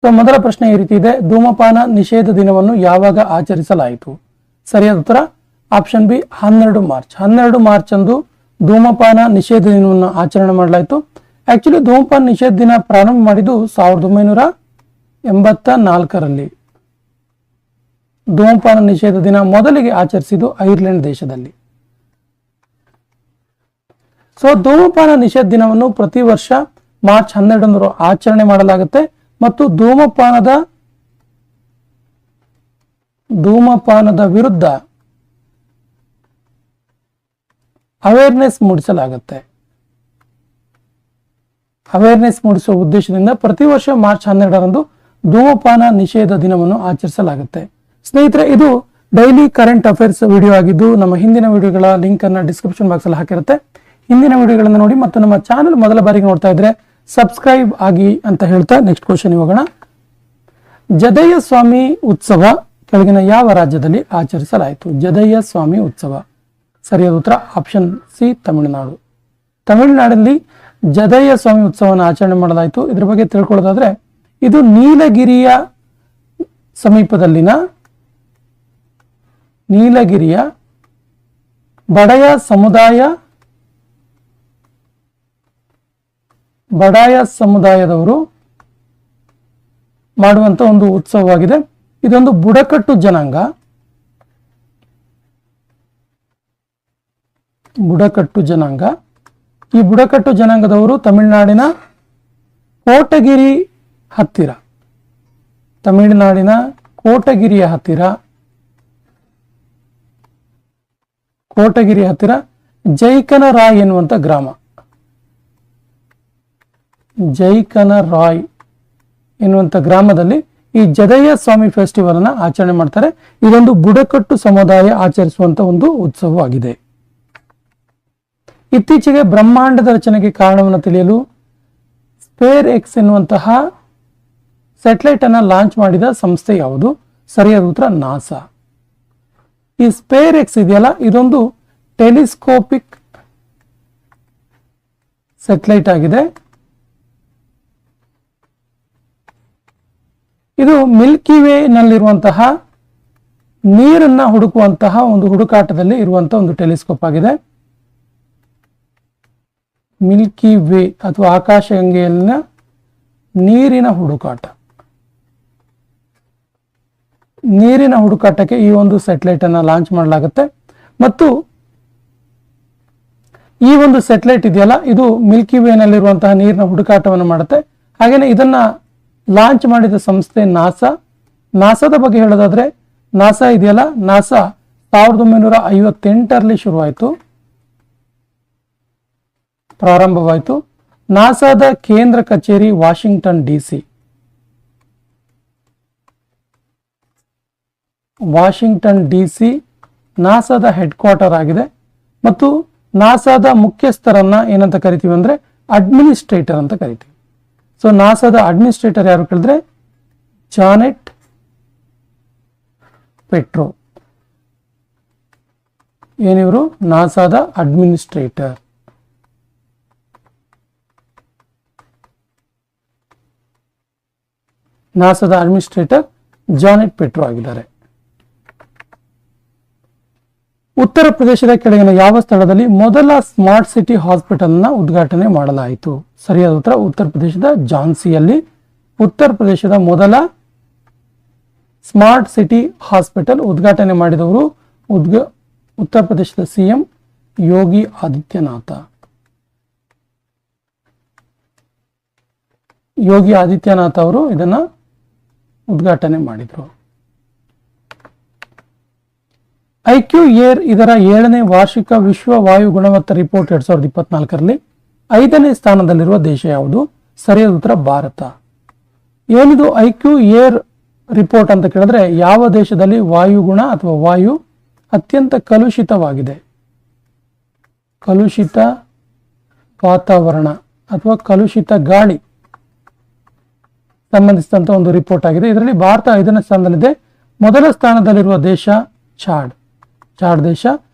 So ಮೊದಲ ಪ್ರಶ್ನೆ ಈ ರೀತಿ ಇದೆ, ಧೂಮಪಾನ ನಿಷೇಧ ದಿನವನ್ನು ಯಾವಾಗ ಆಚರಿಸಲಾಯಿತು? ಸರಿಯಾದ ಉತ್ತರ ಆಪ್ಷನ್ ಬಿ 12 ಮಾರ್ಚ್. 12 ಮಾರ್ಚ್ ಅಂದು ಧೂಮಪಾನ ನಿಷೇಧ ದಿನವನ್ನು ಆಚರಣೆ ಮಾಡಲಾಯಿತು. ಆಕ್ಚುಲಿ ಧೂಮಪಾನ ನಿಷೇಧ ದಿನ ಪ್ರಾರಂಭ ಮಾಡಿದ್ದು 1984ರಲ್ಲಿ. ಧೂಮಪಾನ ನಿಷೇಧ ದಿನ ಮೊದಲಿಗೆ ಆಚರಿಸಿದ್ದು ಐರ್ಲೆಂಡ್ ದೇಶದಲ್ಲಿ. ಸೊ ಧೂಮಪಾನ ನಿಷೇಧ ದಿನವನ್ನು ಪ್ರತಿ ವರ್ಷ ಮಾರ್ಚ್ 12 ಆಚರಣೆ ಮಾಡಲಾಗುತ್ತೆ ಮತ್ತು ಧೂಮಪಾನದ ವಿರುದ್ಧ ಅವೇರ್ನೆಸ್ ಮೂಡಿಸಲಾಗುತ್ತೆ. ಅವೇರ್ನೆಸ್ ಮೂಡಿಸುವ ಉದ್ದೇಶದಿಂದ ಪ್ರತಿ ವರ್ಷ ಮಾರ್ಚ್ 12ರಂದು ಧೂಮಪಾನ ನಿಷೇಧ ದಿನವನ್ನು ಆಚರಿಸಲಾಗುತ್ತೆ. ಸ್ನೇಹಿತರೆ, ಇದು ಡೈಲಿ ಕರೆಂಟ್ ಅಫೇರ್ಸ್ ವಿಡಿಯೋ ಆಗಿದ್ದು ನಮ್ಮ ಹಿಂದಿನ ವಿಡಿಯೋಗಳ ಲಿಂಕ್ ಅನ್ನು ಡಿಸ್ಕ್ರಿಪ್ಷನ್ ಬಾಕ್ಸ್ ಅಲ್ಲಿ ಹಾಕಿರುತ್ತೆ. ಹಿಂದಿನ ವಿಡಿಯೋಗಳನ್ನು ನೋಡಿ ಮತ್ತು ನಮ್ಮ ಚಾನೆಲ್ ಮೊದಲ ಬಾರಿಗೆ ನೋಡ್ತಾ ಇದ್ರೆ ಸಬ್ಸ್ಕ್ರೈಬ್ ಆಗಿ ಅಂತ ಹೇಳ್ತಾ ನೆಕ್ಸ್ಟ್ ಕ್ವಶನ್ ಹೋಗೋಣ. ಜದಯ್ಯ ಸ್ವಾಮಿ ಉತ್ಸವ ಕೆಳಗಿನ ಯಾವ ರಾಜ್ಯದಲ್ಲಿ ಆಚರಿಸಲಾಯಿತು? ಜದಯ್ಯ ಸ್ವಾಮಿ ಉತ್ಸವ. ಸರಿಯಾದ ಉತ್ತರ ಆಪ್ಷನ್ ಸಿ ತಮಿಳುನಾಡು. ತಮಿಳುನಾಡಿನಲ್ಲಿ ಜದಯ್ಯ ಸ್ವಾಮಿ ಉತ್ಸವವನ್ನು ಆಚರಣೆ ಮಾಡಲಾಯಿತು. ಇದ್ರ ಬಗ್ಗೆ ತಿಳ್ಕೊಳ್ಳೋದಾದ್ರೆ ಇದು ನೀಲಗಿರಿಯ ಸಮೀಪದಲ್ಲಿನ ನೀಲಗಿರಿಯ ಬಡಾಯ ಸಮುದಾಯದವರು ಮಾಡುವಂತ ಒಂದು ಉತ್ಸವವಾಗಿದೆ. ಇದೊಂದು ಬುಡಕಟ್ಟು ಜನಾಂಗ. ಈ ಬುಡಕಟ್ಟು ಜನಾಂಗದವರು ತಮಿಳುನಾಡಿನ ಕೋಟಗಿರಿಯ ಹತ್ತಿರ ಜೈಕನರಾಯ್ ಎನ್ನುವಂತ ಗ್ರಾಮ. ಜೈಕನರಾಯ್ ಎನ್ನುವಂತ ಗ್ರಾಮದಲ್ಲಿ ಈ ಜದಯ್ಯ ಸ್ವಾಮಿ ಫೆಸ್ಟಿವಲ್ ಅನ್ನ ಆಚರಣೆ ಮಾಡ್ತಾರೆ. ಇದೊಂದು ಬುಡಕಟ್ಟು ಸಮುದಾಯ ಆಚರಿಸುವಂತ ಒಂದು ಉತ್ಸವವಾಗಿದೆ. ಇತ್ತೀಚೆಗೆ ಬ್ರಹ್ಮಾಂಡದ ರಚನೆಗೆ ಕಾರಣವನ್ನು ತಿಳಿಯಲು ಸ್ಪೇರ್ ಎಕ್ಸ್ ಎನ್ನುವಂತಹ ಸ್ಯಾಟಲೈಟ್ ಅನ್ನ ಲಾಂಚ್ ಮಾಡಿದ ಸಂಸ್ಥೆ ಯಾವುದು? ಸರಿಯಾದ ಉತ್ತರ ನಾಸಾ. ಈ ಸ್ಪೇರ್ ಎಕ್ಸ್ ಇದೆಯಲ್ಲ, ಇದೊಂದು ಟೆಲಿಸ್ಕೋಪಿಕ್ ಸ್ಯಾಟಲೈಟ್ ಆಗಿದೆ. ಇದು ಮಿಲ್ಕಿ ವೇ ನಲ್ಲಿರುವಂತಹ ನೀರನ್ನ ಹುಡುಕುವಂತಹ ಒಂದು ಹುಡುಕಾಟದಲ್ಲಿ ಇರುವಂತಹ ಒಂದು ಟೆಲಿಸ್ಕೋಪ್ ಆಗಿದೆ. ಮಿಲ್ಕಿ ವೇ ಅಥವಾ ಆಕಾಶಗಂಗೆಯಲ್ಲಿನ ನೀರಿನ ಹುಡುಕಾಟಕ್ಕೆ ಈ ಒಂದು ಸ್ಯಾಟಲೈಟ್ ಅನ್ನ ಲಾಂಚ್ ಮಾಡಲಾಗುತ್ತೆ ಮತ್ತು ಈ ಒಂದು ಸ್ಯಾಟಲೈಟ್ ಇದೆಯಲ್ಲ, ಇದು ಮಿಲ್ಕಿ ವೇ ನಲ್ಲಿರುವಂತಹ ನೀರಿನ ಹುಡುಕಾಟವನ್ನು ಮಾಡುತ್ತೆ. ಹಾಗೇನೆ ಇದನ್ನ ಲಾಂಚ್ ಮಾಡಿದ ಸಂಸ್ಥೆ ನಾಸಾ. ನಾಸಾದ ಬಗ್ಗೆ ಹೇಳೋದಾದ್ರೆ ನಾಸಾ ಇದೆಯಲ್ಲ, ನಾಸಾ 1958ರಲ್ಲಿ ಪ್ರಾರಂಭವಾಯಿತು. ನಾಸಾದ ಕೇಂದ್ರ ಕಚೇರಿ ವಾಷಿಂಗ್ಟನ್ ಡಿಸಿ ನಾಸಾದ ಹೆಡ್ ಕ್ವಾರ್ಟರ್ ಆಗಿದೆ ಮತ್ತು ನಾಸಾದ ಮುಖ್ಯಸ್ಥರನ್ನ ಏನಂತ ಕರಿತೀವಿ ಅಂದ್ರೆ ಅಡ್ಮಿನಿಸ್ಟ್ರೇಟರ್ ಅಂತ ಕರಿತೀವಿ. ಸೊ ನಾಸಾದ ಅಡ್ಮಿನಿಸ್ಟ್ರೇಟರ್ ಯಾರು ಕೇಳಿದ್ರೆ ಜಾನೆಟ್ ಪೆಟ್ರೋ. ಏನಿವರು ನಾಸಾದ ಅಡ್ಮಿನಿಸ್ಟ್ರೇಟರ್. ನಾಸಾದ ಅಡ್ಮಿನಿಸ್ಟ್ರೇಟರ್ ಜಾನೆಟ್ ಪೆಟ್ರೋ ಆಗಿದ್ದಾರೆ. ಉತ್ತರ ಪ್ರದೇಶದ ಕೆಳಗಿನ ಯಾವ ಸ್ಥಳದಲ್ಲಿ ಮೊದಲ ಸ್ಮಾರ್ಟ್ ಸಿಟಿ ಹಾಸ್ಪಿಟಲ್ ನ ಉದ್ಘಾಟನೆ ಮಾಡಲಾಯಿತು? ಸರಿಯಾದ ಉತ್ತರ ಉತ್ತರ ಪ್ರದೇಶದ ಝಾನ್ಸಿಯಲ್ಲಿ ಉತ್ತರ ಪ್ರದೇಶದ ಮೊದಲ ಸ್ಮಾರ್ಟ್ ಸಿಟಿ ಹಾಸ್ಪಿಟಲ್ ಉದ್ಘಾಟನೆ ಮಾಡಿದವರು ಉತ್ತರ ಪ್ರದೇಶದ ಸಿಎಂ ಯೋಗಿ ಆದಿತ್ಯನಾಥ್ ಅವರು ಇದನ್ನ ಉದ್ಘಾಟನೆ ಮಾಡಿದರು. ಐಕ್ಯೂ ಏರ್ ಇದರ 7ನೇ ವಾರ್ಷಿಕ ವಿಶ್ವ ವಾಯು ಗುಣಮಟ್ಟ ರಿಪೋರ್ಟ್ 2024ರಲ್ಲಿ 5ನೇ ಸ್ಥಾನದಲ್ಲಿರುವ ದೇಶ ಯಾವುದು? ಸರಿಯಾದ ಉತ್ತರ ಭಾರತ. ಏನಿದು ಐಕ್ಯೂ ಏರ್ ರಿಪೋರ್ಟ್ ಅಂತ ಕೇಳಿದ್ರೆ ಯಾವ ದೇಶದಲ್ಲಿ ವಾಯುಗುಣ ಅಥವಾ ವಾಯು ಅತ್ಯಂತ ಕಲುಷಿತವಾಗಿದೆ, ಕಲುಷಿತ ವಾತಾವರಣ ಅಥವಾ ಕಲುಷಿತ ಗಾಳಿ ಸಂಬಂಧಿಸಿದಂತ ಒಂದು ರಿಪೋರ್ಟ್ ಆಗಿದೆ. ಇದರಲ್ಲಿ ಭಾರತ 5ನೇ ಸ್ಥಾನದಲ್ಲಿದೆ. ಮೊದಲ ಸ್ಥಾನದಲ್ಲಿರುವ ದೇಶ ಚಾಡ್ ದೇಶ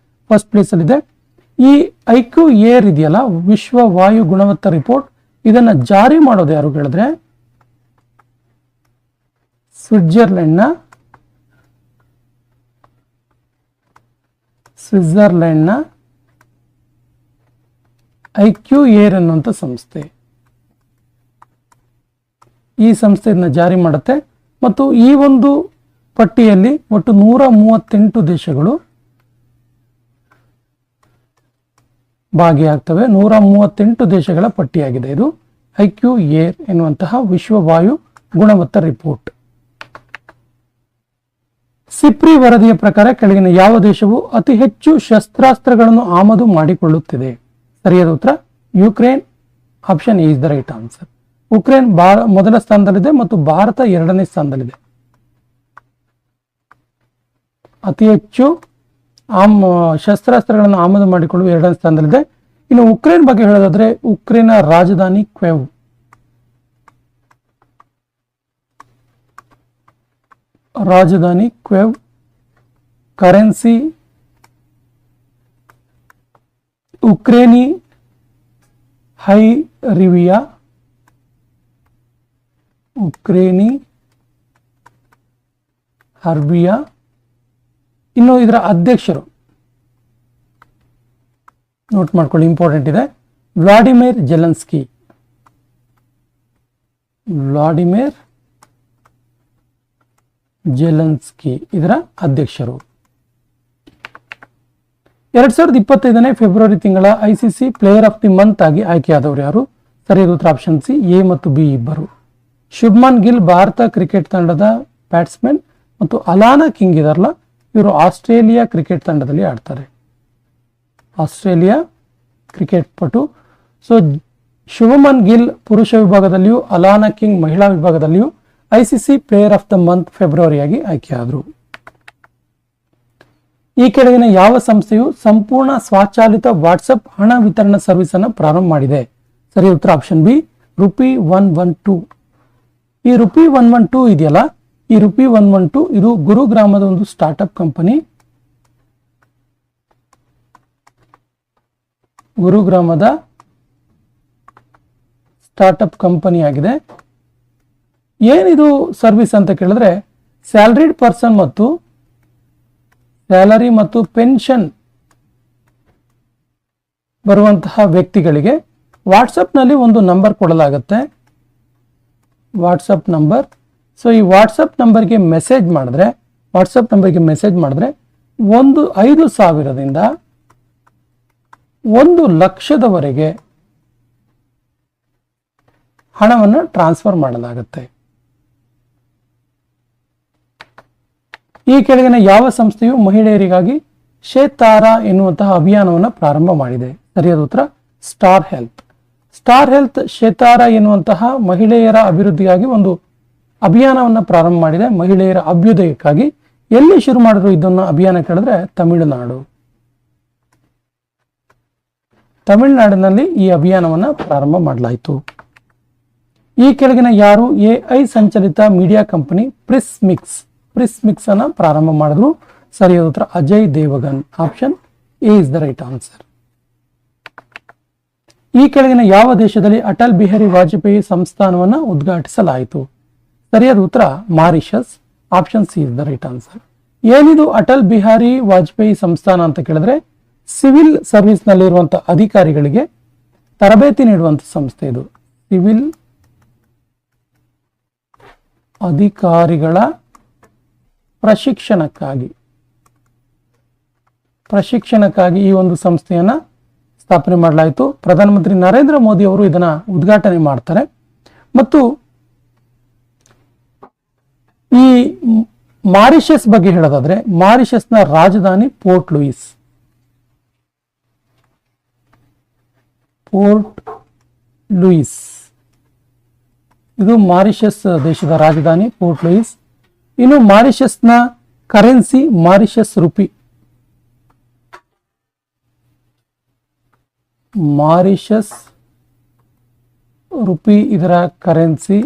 ಫಸ್ಟ್ ಪ್ಲೇಸ್ ಅಲ್ಲಿದೆ. ಈ ಐಕ್ಯೂ ಏರ್ ಇದೆಯಲ್ಲ, ವಿಶ್ವ ವಾಯು ಗುಣಮಟ್ಟ ರಿಪೋರ್ಟ್, ಇದನ್ನ ಜಾರಿ ಮಾಡೋದು ಯಾರು ಹೇಳಿದ್ರೆ ಸ್ವಿಟ್ಜರ್ಲೆಂಡ್ನ IQAir ಅನ್ನುವಂಥ ಸಂಸ್ಥೆ. ಈ ಸಂಸ್ಥೆ ಇದನ್ನ ಜಾರಿ ಮಾಡುತ್ತೆ ಮತ್ತು ಈ ಒಂದು ಪಟ್ಟಿಯಲ್ಲಿ ಒಟ್ಟು 138 ದೇಶಗಳು ಭಾಗಿಯಾಗ್ತವೆ. 138 ದೇಶಗಳ ಪಟ್ಟಿಯಾಗಿದೆ ಇದು IQAir ಎನ್ನುವಂತಹ ವಿಶ್ವ ವಾಯು ಗುಣಮಟ್ಟ ರಿಪೋರ್ಟ್. ಸಿಪ್ರಿ ವರದಿಯ ಪ್ರಕಾರ ಕೆಳಗಿನ ಯಾವ ದೇಶವು ಅತಿ ಹೆಚ್ಚು ಶಸ್ತ್ರಾಸ್ತ್ರಗಳನ್ನು ಆಮದು ಮಾಡಿಕೊಳ್ಳುತ್ತಿದೆ? ಸರಿಯಾದ ಉತ್ತರ Ukraine. Option A is the right answer. Ukraine ಮೊದಲ ಸ್ಥಾನದಲ್ಲಿದೆ ಮತ್ತು ಭಾರತ 2ನೇ ಸ್ಥಾನದಲ್ಲಿದೆ. ಅತಿ ಹೆಚ್ಚು ಶಸ್ತ್ರಾಸ್ತ್ರಗಳನ್ನು ಆಮದು ಮಾಡಿಕೊಳ್ಳುವ 2ನೇ ಸ್ಥಾನದಲ್ಲಿದೆ. ಇನ್ನು ಉಕ್ರೇನ್ ಬಗ್ಗೆ ಹೇಳೋದಾದ್ರೆ ಉಕ್ರೇನ್ನ ರಾಜಧಾನಿ ಕ್ವೇವ್. ಕರೆನ್ಸಿ ಉಕ್ರೇನಿ ಹೈರಿವಿಯಾ. ಇನ್ನು ಇದರ ಅಧ್ಯಕ್ಷರು ನೋಟ್ ಮಾಡ್ಕೊಳ್ಳಿ, ಇಂಪಾರ್ಟೆಂಟ್ ಇದೆ, ವ್ಲಾಡಿಮಿರ್ ಜೆಲೆನ್ಸ್ಕಿ ಇದರ ಅಧ್ಯಕ್ಷರು. 2025ನೇ ಫೆಬ್ರವರಿ ತಿಂಗಳ ICC player of the month ಆಗಿ ಆಯ್ಕೆಯಾದವರು ಯಾರು? ಸರಿಯಾದ ಉತ್ತರ ಆಪ್ಷನ್ ಸಿ, ಎ ಮತ್ತು ಬಿ ಇಬ್ಬರು. ಶುಭ್ಮನ್ ಗಿಲ್ ಭಾರತ ಕ್ರಿಕೆಟ್ ತಂಡದ ಬ್ಯಾಟ್ಸ್ಮನ್ ಮತ್ತು ಅಲಾನಾ ಕಿಂಗ್ ಇದಾರಲ್ಲ, ಇವರು ಆಸ್ಟ್ರೇಲಿಯಾ ಕ್ರಿಕೆಟ್ ತಂಡದಲ್ಲಿ ಆಡ್ತಾರೆ. ಆಸ್ಟ್ರೇಲಿಯಾ ಕ್ರಿಕೆಟ್ ಪಟು. ಸೊ ಶುಭಮನ್ ಗಿಲ್ ಪುರುಷ ವಿಭಾಗದಲ್ಲಿಯೂ ಅಲಾನಾ ಕಿಂಗ್ ಮಹಿಳಾ ವಿಭಾಗದಲ್ಲಿಯೂ ICC player of the month ಫೆಬ್ರವರಿಯಾಗಿ ಆಯ್ಕೆಯಾದರು. ಈ ಕೆಳಗಿನ ಯಾವ ಸಂಸ್ಥೆಯು ಸಂಪೂರ್ಣ ಸ್ವಚಾಲಿತ ವಾಟ್ಸಪ್ ಹಣ ವಿತರಣಾ ಸರ್ವಿಸ್ ಅನ್ನು ಪ್ರಾರಂಭ ಮಾಡಿದೆ? ಸರಿ ಉತ್ತರ ಆಪ್ಷನ್ ಬಿ, ರುಪಿ 112. ಈ ರುಪಿ 112 ಇದೆಯಲ್ಲ, ಈ ರುಪಿ 112 ಇದು ಗುರುಗ್ರಾಮದ ಒಂದು ಸ್ಟಾರ್ಟ್ಅಪ್ ಕಂಪನಿ. ಗುರುಗ್ರಾಮದ ಸ್ಟಾರ್ಟ್ಅಪ್ ಕಂಪನಿ ಆಗಿದೆ. ಏನಿದು ಸರ್ವಿಸ್ ಅಂತ ಕೇಳಿದ್ರೆ, ಸ್ಯಾಲರಿಡ್ ಪರ್ಸನ್ ಮತ್ತು ಸ್ಯಾಲರಿ ಮತ್ತು ಪೆನ್ಷನ್ ಬರುವಂತಹ ವ್ಯಕ್ತಿಗಳಿಗೆ ವಾಟ್ಸಪ್ನಲ್ಲಿ ಒಂದು ನಂಬರ್ ಕೊಡಲಾಗುತ್ತೆ, ವಾಟ್ಸಪ್ ನಂಬರ್. ಸೊ ಈ ವಾಟ್ಸಪ್ ನಂಬರ್ಗೆ ಮೆಸೇಜ್ ಮಾಡಿದ್ರೆ 5,000ದಿಂದ 1,00,000ವರೆಗೆ ಹಣವನ್ನು ಟ್ರಾನ್ಸ್ಫರ್ ಮಾಡಲಾಗುತ್ತೆ. ಈ ಕೆಳಗಿನ ಯಾವ ಸಂಸ್ಥೆಯು ಮಹಿಳೆಯರಿಗಾಗಿ ಶೇತಾರಾ ಎನ್ನುವಂತಹ ಅಭಿಯಾನವನ್ನು ಪ್ರಾರಂಭ ಮಾಡಿದೆ? ಸರಿಯಾದ ಉತ್ತರ ಸ್ಟಾರ್ ಹೆಲ್ತ್. ಶೇತಾರಾ ಎನ್ನುವಂತಹ ಮಹಿಳೆಯರ ಅಭಿವೃದ್ಧಿಗಾಗಿ ಒಂದು ಅಭಿಯಾನವನ್ನು ಪ್ರಾರಂಭ ಮಾಡಿದೆ, ಮಹಿಳೆಯರ ಅಭ್ಯುದಯಕ್ಕಾಗಿ. ಎಲ್ಲಿ ಶುರು ಮಾಡಿದ್ರು ಇದನ್ನ ಅಭಿಯಾನ ಕೇಳಿದ್ರೆ ತಮಿಳುನಾಡಿನಲ್ಲಿ ಈ ಅಭಿಯಾನವನ್ನು ಪ್ರಾರಂಭ ಮಾಡಲಾಯಿತು. ಈ ಕೆಳಗಿನ ಯಾರು AI ಸಂಚಲಿತ ಮೀಡಿಯಾ ಕಂಪನಿ ಪ್ರಿಸ್ಮಿಕ್ಸ್ ಅನ್ನ ಪ್ರಾರಂಭ ಮಾಡಿದ್ರು? ಸರಿಯಾದ ಉತ್ತರ Ajay Devgan. Option A is the right answer. ಈ ಕೆಳಗಿನ ಯಾವ ದೇಶದಲ್ಲಿ ಅಟಲ್ ಬಿಹಾರಿ ವಾಜಪೇಯಿ ಸಂಸ್ಥಾನವನ್ನು ಉದ್ಘಾಟಿಸಲಾಯಿತು? ಸರಿಯಾದ ಉತ್ತರ Mauritius. Option C is the right answer. ಏನಿದು ಅಟಲ್ ಬಿಹಾರಿ ವಾಜಪೇಯಿ ಸಂಸ್ಥಾನ ಅಂತ ಕೇಳಿದ್ರೆ, ಸಿವಿಲ್ ಸರ್ವಿಸ್ ನಲ್ಲಿರುವಂತಹ ಅಧಿಕಾರಿಗಳಿಗೆ ತರಬೇತಿ ನೀಡುವಂತ ಸಂಸ್ಥೆ ಇದು. ಸಿವಿಲ್ ಅಧಿಕಾರಿಗಳ ಪ್ರಶಿಕ್ಷಣಕ್ಕಾಗಿ ಈ ಒಂದು ಸಂಸ್ಥೆಯನ್ನ ಸ್ಥಾಪನೆ ಮಾಡಲಾಯಿತು. ಪ್ರಧಾನಮಂತ್ರಿ ನರೇಂದ್ರ ಮೋದಿ ಅವರು ಇದನ್ನ ಉದ್ಘಾಟನೆ ಮಾಡ್ತಾರೆ. ಮತ್ತು ಈ ಮಾರಿಷಸ್ ಬಗ್ಗೆ ಹೇಳೋದಾದ್ರೆ, ಮಾರಿಷಸ್ನ ರಾಜಧಾನಿ ಪೋರ್ಟ್ ಲೂಯಿಸ್. ಇದು ಮಾರಿಷಸ್ ದೇಶದ ರಾಜಧಾನಿ ಪೋರ್ಟ್ ಲೂಯಿಸ್. ಇನ್ನು ಮಾರಿಷಸ್ನ ಕರೆನ್ಸಿ ಮಾರಿಷಸ್ ರುಪಿ. ಇದರ ಕರೆನ್ಸಿ.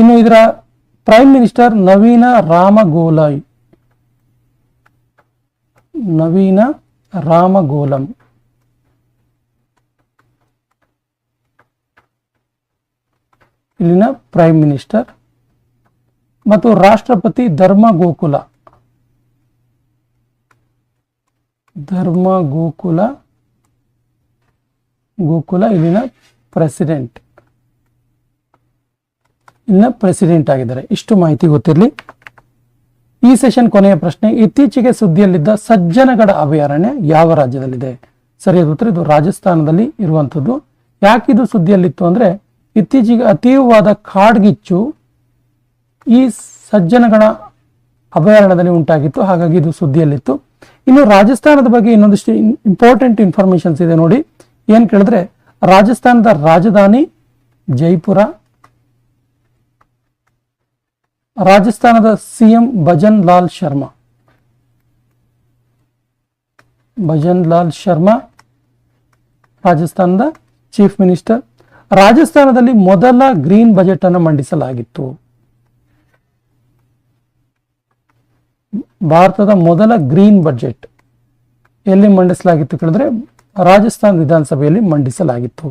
ಇನ್ನು ಇದರ ಪ್ರೈಮ್ ಮಿನಿಸ್ಟರ್ ನವೀನ ರಾಮಗೋಲಂ. ಇಲ್ಲಿನ ಪ್ರೈಮ್ ಮಿನಿಸ್ಟರ್. ಮತ್ತು ರಾಷ್ಟ್ರಪತಿ ಧರ್ಮ ಗೋಕುಲ ಇಲ್ಲಿನ ಪ್ರೆಸಿಡೆಂಟ್ ಆಗಿದ್ದಾರೆ. ಇಷ್ಟು ಮಾಹಿತಿ ಗೊತ್ತಿರಲಿ. ಈ ಸೆಷನ್ ಕೊನೆಯ ಪ್ರಶ್ನೆ, ಇತ್ತೀಚೆಗೆ ಸುದ್ದಿಯಲ್ಲಿದ್ದ ಸಜ್ಜನಗಢ ಅಭಯಾರಣ್ಯ ಯಾವ ರಾಜ್ಯದಲ್ಲಿದೆ? ಸರಿಯಾದ ಉತ್ತರ ಇದು ರಾಜಸ್ಥಾನದಲ್ಲಿ ಇರುವಂಥದ್ದು. ಯಾಕಿದು ಸುದ್ದಿಯಲ್ಲಿತ್ತು ಅಂದ್ರೆ ಇತ್ತೀಚೆಗೆ ಅತೀವವಾದ ಕಾಡ್ಗಿಚ್ಚು ಈ ಸಜ್ಜನಗಢ ಅಭಯಾರಣ್ಯದಲ್ಲಿ ಉಂಟಾಗಿತ್ತು, ಹಾಗಾಗಿ ಇದು ಸುದ್ದಿಯಲ್ಲಿತ್ತು. ಇನ್ನು ರಾಜಸ್ಥಾನದ ಬಗ್ಗೆ ಇನ್ನೊಂದಿಷ್ಟು ಇಂಪಾರ್ಟೆಂಟ್ ಇನ್ಫಾರ್ಮೇಶನ್ಸ್ ಇದೆ ನೋಡಿ. ಏನ್ ಕೇಳಿದ್ರೆ ರಾಜಸ್ಥಾನದ ರಾಜಧಾನಿ ಜೈಪುರ, ರಾಜಸ್ಥಾನದ ಸಿಎಂ ಭಜನ್ ಲಾಲ್ ಶರ್ಮಾ ರಾಜಸ್ಥಾನದ ಚೀಫ್ ಮಿನಿಸ್ಟರ್. ರಾಜಸ್ಥಾನದಲ್ಲಿ ಮೊದಲ ಗ್ರೀನ್ ಬಜೆಟ್ ಅನ್ನು ಮಂಡಿಸಲಾಗಿತ್ತು. ಭಾರತದ ಮೊದಲ ಗ್ರೀನ್ ಬಜೆಟ್ ಎಲ್ಲಿ ಮಂಡಿಸಲಾಗಿತ್ತು ಕೇಳಿದ್ರೆ ರಾಜಸ್ಥಾನ ವಿಧಾನಸಭೆಯಲ್ಲಿ ಮಂಡಿಸಲಾಗಿತ್ತು.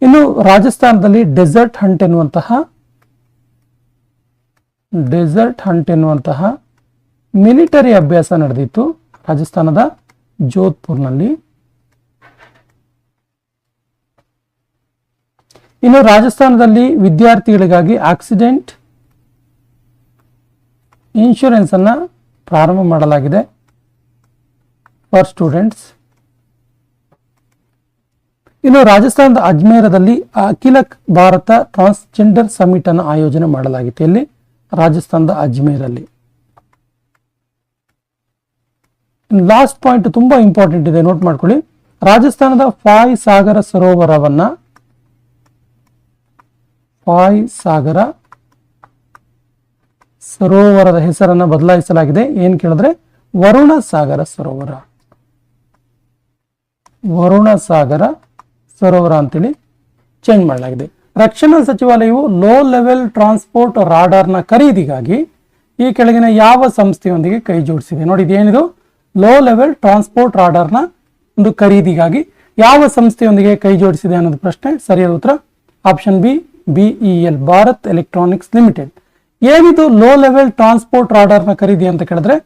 ಇನ್ನು ರಾಜಸ್ಥಾನದಲ್ಲಿ ಡೆಸರ್ಟ್ ಹಂಟ್ ಎನ್ನುವಂತಹ ಮಿಲಿಟರಿ ಅಭ್ಯಾಸ ನಡೆದಿತ್ತು ರಾಜಸ್ಥಾನದ ಜೋಧ್ಪುರ್ನಲ್ಲಿ. ಇನ್ನು ರಾಜಸ್ಥಾನದಲ್ಲಿ ವಿದ್ಯಾರ್ಥಿಗಳಿಗಾಗಿ ಆಕ್ಸಿಡೆಂಟ್ ಇನ್ಶೂರೆನ್ಸ್ ಅನ್ನ ಪ್ರಾರಂಭ ಮಾಡಲಾಗಿದೆ ಫಾರ್ ಸ್ಟೂಡೆಂಟ್ಸ್. ಇನ್ನು ರಾಜಸ್ಥಾನದ ಅಜ್ಮೇರದಲ್ಲಿ ಅಖಿಲ ಭಾರತ ಟ್ರಾನ್ಸ್ಜೆಂಡರ್ ಸಮಿಟ್ ಅನ್ನು ಆಯೋಜನೆ ಮಾಡಲಾಗಿತ್ತು. ಇಲ್ಲಿ ರಾಜಸ್ಥಾನದ ಅಜ್ಮೇರಲ್ಲಿ. ಲಾಸ್ಟ್ ಪಾಯಿಂಟ್ ತುಂಬಾ ಇಂಪಾರ್ಟೆಂಟ್ ಇದೆ, ನೋಟ್ ಮಾಡ್ಕೊಳ್ಳಿ. ರಾಜಸ್ಥಾನದ ಫಾಯ್ ಸಾಗರ ಸರೋವರದ ಹೆಸರನ್ನ ಬದಲಾಯಿಸಲಾಗಿದೆ. ಏನ್ ಕೇಳಿದ್ರೆ ವರುಣ ಸಾಗರ ಸರೋವರ ಅಂತೇಳಿ ಚೇಂಜ್ ಮಾಡಲಾಗಿದೆ. ರಕ್ಷಣಾ ಸಚಿವಾಲಯವು ಲೋ ಲೆವೆಲ್ ಟ್ರಾನ್ಸ್ಪೋರ್ಟ್ ರಾಡಾರ್ನ ಖರೀದಿಗಾಗಿ ಈ ಕೆಳಗಿನ ಯಾವ ಸಂಸ್ಥೆಯೊಂದಿಗೆ ಕೈ ಜೋಡಿಸಿದೆ? ನೋಡಿ, ಇದೇನಿದು ಲೋ ಲೆವೆಲ್ ಟ್ರಾನ್ಸ್ಪೋರ್ಟ್ ರಾಡಾರ್ನ ಒಂದು ಖರೀದಿಗಾಗಿ ಯಾವ ಸಂಸ್ಥೆಯೊಂದಿಗೆ ಕೈ ಜೋಡಿಸಿದೆ ಅನ್ನೋದು ಪ್ರಶ್ನೆ. ಸರಿಯಾದ ಉತ್ತರ option B, BEL, Bharat electronics limited. ಏನಿದು ಲೋ ಲೆವೆಲ್ ಟ್ರಾನ್ಸ್ಪೋರ್ಟ್ ರಾಡಾರ್ನ ಖರೀದಿ ಅಂತ ಕೇಳಿದ್ರೆ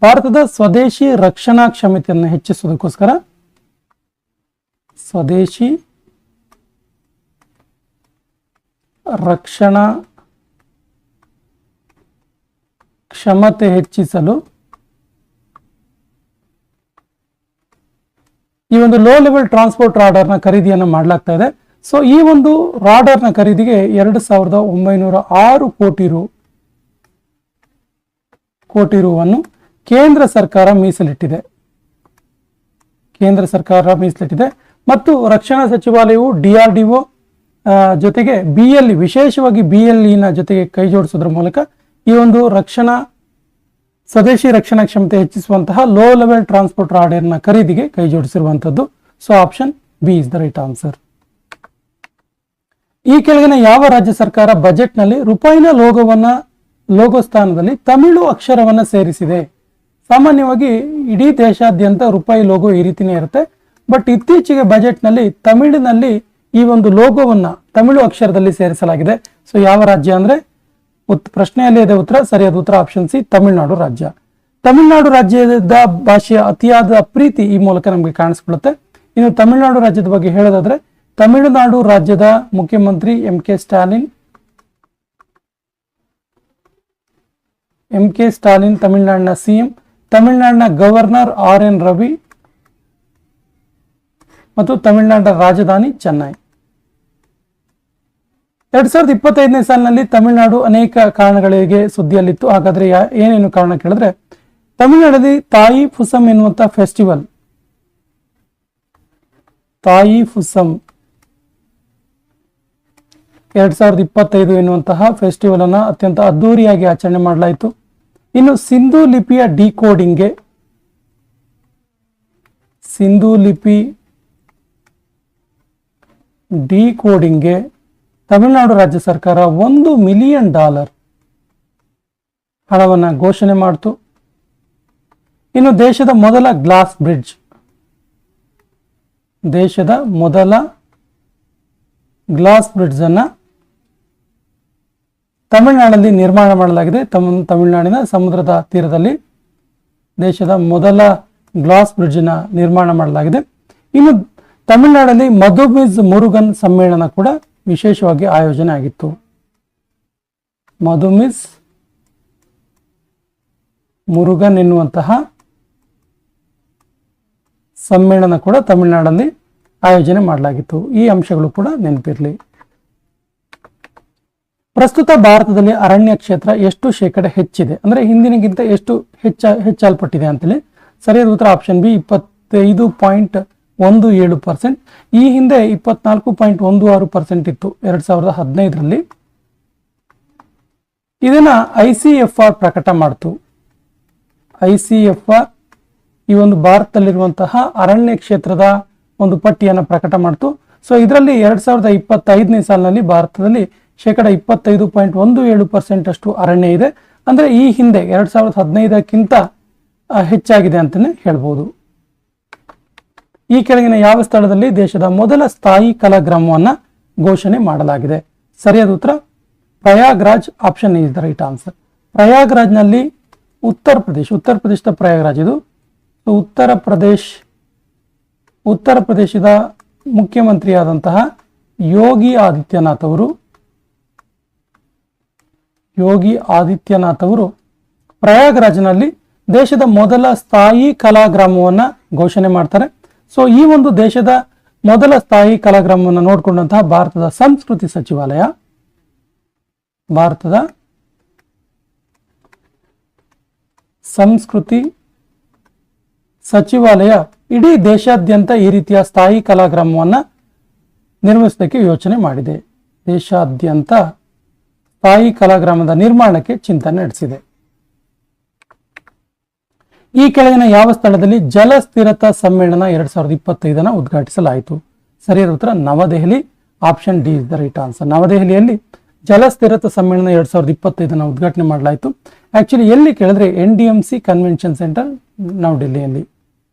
ಭಾರತದ ಸ್ವದೇಶಿ ರಕ್ಷಣಾ ಕ್ಷಮತೆಯನ್ನು ಹೆಚ್ಚಿಸುವುದಕ್ಕೋಸ್ಕರ ಸ್ವದೇಶಿ ರಕ್ಷಣಾ ಕ್ಷಮತೆ ಹೆಚ್ಚಿಸಲು ಈ ಒಂದು ಲೋ ಲೆವೆಲ್ ಟ್ರಾನ್ಸ್ಪೋರ್ಟ್ ರಾಡಾರ್ನ ಖರೀದಿಯನ್ನು ಮಾಡಲಾಗ್ತಾ ಇದೆ. ಸೊ ಈ ಒಂದು ರಾಡಾರ್ನ ಖರೀದಿಗೆ 2906 ಕೋಟಿ ರೂವನ್ನು ಕೇಂದ್ರ ಸರ್ಕಾರ ಮೀಸಲಿಟ್ಟಿದೆ. ಮತ್ತು ರಕ್ಷಣಾ ಸಚಿವಾಲಯವು DRDO ಜೊತೆಗೆ BLE, ವಿಶೇಷವಾಗಿ BLE ನ ಜೊತೆಗೆ ಕೈ ಜೋಡಿಸೋದ್ರ ಮೂಲಕ ಈ ಒಂದು ಸ್ವದೇಶಿ ರಕ್ಷಣಾ ಕ್ಷಮತೆ ಹೆಚ್ಚಿಸುವಂತಹ ಲೋ ಲೆವೆಲ್ ಟ್ರಾನ್ಸ್ಪೋರ್ಟ್ ರಾಡಾರ್ನ ಖರೀದಿಗೆ ಕೈ ಜೋಡಿಸಿರುವಂತದ್ದು. So option B is the right answer. ಈ ಕೆಳಗಿನ ಯಾವ ರಾಜ್ಯ ಸರ್ಕಾರ ಬಜೆಟ್ ನಲ್ಲಿ ರೂಪಾಯಿನ ಲೋಗೋ ಸ್ಥಾನದಲ್ಲಿ ತಮಿಳು ಅಕ್ಷರವನ್ನ ಸೇರಿಸಿದೆ? ಸಾಮಾನ್ಯವಾಗಿ ಇಡೀ ದೇಶಾದ್ಯಂತ ರೂಪಾಯಿ ಲೋಗೋ ಈ ರೀತಿನೇ ಇರುತ್ತೆ, ಬಟ್ ಇತ್ತೀಚೆಗೆ ಬಜೆಟ್ ನಲ್ಲಿ ತಮಿಳಿನಲ್ಲಿ ಈ ಒಂದು ಲೋಗೋವನ್ನ ತಮಿಳು ಅಕ್ಷರದಲ್ಲಿ ಸೇರಿಸಲಾಗಿದೆ. ಸೊ ಯಾವ ರಾಜ್ಯ ಅಂದ್ರೆ ಪ್ರಶ್ನೆಯಲ್ಲಿ ಇದೆ ಉತ್ತರ. ಸರಿಯಾದ ಉತ್ತರ ಆಪ್ಷನ್ ಸಿ, ತಮಿಳುನಾಡು ರಾಜ್ಯ. ತಮಿಳುನಾಡು ರಾಜ್ಯದ ಭಾಷೆಯ ಅತಿಯಾದ ಪ್ರೀತಿ ಈ ಮೂಲಕ ನಮಗೆ ಕಾಣಿಸ್ಕೊಳ್ಳುತ್ತೆ. ಇನ್ನು ತಮಿಳುನಾಡು ರಾಜ್ಯದ ಬಗ್ಗೆ ಹೇಳೋದಾದ್ರೆ ತಮಿಳುನಾಡು ರಾಜ್ಯದ ಮುಖ್ಯಮಂತ್ರಿ MK ಸ್ಟಾಲಿನ್, ತಮಿಳುನಾಡಿನ CM, ತಮಿಳುನಾಡಿನ ಗವರ್ನರ್ RN ರವಿ ಮತ್ತು ತಮಿಳುನಾಡಿನ ರಾಜಧಾನಿ ಚೆನ್ನೈ. 2025ನೇ ಸಾಲಿನಲ್ಲಿ ತಮಿಳುನಾಡು ಅನೇಕ ಕಾರಣಗಳಿಗೆ ಸುದ್ದಿಯಲ್ಲಿತ್ತು. ಹಾಗಾದ್ರೆ ಏನೇನು ಕಾರಣ ಕೇಳಿದ್ರೆ ತಮಿಳುನಾಡಲ್ಲಿ ತಾಯಿ ಫುಸಂ ಎನ್ನುವಂತಹ ಫೆಸ್ಟಿವಲ್, ತಾಯಿ ಫುಸಂ 2025 ಎನ್ನುವಂತಹ ಫೆಸ್ಟಿವಲ್ ಅನ್ನ ಅತ್ಯಂತ ಅದ್ದೂರಿಯಾಗಿ ಆಚರಣೆ ಮಾಡಲಾಯಿತು. ಇನ್ನು ಸಿಂಧೂ ಲಿಪಿ ಡಿಕೋಡಿಂಗ್ಗೆ ತಮಿಳುನಾಡು ರಾಜ್ಯ ಸರ್ಕಾರ $1 ಮಿಲಿಯನ್ ಹಣವನ್ನು ಘೋಷಣೆ ಮಾಡಿತು. ಇನ್ನು ದೇಶದ ಮೊದಲ ಗ್ಲಾಸ್ ಬ್ರಿಡ್ಜ್ ಅನ್ನ ತಮಿಳುನಾಡಿನಲ್ಲಿ ನಿರ್ಮಾಣ ಮಾಡಲಾಗಿದೆ. ತಮಿಳುನಾಡಿನ ಸಮುದ್ರದ ತೀರದಲ್ಲಿ ದೇಶದ ಮೊದಲ ಗ್ಲಾಸ್ ಬ್ರಿಡ್ಜ್ ನ ನಿರ್ಮಾಣ ಮಾಡಲಾಗಿದೆ. ಇನ್ನು ತಮಿಳುನಾಡಲ್ಲಿ ಮಧುಮಿಜ್ ಮುರುಗನ್ ಸಮ್ಮೇಳನ ಕೂಡ ವಿಶೇಷವಾಗಿ ಆಯೋಜನೆ ಆಗಿತ್ತು. ಮಧುಮಿಜ್ ಮುರುಗನ್ ಎನ್ನುವಂತಹ ಸಮ್ಮೇಳನ ಕೂಡ ತಮಿಳುನಾಡಲ್ಲಿ ಆಯೋಜನೆ ಮಾಡಲಾಗಿತ್ತು. ಈ ಅಂಶಗಳು ಕೂಡ ನೆನಪಿರಲಿ. ಪ್ರಸ್ತುತ ಭಾರತದಲ್ಲಿ ಅರಣ್ಯ ಕ್ಷೇತ್ರ ಎಷ್ಟು ಶೇಕಡ ಹೆಚ್ಚಿದೆ, ಅಂದ್ರೆ ಹಿಂದಿನಗಿಂತ ಎಷ್ಟು ಹೆಚ್ಚಲ್ಪಟ್ಟಿದೆ ಅಂತೇಳಿ ಸರಿಯಾದ ಉತ್ತರ ಆಪ್ಷನ್ ಬಿ 25.17%. ಈ ಹಿಂದೆ 24.16% ಇತ್ತು 2015ರಲ್ಲಿ. ಇದನ್ನ ICFR ಪ್ರಕಟ ಮಾಡ್ತು. ICFR ಈ ಒಂದು ಭಾರತದಲ್ಲಿರುವಂತಹ ಅರಣ್ಯ ಕ್ಷೇತ್ರದ ಒಂದು ಪಟ್ಟಿಯನ್ನು ಪ್ರಕಟ ಮಾಡ್ತು. ಸೊ ಇದರಲ್ಲಿ 2025ನೇ ಸಾಲಿನಲ್ಲಿ ಭಾರತದಲ್ಲಿ ಶೇಕಡ 25.17% ಅಷ್ಟು ಅರಣ್ಯ ಇದೆ. ಅಂದ್ರೆ ಈ ಹಿಂದೆ 2015ಕ್ಕಿಂತ ಹೆಚ್ಚಾಗಿದೆ ಅಂತಾನೆ ಹೇಳ್ಬೋದು. ಈ ಕೆಳಗಿನ ಯಾವ ಸ್ಥಳದಲ್ಲಿ ದೇಶದ ಮೊದಲ ಸ್ಥಾಯಿ ಕಲಾಗ್ರಾಮವನ್ನ ಘೋಷಣೆ ಮಾಡಲಾಗಿದೆ? ಸರಿಯಾದ ಉತ್ತರ Prayagraj. Option is the right answer. ಪ್ರಯಾಗ್ರಾಜ್ನಲ್ಲಿ ಉತ್ತರ ಪ್ರದೇಶದ ಪ್ರಯಾಗ್ರಾಜ್ ಇದು. ಉತ್ತರ ಪ್ರದೇಶದ ಮುಖ್ಯಮಂತ್ರಿಯಾದಂತಹ ಯೋಗಿ ಆದಿತ್ಯನಾಥ್ ಅವರು ಪ್ರಯಾಗ್ರಾಜ್ನಲ್ಲಿ ದೇಶದ ಮೊದಲ ಸ್ಥಾಯಿ ಕಲಾಗ್ರಾಮವನ್ನ ಘೋಷಣೆ ಮಾಡ್ತಾರೆ. ಸೊ ಈ ಒಂದು ದೇಶದ ಮೊದಲ ಸ್ಥಾಯಿ ಕಲಾಗ್ರಾಮವನ್ನು ನೋಡಿಕೊಂಡಂತಹ ಭಾರತದ ಸಂಸ್ಕೃತಿ ಸಚಿವಾಲಯ ಇಡೀ ದೇಶಾದ್ಯಂತ ಈ ರೀತಿಯ ಸ್ಥಾಯಿ ಕಲಾಗ್ರಾಮವನ್ನ ನಿರ್ಮಿಸೋದಕ್ಕೆ ಯೋಚನೆ ಮಾಡಿದೆ. ದೇಶಾದ್ಯಂತ ಸ್ಥಾಯಿ ಕಲಾಗ್ರಾಮದ ನಿರ್ಮಾಣಕ್ಕೆ ಚಿಂತನೆ ನಡೆಸಿದೆ. ಈ ಕೆಳಗಿನ ಯಾವ ಸ್ಥಳದಲ್ಲಿ ಜಲ ಸ್ಥಿರತಾ ಸಮ್ಮೇಳನ 2025 ಉದ್ಘಾಟಿಸಲಾಯಿತು? ಸರಿಯಾದ ಉತ್ತರ ನವದೆಹಲಿ. Option D is the right answer. ನವದೆಹಲಿಯಲ್ಲಿ ಜಲ ಸ್ಥಿರತಾ ಸಮ್ಮೇಳನ 2025 ಉದ್ಘಾಟನೆ ಮಾಡಲಾಯಿತು. ಆಕ್ಚುಲಿ ಎಲ್ಲಿ ಕೇಳಿದ್ರೆ NDMC ಕನ್ವೆನ್ಷನ್ ಸೆಂಟರ್ ನವದೆಹಲಿಯಲ್ಲಿ.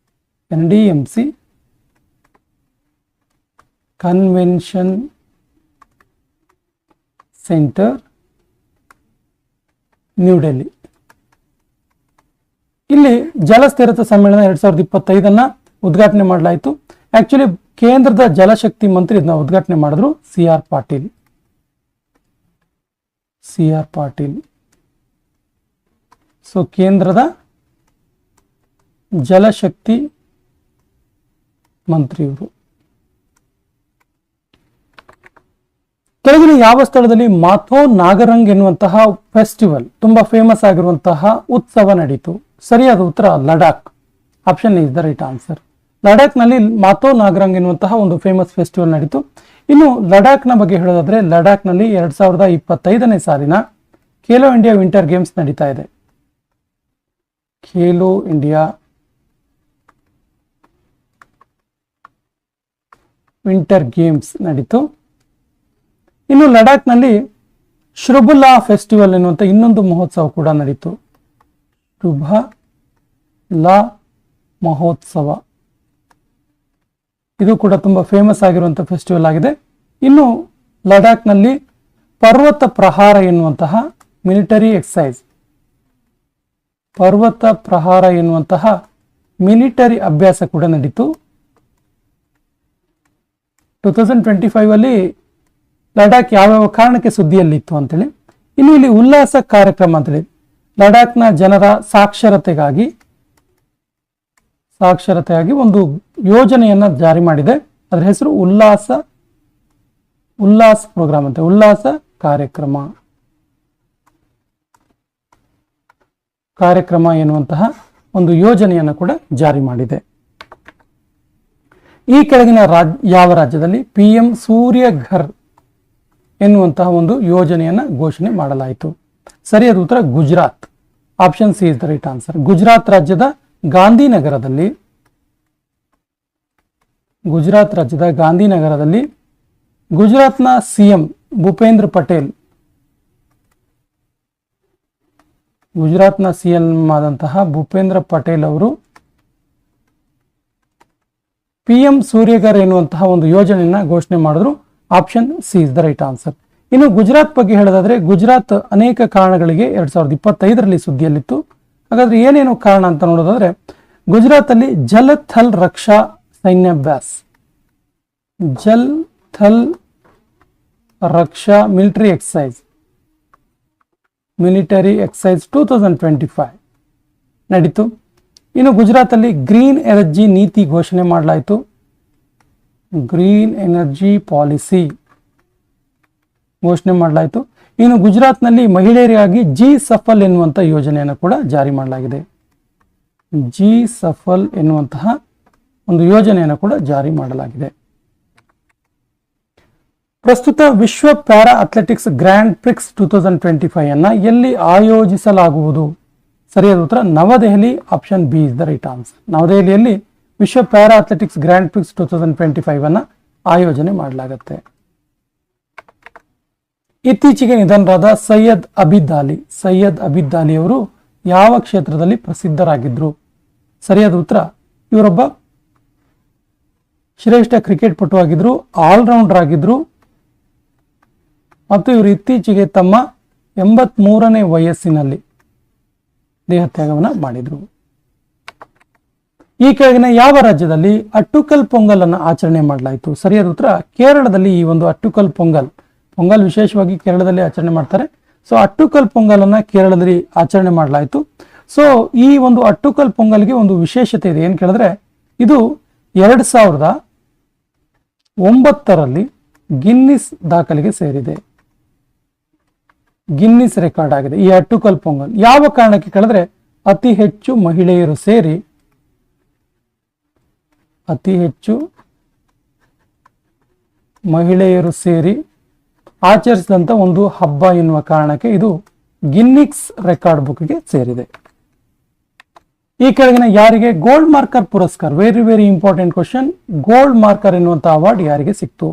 NDMC convention centre new Delhi. ಇಲ್ಲಿ ಜಲ ಸ್ಥಿರತಾ ಸಮ್ಮೇಳನ 2025 ಉದ್ಘಾಟನೆ ಮಾಡಲಾಯಿತು. ಆಕ್ಚುಲಿ ಕೇಂದ್ರದ ಜಲಶಕ್ತಿ ಮಂತ್ರಿ ಇದನ್ನ ಉದ್ಘಾಟನೆ ಮಾಡಿದ್ರು CR ಪಾಟೀಲ್. ಸೊ ಕೇಂದ್ರದ ಜಲಶಕ್ತಿ ಮಂತ್ರಿಯವರು. ಕೆಳಗಿನ ಯಾವ ಸ್ಥಳದಲ್ಲಿ ಮಾಥೋ ನಾಗರಂಗ್ ಎನ್ನುವಂತಹ ಫೆಸ್ಟಿವಲ್ ತುಂಬಾ ಫೇಮಸ್ ಆಗಿರುವಂತಹ ಉತ್ಸವ ನಡೀತು? ಸರಿಯಾದ ಉತ್ತರ Ladakh. Option is the right answer. Ladakh ನಲ್ಲಿ ಮಾಥೋ ನಾಗರಂಗ್ ಎನ್ನುವಂತಹ ಒಂದು ಫೇಮಸ್ ಫೆಸ್ಟಿವಲ್ ನಡೀತು. ಇನ್ನು ಲಡಾಖ್ ನ ಬಗ್ಗೆ ಹೇಳೋದಾದ್ರೆ ಲಡಾಖ್ ನಲ್ಲಿ 2025ನೇ ಸಾಲಿನ ಖೇಲೋ ಇಂಡಿಯಾ ವಿಂಟರ್ ಗೇಮ್ಸ್ ನಡೀತಾ ಇದೆ. ಖೇಲೋ ಇಂಡಿಯಾ ವಿಂಟರ್ ಗೇಮ್ಸ್ ನಡೀತು. ಇನ್ನು ಲಡಾಖ್ ನಲ್ಲಿ ಶುಭಲಾ ಫೆಸ್ಟಿವಲ್ ಎನ್ನುವಂತ ಇನ್ನೊಂದು ಮಹೋತ್ಸವ ಕೂಡ ನಡೀತು. ಶುಭಲಾ ಮಹೋತ್ಸವ ಇದು ಕೂಡ ತುಂಬಾ ಫೇಮಸ್ ಆಗಿರುವಂತಹ ಫೆಸ್ಟಿವಲ್ ಆಗಿದೆ. ಇನ್ನು ಲಡಾಖ್ ನಲ್ಲಿ ಪರ್ವತ ಪ್ರಹಾರ ಎನ್ನುವಂತಹ ಮಿಲಿಟರಿ ಎಕ್ಸರ್ಸೈಸ್, ಮಿಲಿಟರಿ ಅಭ್ಯಾಸ ಕೂಡ ನಡೀತು. 2025 ಅಲ್ಲಿ ಲಡಾಖ್ ಯಾವ್ಯಾವ ಕಾರಣಕ್ಕೆ ಸುದ್ದಿಯಲ್ಲಿತ್ತು ಅಂತೇಳಿ. ಇನ್ನು ಇಲ್ಲಿ ಉಲ್ಲಾಸ ಕಾರ್ಯಕ್ರಮ ಅಂತೇಳಿ ಲಡಾಖ್ನ ಜನರ ಸಾಕ್ಷರತೆಗಾಗಿ ಒಂದು ಯೋಜನೆಯನ್ನ ಜಾರಿ ಮಾಡಿದೆ. ಅದರ ಹೆಸರು ಉಲ್ಲಾಸ್ ಪ್ರೋಗ್ರಾಮ್ ಅಂತ, ಉಲ್ಲಾಸ ಕಾರ್ಯಕ್ರಮ ಎನ್ನುವಂತಹ ಒಂದು ಯೋಜನೆಯನ್ನು ಕೂಡ ಜಾರಿ ಮಾಡಿದೆ. ಈ ಕೆಳಗಿನ ಯಾವ ರಾಜ್ಯದಲ್ಲಿ PM ಸೂರ್ಯಘರ್ ಎನ್ನುವಂತಹ ಒಂದು ಯೋಜನೆಯನ್ನ ಘೋಷಣೆ ಮಾಡಲಾಯಿತು? ಸರಿಯಾದ ಉತ್ತರ Gujarat. Option C is the right answer. Gujarat ರಾಜ್ಯದ ಗಾಂಧಿನಗರದಲ್ಲಿ ಗುಜರಾತ್ನ CM ಭೂಪೇಂದ್ರ ಪಟೇಲ್, ಆದಂತಹ ಭೂಪೇಂದ್ರ ಪಟೇಲ್ ಅವರು PM ಸೂರ್ಯಘರ್ ಎನ್ನುವಂತಹ ಒಂದು ಯೋಜನೆಯನ್ನ ಘೋಷಣೆ ಮಾಡಿದ್ರು. Option C is the right answer. ಇನ್ನು ಗುಜರಾತ್ ಬಗ್ಗೆ ಹೇಳೋದಾದ್ರೆ ಗುಜರಾತ್ ಅನೇಕ ಕಾರಣಗಳಿಗೆ 2025ರಲ್ಲಿ ಸುದ್ದಿಯಲ್ಲಿತ್ತು. ಹಾಗಾದ್ರೆ ಏನೇನು ಕಾರಣ ಅಂತ ನೋಡೋದಾದ್ರೆ ಗುಜರಾತ್ ಅಲ್ಲಿ ಜಲ್ ಥಲ್ ರಕ್ಷಾ ಸೈನ್ಯಾಭ್ಯಾಸ್, ಜಲ್ ಥಲ್ ರಕ್ಷಾ ಮಿಲಿಟರಿ ಎಕ್ಸೈಸ್ 2025 ನಡೀತು. ಇನ್ನು ಗುಜರಾತ್ ಅಲ್ಲಿ ಗ್ರೀನ್ ಎನರ್ಜಿ ನೀತಿ ಘೋಷಣೆ ಮಾಡಲಾಯಿತು, ಗ್ರೀನ್ ಎನರ್ಜಿ ಪಾಲಿಸಿ ಘೋಷಣೆ ಮಾಡಲಾಯಿತು. ಇನ್ನು ಗುಜರಾತ್ನಲ್ಲಿ ಮಹಿಳೆಯರಿಗಾಗಿ ಜಿ ಸಫಲ್ ಎನ್ನುವಂಥ ಯೋಜನೆಯನ್ನು ಕೂಡ ಜಾರಿ ಮಾಡಲಾಗಿದೆ. ಜಿ ಸಫಲ್ ಎನ್ನುವಂತಹ ಒಂದು ಯೋಜನೆಯನ್ನು ಕೂಡ ಜಾರಿ ಮಾಡಲಾಗಿದೆ. ಪ್ರಸ್ತುತ ವಿಶ್ವ ಪ್ಯಾರಾ ಅಥ್ಲೆಟಿಕ್ಸ್ ಗ್ರ್ಯಾಂಡ್ ಪ್ರಿಕ್ಸ್ 2025 ಅನ್ನ ಎಲ್ಲಿ ಆಯೋಜಿಸಲಾಗುವುದು? ಸರಿಯಾದ ಉತ್ತರ ನವದೆಹಲಿ. Option B is the right answer. ನವದೆಹಲಿಯಲ್ಲಿ ವಿಶ್ವ ಪ್ಯಾರಾ ಅಥ್ಲೆಟಿಕ್ಸ್ ಗ್ರ್ಯಾಂಡ್ ಪ್ರಿಕ್ಸ್ 2025 ಅನ್ನ ಆಯೋಜನೆ ಮಾಡಲಾಗುತ್ತೆ. ಇತ್ತೀಚೆಗೆ ನಿಧನರಾದ ಸೈಯದ್ ಅಬಿದ್ ಅಲಿ ಅವರು ಯಾವ ಕ್ಷೇತ್ರದಲ್ಲಿ ಪ್ರಸಿದ್ಧರಾಗಿದ್ರು? ಸರಿಯಾದ ಉತ್ತರ ಇವರೊಬ್ಬ ಶ್ರೇಷ್ಠ ಕ್ರಿಕೆಟ್ ಪಟು ಆಗಿದ್ರು, ಆಲ್ರೌಂಡರ್ ಆಗಿದ್ರು ಮತ್ತು ಇವರು ಇತ್ತೀಚೆಗೆ ತಮ್ಮ 83ನೇ ವಯಸ್ಸಿನಲ್ಲಿ ದೇಹತ್ಯಾಗವನ್ನು ಮಾಡಿದ್ರು. ಈ ಕೆಳಗಿನ ಯಾವ ರಾಜ್ಯದಲ್ಲಿ ಅಟ್ಟುಕಲ್ ಪೊಂಗಲ್ ಅನ್ನು ಆಚರಣೆ ಮಾಡಲಾಯಿತು? ಸರಿಯಾದ ಉತ್ತರ ಕೇರಳದಲ್ಲಿ ಈ ಒಂದು ಅಟ್ಟುಕಲ್ ಪೊಂಗಲ್ ವಿಶೇಷವಾಗಿ ಕೇರಳದಲ್ಲಿ ಆಚರಣೆ ಮಾಡ್ತಾರೆ. ಸೊ ಅಟ್ಟುಕಲ್ ಪೊಂಗಲ್ ಅನ್ನ ಕೇರಳದಲ್ಲಿ ಆಚರಣೆ ಮಾಡಲಾಯಿತು. ಸೊ ಈ ಒಂದು ಅಟ್ಟುಕಲ್ ಪೊಂಗಲ್ಗೆ ಒಂದು ವಿಶೇಷತೆ ಇದೆ. ಏನ್ ಕೇಳಿದ್ರೆ ಇದು 2009ರಲ್ಲಿ ಗಿನ್ನಿಸ್ ದಾಖಲೆಗೆ ಸೇರಿದೆ, ಗಿನ್ನಿಸ್ ರೆಕಾರ್ಡ್ ಆಗಿದೆ ಈ ಅಟ್ಟುಕಲ್ ಪೊಂಗಲ್. ಯಾವ ಕಾರಣಕ್ಕೆ ಕೇಳಿದ್ರೆ ಅತಿ ಹೆಚ್ಚು ಮಹಿಳೆಯರು ಸೇರಿ ಆಚರಿಸಿದಂತ ಒಂದು ಹಬ್ಬ ಎನ್ನುವ ಕಾರಣಕ್ಕೆ ಇದು ಗಿನ್ನಿಸ್ ರೆಕಾರ್ಡ್ ಬುಕ್ಗೆ ಸೇರಿದೆ. ಈ ಕೆಳಗಿನ ಯಾರಿಗೆ ಗೋಲ್ಡ್ ಮಾರ್ಕರ್ ಪುರಸ್ಕಾರ, very very important question, gold marker ಎನ್ನುವಂತ ಅವಾರ್ಡ್ ಯಾರಿಗೆ ಸಿಕ್ತು?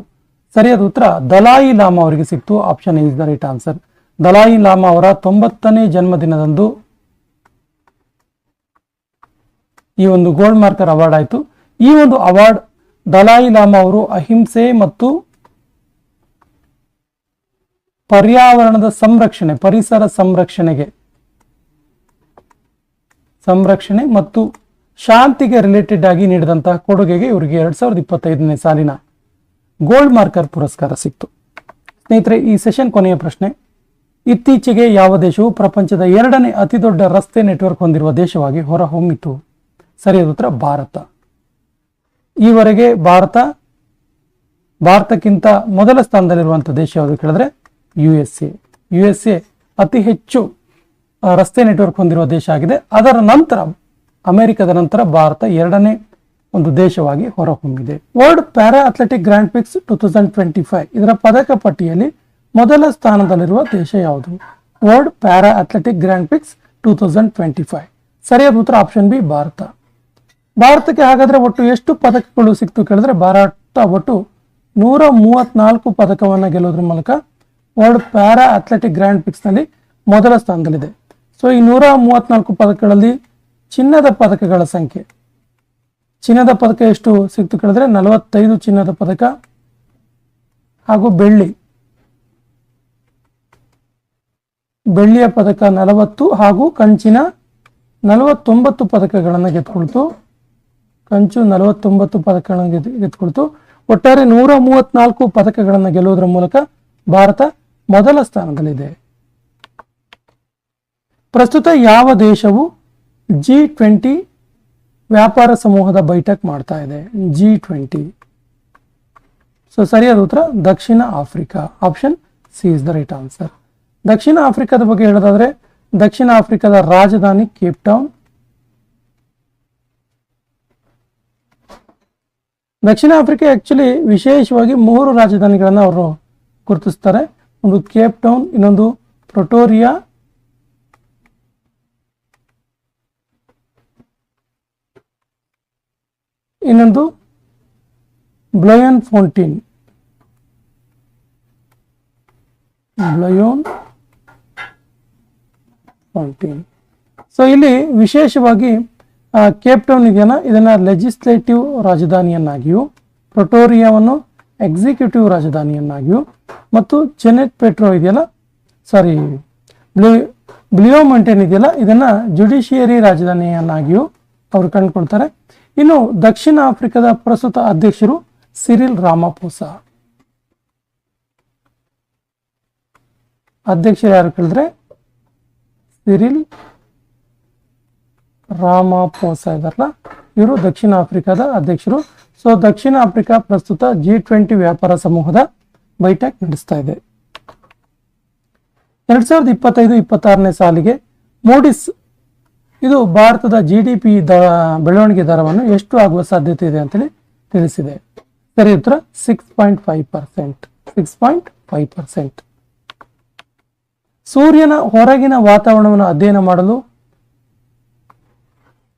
ಸರಿಯಾದ ಉತ್ತರ ದಲಾಯಿ ಲಾಮಾ ಅವರಿಗೆ ಸಿಕ್ತು. Option is the right answer. Dalai Lama ಅವರ 90ನೇ ಜನ್ಮದಿನದಂದು ಈ ಒಂದು ಗೋಲ್ಡ್ ಮಾರ್ಕರ್ ಅವಾರ್ಡ್ ಆಯಿತು. ಈ ಒಂದು ಅವಾರ್ಡ್ ದಲಾಯಿ ಲಾಮಾ ಅವರು ಅಹಿಂಸೆ ಮತ್ತು ಪರ್ಯಾವರಣದ ಸಂರಕ್ಷಣೆ, ಪರಿಸರ ಸಂರಕ್ಷಣೆ ಮತ್ತು ಶಾಂತಿಗೆ ರಿಲೇಟೆಡ್ ಆಗಿ ನೀಡಿದಂತಹ ಕೊಡುಗೆಗೆ ಇವರಿಗೆ 2025ನೇ ಸಾಲಿನ ಗೋಲ್ಡ್ ಮಾರ್ಕರ್ ಪುರಸ್ಕಾರ ಸಿಕ್ತು. ಸ್ನೇಹಿತರೆ, ಈ ಸೆಷನ್ ಕೊನೆಯ ಪ್ರಶ್ನೆ, ಇತ್ತೀಚೆಗೆ ಯಾವ ದೇಶವು ಪ್ರಪಂಚದ 2ನೇ ಅತಿ ದೊಡ್ಡ ರಸ್ತೆ ನೆಟ್ವರ್ಕ್ ಹೊಂದಿರುವ ದೇಶವಾಗಿ ಹೊರಹೊಮ್ಮಿತು? ಸರಿಯಾದ ಉತ್ತರ ಭಾರತ. ಈವರೆಗೆ ಭಾರತಕ್ಕಿಂತ ಮೊದಲ ಸ್ಥಾನದಲ್ಲಿರುವಂತಹ ದೇಶ ಯಾವುದು ಕೇಳಿದ್ರೆ ಯು.ಎಸ್.ಎ ಅತಿ ಹೆಚ್ಚು ರಸ್ತೆ ನೆಟ್ವರ್ಕ್ ಹೊಂದಿರುವ ದೇಶ ಆಗಿದೆ. ಅದರ ನಂತರ ಅಮೆರಿಕದ ನಂತರ ಭಾರತ 2ನೇ ಒಂದು ದೇಶವಾಗಿ ಹೊರಹೊಮ್ಮಿದೆ. World para athletic grand Prix 2025 ಇದರ ಪದಕ ಪಟ್ಟಿಯಲ್ಲಿ ಮೊದಲ ಸ್ಥಾನದಲ್ಲಿರುವ ದೇಶ ಯಾವುದು? World para athletic grand Prix 2025 ಸರಿಯಾದ ಉತ್ತರ ಆಪ್ಷನ್ ಬಿ ಭಾರತ. ಭಾರತಕ್ಕೆ ಹಾಗಾದ್ರೆ ಒಟ್ಟು ಎಷ್ಟು ಪದಕಗಳು ಸಿಕ್ತು ಕೇಳಿದ್ರೆ ಭಾರತ ಒಟ್ಟು 134 ಪದಕವನ್ನು ಗೆಲ್ಲೋದ್ರ ಮೂಲಕ world para athletic grand Prix ನಲ್ಲಿ ಮೊದಲ ಸ್ಥಾನದಲ್ಲಿದೆ. ಸೊ ಈ 134 ಪದಕಗಳಲ್ಲಿ ಚಿನ್ನದ ಪದಕಗಳ ಸಂಖ್ಯೆ, ಚಿನ್ನದ ಪದಕ ಎಷ್ಟು ಸಿಕ್ತು ಕೇಳಿದ್ರೆ 45 ಚಿನ್ನದ ಪದಕ ಹಾಗೂ ಬೆಳ್ಳಿಯ ಪದಕ 40 ಹಾಗೂ ಕಂಚಿನ 49 ಪದಕಗಳನ್ನು ಗೆದ್ದುಕೊಳ್ತು. ಕಂಚು 49 ಪದಕಗಳನ್ನು ಗೆದ್ದುಕೊಳ್ತು. ಒಟ್ಟಾರೆ 134 ಪದಕಗಳನ್ನು ಗೆಲ್ಲುವುದರ ಮೂಲಕ ಭಾರತ ಮೊದಲ ಸ್ಥಾನದಲ್ಲಿದೆ. ಪ್ರಸ್ತುತ ಯಾವ ದೇಶವು G20 ವ್ಯಾಪಾರ ಸಮೂಹದ ಬೈಠಕ್ ಮಾಡ್ತಾ ಇದೆ? G20. ಸೊ ಸರಿಯಾದ ಉತ್ತರ ದಕ್ಷಿಣ Africa. Option C is the right answer. ದಕ್ಷಿಣ ಆಫ್ರಿಕಾದ ಬಗ್ಗೆ ಹೇಳೋದಾದ್ರೆ ದಕ್ಷಿಣ ಆಫ್ರಿಕಾದ ರಾಜಧಾನಿ ಕೇಪ್ ಟೌನ್. ದಕ್ಷಿಣ ಆಫ್ರಿಕಾ ಆಕ್ಚುಲಿ ವಿಶೇಷವಾಗಿ 3 ರಾಜಧಾನಿಗಳನ್ನು ಅವರು ಗುರುತಿಸ್ತಾರೆ. ಒಂದು ಕೇಪ್ ಟೌನ್, ಇನ್ನೊಂದು ಪ್ರಿಟೋರಿಯಾ, ಇನ್ನೊಂದು ಬ್ಲೋಯನ್ ಫೌಂಟೇನ್. ಸೊ ಇಲ್ಲಿ ವಿಶೇಷವಾಗಿ ಕೇಪ್ ಟೌನ್ ಇದೆಯಲ್ಲ, ಇದನ್ನ ಲೆಜಿಸ್ಲೇಟಿವ್ ರಾಜಧಾನಿಯನ್ನಾಗಿಯೂ, ಪ್ರಿಟೋರಿಯಾವನ್ನು ಎಕ್ಸಿಕ್ಯೂಟಿವ್ ರಾಜಧಾನಿಯನ್ನಾಗಿಯೂ ಮತ್ತು ಜೆನೆಟ್ ಪೆಟ್ರೋ ಇದೆಯಲ್ಲ ಬ್ಲಿಯೋಮಂಟೇನ್ ಇದೆಯಲ್ಲ ಇದನ್ನ ಜುಡಿಷಿಯರಿ ರಾಜಧಾನಿಯನ್ನಾಗಿಯೂ ಅವರು ಕಂಡುಕೊಳ್ತಾರೆ. ಇನ್ನು ದಕ್ಷಿಣ ಆಫ್ರಿಕಾದ ಪ್ರಸ್ತುತ ಅಧ್ಯಕ್ಷರು ಸಿರಿಲ್ ರಾಮಾಪೋಸಾ. ಅಧ್ಯಕ್ಷರು ಯಾರು ಕೇಳಿದ್ರೆ ಸಿರಿಲ್ ರಾಮಾಪೋಸಾ ಇದಾರಲ್ಲ ಇವರು ದಕ್ಷಿಣ ಆಫ್ರಿಕಾದ ಅಧ್ಯಕ್ಷರು. ಸೊ ದಕ್ಷಿಣ ಆಫ್ರಿಕಾ ಪ್ರಸ್ತುತ G20 ವ್ಯಾಪಾರ ಸಮೂಹದ ಬೈಠಕ್ ನಡೆಸ್ತಾ ಇದೆ. 2025-26ನೇ ಸಾಲಿಗೆ ಮೂಡಿಸ್ ಇದು ಭಾರತದ GDP ಬೆಳವಣಿಗೆ ದರವನ್ನು ಎಷ್ಟು ಆಗುವ ಸಾಧ್ಯತೆ ಇದೆ ಅಂತೇಳಿ ತಿಳಿಸಿದೆ. ಸರಿ ಉತ್ತರ 6.5%. ಸೂರ್ಯನ ಹೊರಗಿನ ವಾತಾವರಣವನ್ನು ಅಧ್ಯಯನ ಮಾಡಲು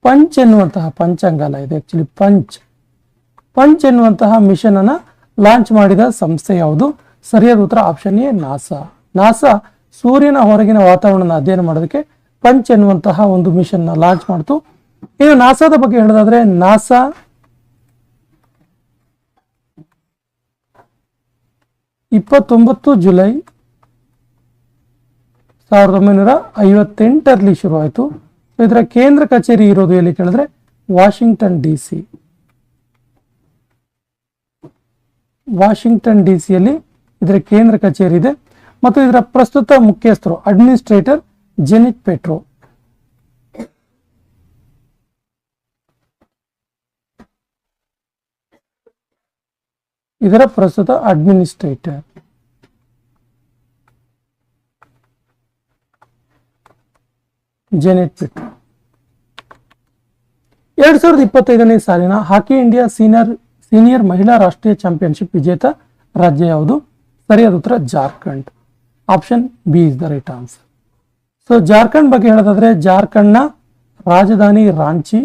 ಪಂಚ್ ಎನ್ನುವಂತಹ ಪಂಚಾಂಗಾಲ ಇದೆ ಆಕ್ಚುಲಿ ಪಂಚ್ ಎನ್ನುವಂತಹ ಮಿಷನ್ ಅನ್ನ ಲಾಂಚ್ ಮಾಡಿದ ಸಂಸ್ಥೆ ಯಾವುದು? ಸರಿಯಾದ ಉತ್ತರ ಆಪ್ಷನ್ ಎ ನಾಸಾ ಸೂರ್ಯನ ಹೊರಗಿನ ವಾತಾವರಣ ಅಧ್ಯಯನ ಮಾಡೋದಕ್ಕೆ ಪಂಚ್ ಎನ್ನುವಂತಹ ಒಂದು ಮಿಷನ್ ನ ಲಾಂಚ್ ಮಾಡ್ತು. ಇನ್ನು ನಾಸಾದ ಬಗ್ಗೆ ಹೇಳೋದಾದ್ರೆ ನಾಸಾ 29 ಜುಲೈ 1958ರಲ್ಲಿ ಶುರುವಾಯಿತು. ಇದರ ಕೇಂದ್ರ ಕಚೇರಿ ಇರೋದು ಎಲ್ಲಿ ಕೇಳಿದ್ರೆ ವಾಷಿಂಗ್ಟನ್ ಡಿ ಸಿಯಲ್ಲಿ ಇದರ ಕೇಂದ್ರ ಕಚೇರಿ ಇದೆ ಮತ್ತು ಇದರ ಪ್ರಸ್ತುತ ಮುಖ್ಯಸ್ಥರು ಅಡ್ಮಿನಿಸ್ಟ್ರೇಟರ್ ಜೆನೆಟ್ ಪೆಟ್ರೋ. ಇದರ ಪ್ರಸ್ತುತ ಅಡ್ಮಿನಿಸ್ಟ್ರೇಟರ್ ಜೆನೆಟ್ ಪೆಟ್ರೋ. 2025ನೇ ಸಾಲಿನ ಹಾಕಿ ಇಂಡಿಯಾ ಸೀನಿಯರ್ ಮಹಿಳಾ ರಾಷ್ಟ್ರೀಯ ಚಾಂಪಿಯನ್ಶಿಪ್ ವಿಜೇತ ರಾಜ್ಯ ಯಾವುದು? ಸರಿಯಾದ ಉತ್ತರ Jharkhand. Option B is the right answer. So Jharkhand ಬಗ್ಗೆ ಹೇಳೋದಾದ್ರೆ ಜಾರ್ಖಂಡ್ನ ರಾಜಧಾನಿ ರಾಂಚಿ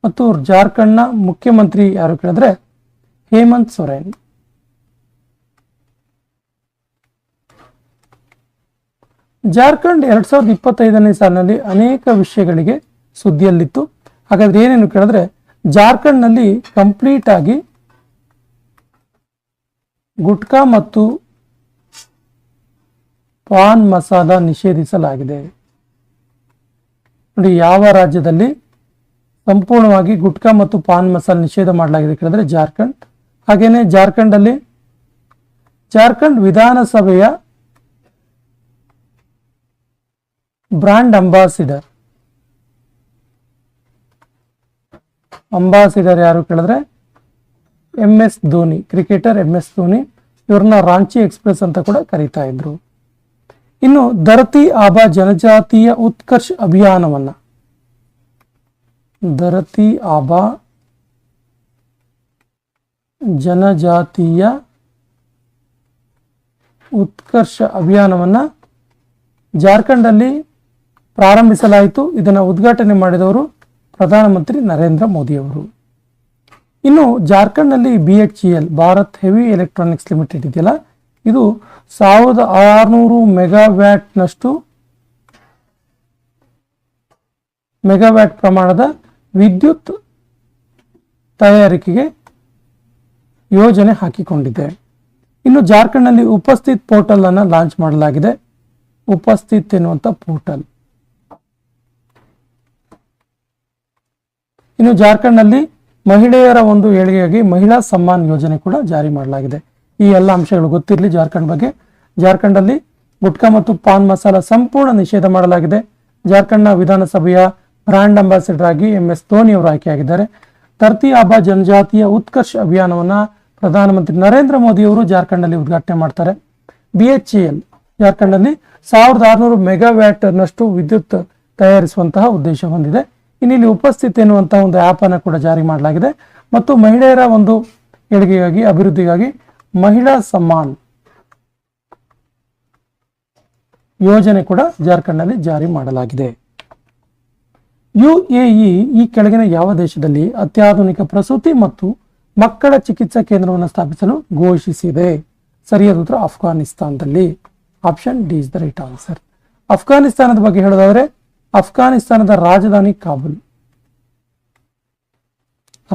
ಮತ್ತು ಜಾರ್ಖಂಡ್ನ ಮುಖ್ಯಮಂತ್ರಿ ಯಾರು ಕೇಳಿದ್ರೆ ಹೇಮಂತ್ ಸೊರೇನ್. ಜಾರ್ಖಂಡ್ 2025ನೇ ಸಾಲಿನಲ್ಲಿ ಅನೇಕ ವಿಷಯಗಳಿಗೆ ಸುದ್ದಿಯಲ್ಲಿತ್ತು. ಹಾಗಾದ್ರೆ ಏನೇನು ಕೇಳಿದ್ರೆ ಜಾರ್ಖಂಡ್ ನಲ್ಲಿ ಕಂಪ್ಲೀಟ್ ಆಗಿ ಗುಟ್ಕಾ ಮತ್ತು ಪಾನ್ ಮಸಾಲ ನಿಷೇಧಿಸಲಾಗಿದೆ. ನೋಡಿ ಯಾವ ರಾಜ್ಯದಲ್ಲಿ ಸಂಪೂರ್ಣವಾಗಿ ಗುಟ್ಕಾ ಮತ್ತು ಪಾನ್ ಮಸಾಲ ನಿಷೇಧ ಮಾಡಲಾಗಿದೆ ಕೇಳಿದ್ರೆ ಜಾರ್ಖಂಡ್. ಹಾಗೇನೆ ಜಾರ್ಖಂಡ್ ವಿಧಾನಸಭೆಯ ಬ್ರಾಂಡ್ ಅಂಬಾಸಿಡರ್ ಯಾರು ಕೇಳಿದ್ರೆ MS Dhoni, cricketer MS Dhoni. ಇವ್ರನ್ನ ರಾಂಚಿ ಎಕ್ಸ್ಪ್ರೆಸ್ ಅಂತ ಕೂಡ ಕರೀತಾ ಇದ್ರು. ಇನ್ನು ಧರತಿ ಆಬಾ ಜನಜಾತೀಯ ಉತ್ಕರ್ಷ ಅಭಿಯಾನವನ್ನ ಜಾರ್ಖಂಡ್ ಅಲ್ಲಿ ಪ್ರಾರಂಭಿಸಲಾಯಿತು. ಇದನ್ನು ಉದ್ಘಾಟನೆ ಮಾಡಿದವರು ಪ್ರಧಾನಮಂತ್ರಿ ನರೇಂದ್ರ ಮೋದಿ ಅವರು. ಇನ್ನು ಜಾರ್ಖಂಡ್ ನಲ್ಲಿ BHEL Bharat heavy electronics limited ಇದೆಯಲ್ಲ ಇದು 1600 ಮೆಗಾವ್ಯಾಟ್ ಪ್ರಮಾಣದ ವಿದ್ಯುತ್ ತಯಾರಿಕೆಗೆ ಯೋಜನೆ ಹಾಕಿಕೊಂಡಿದೆ. ಇನ್ನು ಜಾರ್ಖಂಡ್ ನಲ್ಲಿ ಉಪಸ್ಥಿತ್ ಪೋರ್ಟಲ್ ಅನ್ನು ಲಾಂಚ್ ಮಾಡಲಾಗಿದೆ. ಉಪಸ್ಥಿತ್ ಎನ್ನುವಂತ ಪೋರ್ಟಲ್. ಇನ್ನು ಜಾರ್ಖಂಡ್ ನಲ್ಲಿ ಮಹಿಳೆಯರ ಒಂದು ಏಳಿಗೆಯಾಗಿ ಮಹಿಳಾ ಸಮ್ಮಾನ್ ಯೋಜನೆ ಕೂಡ ಜಾರಿ ಮಾಡಲಾಗಿದೆ. ಈ ಎಲ್ಲ ಅಂಶಗಳು ಗೊತ್ತಿರಲಿ ಜಾರ್ಖಂಡ್ ಬಗ್ಗೆ. ಜಾರ್ಖಂಡ್ ಅಲ್ಲಿ ಗುಟ್ಕಾ ಮತ್ತು ಪಾನ್ ಮಸಾಲ ಸಂಪೂರ್ಣ ನಿಷೇಧ ಮಾಡಲಾಗಿದೆ. ಜಾರ್ಖಂಡ್ನ ವಿಧಾನಸಭೆಯ ಬ್ರಾಂಡ್ ಅಂಬಾಸಿಡರ್ ಆಗಿ MS ಧೋನಿ ಅವರು ಆಯ್ಕೆಯಾಗಿದ್ದಾರೆ. ಧರತಿ ಆಬಾ ಜನಜಾತಿಯ ಉತ್ಕರ್ಷ ಅಭಿಯಾನವನ್ನ ಪ್ರಧಾನಮಂತ್ರಿ ನರೇಂದ್ರ ಮೋದಿ ಅವರು ಜಾರ್ಖಂಡ್ ಅಲ್ಲಿ ಉದ್ಘಾಟನೆ ಮಾಡ್ತಾರೆ. BHEL ಜಾರ್ಖಂಡ್ ಅಲ್ಲಿ 1600 ಮೆಗಾವ್ಯಾಟ್ ನಷ್ಟು ವಿದ್ಯುತ್ ತಯಾರಿಸುವಂತಹ ಉದ್ದೇಶ ಹೊಂದಿದೆ. ಇಲ್ಲಿ ಉಪಸ್ಥಿತಿ ಎನ್ನುವಂತಹ ಒಂದು ಆ್ಯಪ್ ಅನ್ನು ಕೂಡ ಜಾರಿ ಮಾಡಲಾಗಿದೆ ಮತ್ತು ಮಹಿಳೆಯರ ಒಂದು ಏಳಿಗೆಗಾಗಿ ಅಭಿವೃದ್ಧಿಗಾಗಿ ಮಹಿಳಾ ಸಮ್ಮಾನ್ ಯೋಜನೆ ಕೂಡ ಜಾರ್ಖಂಡ್ ನಲ್ಲಿ ಜಾರಿ ಮಾಡಲಾಗಿದೆ. UAE ಈ ಕೆಳಗಿನ ಯಾವ ದೇಶದಲ್ಲಿ ಅತ್ಯಾಧುನಿಕ ಪ್ರಸೂತಿ ಮತ್ತು ಮಕ್ಕಳ ಚಿಕಿತ್ಸಾ ಕೇಂದ್ರವನ್ನು ಸ್ಥಾಪಿಸಲು ಘೋಷಿಸಿದೆ? ಸರಿಯಾದ ಉತ್ತರ ಅಫ್ಘಾನಿಸ್ತಾನದಲ್ಲಿ. Option D is the right answer. ಅಫ್ಘಾನಿಸ್ತಾನದ ಬಗ್ಗೆ ಹೇಳೋದಾದ್ರೆ ರಾಜಧಾನಿ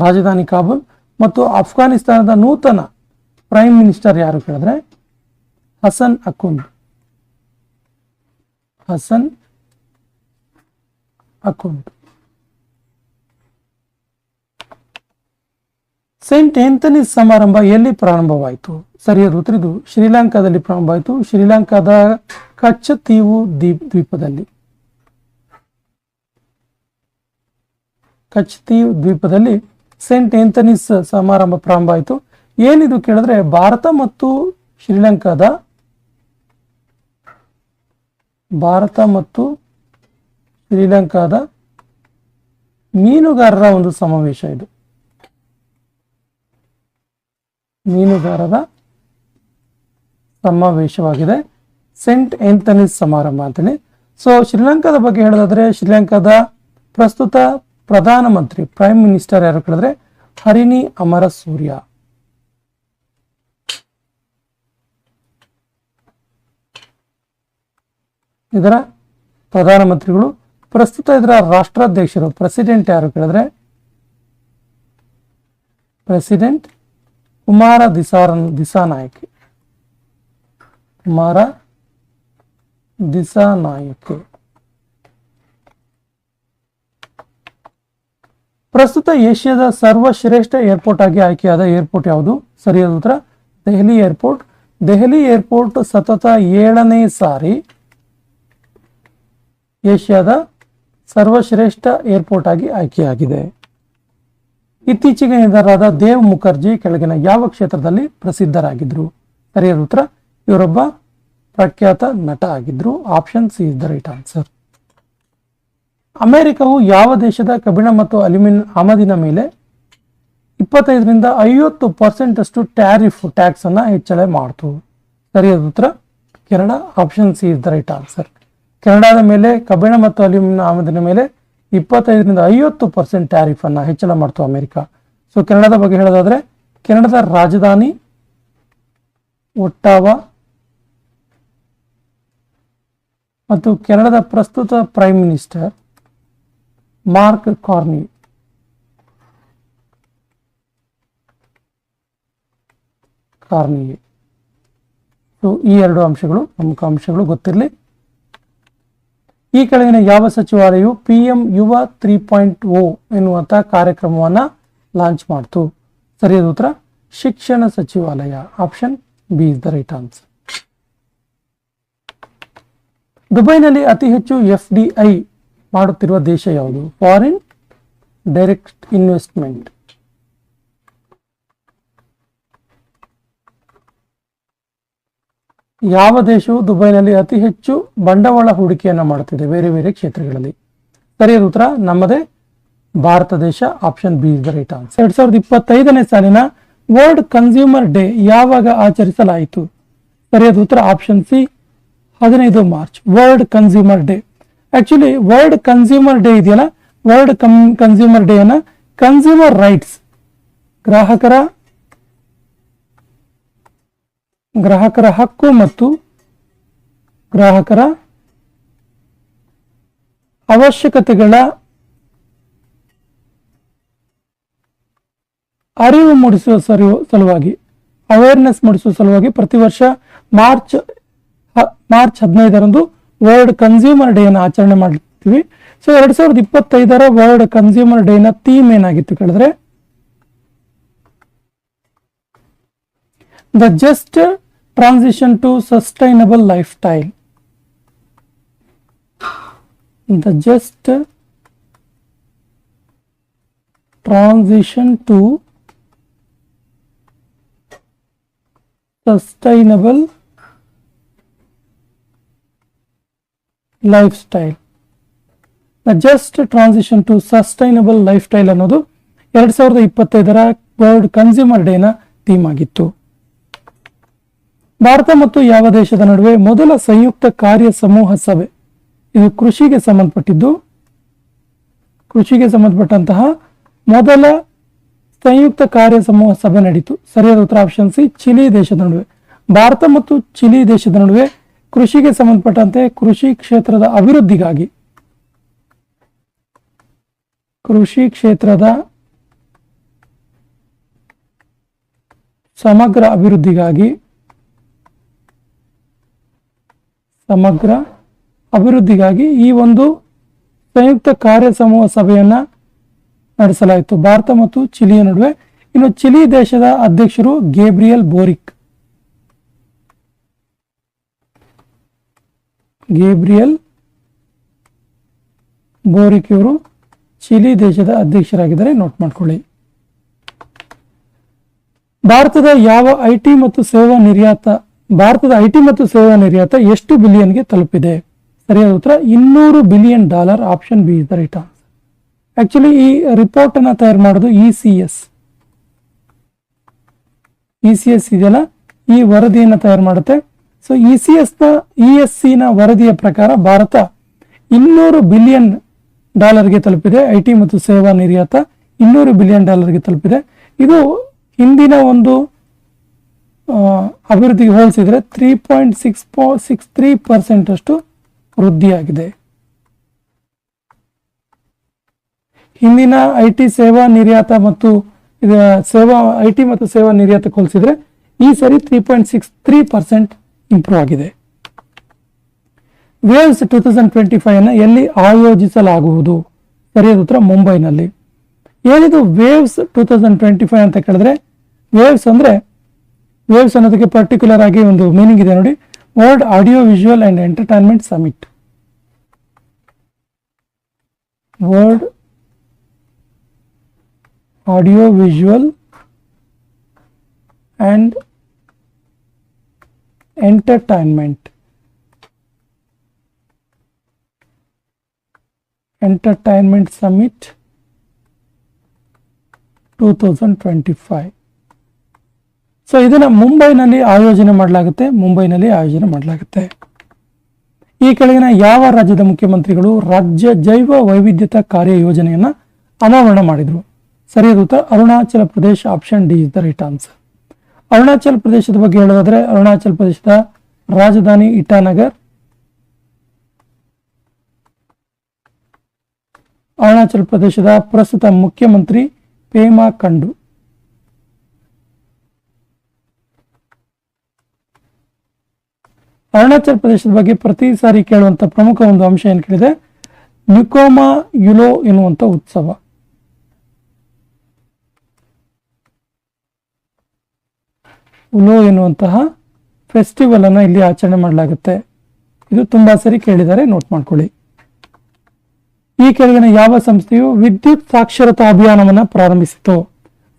ರಾಜಧಾನಿ ಕಾಬೂಲ್ ಮತ್ತು ಅಫ್ಘಾನಿಸ್ತಾನದ ನೂತನ ಪ್ರೈಮ್ ಮಿನಿಸ್ಟರ್ ಯಾರು ಕೇಳಿದ್ರೆ ಹಸನ್ ಅಕುಂದ್. ಹಸನ್ ಅಕುಂದ್. ಸೈಂಟ್ ಆಂಥೋನಿಸ್ ಸಮಾರಂಭ ಎಲ್ಲಿ ಪ್ರಾರಂಭವಾಯಿತು? ಸರಿಯಾದ ಉತ್ತರ ಇದು ಶ್ರೀಲಂಕಾದಲ್ಲಿ ಪ್ರಾರಂಭವಾಯಿತು. ಶ್ರೀಲಂಕಾದ ಕಚ್ಚ ತೀವು ದ್ವೀಪದಲ್ಲಿ. ಕಚ್ ತೀವ್ ದ್ವೀಪದಲ್ಲಿ ಸೈಂಟ್ ಆಂಥೋನಿಸ್ ಸಮಾರಂಭ ಪ್ರಾರಂಭ ಆಯಿತು. ಏನಿದು ಕೇಳಿದ್ರೆ ಭಾರತ ಮತ್ತು ಶ್ರೀಲಂಕಾದ ಮೀನುಗಾರರ ಒಂದು ಸಮಾವೇಶ. ಇದು ಮೀನುಗಾರರ ಸಮಾವೇಶವಾಗಿದೆ, ಸೈಂಟ್ ಆಂಥೋನಿಸ್ ಸಮಾರಂಭ ಅಂತೇಳಿ. ಸೊ ಶ್ರೀಲಂಕಾದ ಬಗ್ಗೆ ಹೇಳೋದಾದ್ರೆ ಶ್ರೀಲಂಕಾದ ಪ್ರಸ್ತುತ ಪ್ರಧಾನಮಂತ್ರಿ ಪ್ರೈಮ್ ಮಿನಿಸ್ಟರ್ ಯಾರು ಕೇಳಿದ್ರೆ ಹರಿಣಿ ಅಮರಸೂರ್ಯ. ಇದರ ಪ್ರಧಾನಮಂತ್ರಿಗಳು. ಪ್ರಸ್ತುತ ಇದರ ರಾಷ್ಟ್ರಾಧ್ಯಕ್ಷರು ಪ್ರೆಸಿಡೆಂಟ್ ಯಾರು ಕೇಳಿದ್ರೆ ಪ್ರೆಸಿಡೆಂಟ್ ಕುಮಾರ ದಿಸಾನಾಯಕ್. ಕುಮಾರ ದಿಸಾನಾಯಕ್. ಪ್ರಸ್ತುತ ಏಷ್ಯಾದ ಸರ್ವಶ್ರೇಷ್ಠ ಏರ್ಪೋರ್ಟ್ ಆಗಿ ಆಯ್ಕೆಯಾದ ಏರ್ಪೋರ್ಟ್ ಯಾವುದು? ಸರಿಯಾದ ಉತ್ತರ ದೆಹಲಿ ಏರ್ಪೋರ್ಟ್. ದೆಹಲಿ ಏರ್ಪೋರ್ಟ್ ಸತತ 7ನೇ ಸಾರಿ ಏಷ್ಯಾದ ಸರ್ವಶ್ರೇಷ್ಠ ಏರ್ಪೋರ್ಟ್ ಆಗಿ ಆಯ್ಕೆಯಾಗಿದೆ. ಇತ್ತೀಚೆಗೆ ನಿಧನರಾದ ದೇವ್ ಮುಖರ್ಜಿ ಕೆಳಗಿನ ಯಾವ ಕ್ಷೇತ್ರದಲ್ಲಿ ಪ್ರಸಿದ್ಧರಾಗಿದ್ರು? ಸರಿಯಾದ ಉತ್ತರ ಇವರೊಬ್ಬ ಪ್ರಖ್ಯಾತ ನಟ ಆಗಿದ್ರು. Option C is the right answer. ಅಮೆರಿಕವು ಯಾವ ದೇಶದ ಕಬ್ಬಿಣ ಮತ್ತು ಅಲ್ಯೂಮಿನಿಯಂ ಆಮದಿನ ಮೇಲೆ 25ರಿಂದ 50% ಅಷ್ಟು ಟ್ಯಾಕ್ಸ್ ಅನ್ನ ಹೆಚ್ಚಳ ಮಾಡ್ತು? ಸರಿಯಾದ ಉತ್ತರ Canada. Option C is the right answer. ಕೆನಡಾದ ಮೇಲೆ ಕಬ್ಬಿಣ ಮತ್ತು ಅಲ್ಯೂಮಿನಿಯಂ ಆಮದಿನ ಮೇಲೆ 25ರಿಂದ 50% ಟ್ಯಾರಿಫ್ ಅನ್ನ ಹೆಚ್ಚಳ ಮಾಡ್ತು ಅಮೆರಿಕ. ಸೊ ಕೆನಡಾದ ಬಗ್ಗೆ ಹೇಳೋದಾದ್ರೆ ಕೆನಡಾದ ರಾಜಧಾನಿ ಒಟ್ಟಾವಾ ಮತ್ತು ಕೆನಡಾದ ಪ್ರಸ್ತುತ prime minister mark Carney. So ಈ 2 ಅಂಶಗಳು ಪ್ರಮುಖ ಅಂಶಗಳು ಗೊತ್ತಿರಲಿ. ಈ ಕೆಳಗಿನ ಯಾವ ಸಚಿವಾಲಯವು PM ಯುವ 3.0 ಎನ್ನುವಂತಹ ಕಾರ್ಯಕ್ರಮವನ್ನ ಲಾಂಚ್ ಮಾಡ್ತು? ಸರಿಯಾದ ಉತ್ತರ ಶಿಕ್ಷಣ ಸಚಿವಾಲಯ. Option B is the right answer. ದುಬೈನಲ್ಲಿ ಅತಿ ಹೆಚ್ಚು FDI ಮಾಡುತ್ತಿರುವ ದೇಶ ಯಾವುದು? Foreign direct investment. ಯಾವ ದೇಶವು ದುಬೈನಲ್ಲಿ ಅತಿ ಹೆಚ್ಚು ಬಂಡವಾಳ ಹೂಡಿಕೆಯನ್ನು ಮಾಡುತ್ತಿದೆ ಬೇರೆ ಬೇರೆ ಕ್ಷೇತ್ರಗಳಲ್ಲಿ? ಸರಿಯಾದ ಉತ್ತರ ನಮ್ಮದೇ ಭಾರತ ದೇಶ. Option B is the right answer. 2025ನೇ ಸಾಲಿನ ವರ್ಲ್ಡ್ ಕನ್ಸ್ಯೂಮರ್ ಡೇ ಯಾವಾಗ ಆಚರಿಸಲಾಯಿತು? ಸರಿಯಾದ ಉತ್ತರ option C 15 March. World consumer day. Actually world consumer day ಇದೆಯಲ್ಲ, ವರ್ಲ್ಡ್ ಕನ್ಸ್ಯೂಮರ್ ಡೇ ಅನ್ನ ಕನ್ಸ್ಯೂಮರ್ ರೈಟ್ಸ್, ಗ್ರಾಹಕರ ಹಕ್ಕು ಮತ್ತು ಗ್ರಾಹಕರ ಅವಶ್ಯಕತೆಗಳ ಅರಿವು ಮೂಡಿಸುವ ಸಲುವಾಗಿ, ಅವೇರ್ನೆಸ್ ಮೂಡಿಸುವ ಸಲುವಾಗಿ ಪ್ರತಿ ವರ್ಷ ಮಾರ್ಚ್ 15ರಂದು ವರ್ಲ್ಡ್ ಕನ್ಸ್ಯೂಮರ್ ಡೇ ಅನ್ನು ಆಚರಣೆ ಮಾಡ್ತೀವಿ. ಸೊ 2025ರ ವರ್ಲ್ಡ್ ಕನ್ಸ್ಯೂಮರ್ ಡೇ ನ ಥೀಮ್ ಏನಾಗಿತ್ತು ಕೇಳಿದ್ರೆ the just transition to sustainable lifestyle. The just transition to sustainable lifestyle. The just transition to sustainable lifestyle ಅನ್ನೋದು 2025ರ ವರ್ಲ್ಡ್ ಕನ್ಸ್ಯೂಮರ್ ಡೇ ನ ಥೀಮ್ ಆಗಿತ್ತು. ಭಾರತ ಮತ್ತು ಯಾವ ದೇಶದ ನಡುವೆ ಮೊದಲ ಸಂಯುಕ್ತ ಕಾರ್ಯ ಸಮೂಹ ಸಭೆ? ಇದು ಕೃಷಿಗೆ ಸಂಬಂಧಪಟ್ಟಂತಹ ಮೊದಲ ಸಂಯುಕ್ತ ಕಾರ್ಯ ಸಮೂಹ ಸಭೆ ನಡೀತು. ಸರಿಯಾದ ಉತ್ತರ ಆಪ್ಷನ್ ಸಿ ಚಿಲಿ ದೇಶದ ನಡುವೆ. ಭಾರತ ಮತ್ತು ಚಿಲಿ ದೇಶದ ನಡುವೆ ಕೃಷಿಗೆ ಸಂಬಂಧಪಟ್ಟಂತೆ ಕೃಷಿ ಕ್ಷೇತ್ರದ ಅಭಿವೃದ್ಧಿಗಾಗಿ ಕೃಷಿ ಕ್ಷೇತ್ರದ ಸಮಗ್ರ ಅಭಿವೃದ್ಧಿಗಾಗಿ ಈ ಒಂದು ಸಂಯುಕ್ತ ಕಾರ್ಯ ಸಮೂಹ ಸಭೆಯನ್ನ ನಡೆಸಲಾಯಿತು ಭಾರತ ಮತ್ತು ಚಿಲಿಯ ನಡುವೆ. ಇನ್ನು ಚಿಲಿ ದೇಶದ ಅಧ್ಯಕ್ಷರು ಗೇಬ್ರಿಯಲ್ ಬೋರಿಕ್ ಇವರು ಚಿಲಿ ದೇಶದ ಅಧ್ಯಕ್ಷರಾಗಿದ್ದಾರೆ, ನೋಟ್ ಮಾಡ್ಕೊಳ್ಳಿ. ಭಾರತದ ಐಟಿ ಮತ್ತು ಸೇವಾ ನಿರ್ಯಾತ ಎಷ್ಟು ಬಿಲಿಯನ್ಗೆ ತಲುಪಿದೆ? ಸರಿಯಾದ ಉತ್ತರ $200 billion. Option B is the right answer. Actually ಈ ರಿಪೋರ್ಟ್ ಅನ್ನ ತಯಾರು ಮಾಡೋದು ಇಸಿಎಸ್ ಇದೆಯಲ್ಲ, ಈ ವರದಿಯನ್ನು ತಯಾರು ಮಾಡುತ್ತೆ. ಸೊ ಇಎಸ್ಸಿ ನ ವರದಿಯ ಪ್ರಕಾರ ಭಾರತ $200 ಬಿಲಿಯನ್ ತಲುಪಿದೆ. ಐಟಿ ಮತ್ತು ಸೇವಾ ನಿರ್ಯಾತ $200 ಬಿಲಿಯನ್ ತಲುಪಿದೆ. ಇದು ಹಿಂದಿನ ಒಂದು ಅಭಿವೃದ್ಧಿಗೆ ಹೋಲಿಸಿದ್ರೆ 3.63% ಅಷ್ಟು ವೃದ್ಧಿಯಾಗಿದೆ. ಹಿಂದಿನ ಐಟಿ ಮತ್ತು ಸೇವಾ ನಿರ್ಯಾತಕ್ಕೆ ಹೋಲಿಸಿದ್ರೆ ಈ ಸರಿ 3.63% ಇಂಪ್ರೂವ್ ಆಗಿದೆ. ವೇವ್ಸ್ 2025 ಅನ್ನು ಎಲ್ಲಿ ಆಯೋಜಿಸಲಾಗುವುದು? ಸರಿಯಾದ ಉತ್ತರ ಮುಂಬೈನಲ್ಲಿ. ಏನಿದು ವೇವ್ಸ್ 2025 ಅಂತ ಕೇಳಿದ್ರೆ, ವೇವ್ಸ್ ಅನ್ನೋದಕ್ಕೆ ಪರ್ಟಿಕ್ಯುಲರ್ ಆಗಿ ಒಂದು ಮೀನಿಂಗ್ ಇದೆ ನೋಡಿ. World audio visual and entertainment summit. World audio visual and entertainment summit 2025. So ಇದನ್ನ ಮುಂಬೈನಲ್ಲಿ ಆಯೋಜನೆ ಮಾಡಲಾಗುತ್ತೆ. ಈ ಕೆಳಗಿನ ಯಾವ ರಾಜ್ಯದ ಮುಖ್ಯಮಂತ್ರಿಗಳು ರಾಜ್ಯ ಜೈವ ವೈವಿಧ್ಯತಾ ಕಾರ್ಯ ಯೋಜನೆಯನ್ನ ಅನಾವರಣ ಮಾಡಿದ್ರು? ಸರಿಯಾದ ಉತ್ತರ Arunachal Pradesh. Option D is the right answer. Arunachal ಪ್ರದೇಶದ ಬಗ್ಗೆ ಹೇಳೋದಾದ್ರೆ, ಅರುಣಾಚಲ ಪ್ರದೇಶದ ರಾಜಧಾನಿ ಇಟಾನಗರ್. ಅರುಣಾಚಲ ಪ್ರದೇಶದ ಪ್ರಸ್ತುತ ಮುಖ್ಯಮಂತ್ರಿ ಪೇಮಾ ಖಂಡು. ಅರುಣಾಚಲ ಪ್ರದೇಶದ ಬಗ್ಗೆ ಪ್ರತಿ ಸಾರಿ ಕೇಳುವಂತ ಪ್ರಮುಖ ಒಂದು ಅಂಶ ಏನು ಕೇಳಿದೆ, ನ್ಯುಕೋಮಾ ಯುಲೋ ಎನ್ನುವಂತ ಉತ್ಸವ. ಉಲೋ ಎನ್ನುವಂತಹ ಫೆಸ್ಟಿವಲ್ ಅನ್ನ ಇಲ್ಲಿ ಆಚರಣೆ ಮಾಡಲಾಗುತ್ತೆ. ಇದು ತುಂಬಾ ಸರಿ ಕೇಳಿದ್ದಾರೆ, ನೋಟ್ ಮಾಡ್ಕೊಳ್ಳಿ. ಈ ಕೆಳಗಿನ ಯಾವ ಸಂಸ್ಥೆಯು ವಿದ್ಯುತ್ ಸಾಕ್ಷರತಾ ಅಭಿಯಾನವನ್ನ ಪ್ರಾರಂಭಿಸಿತು?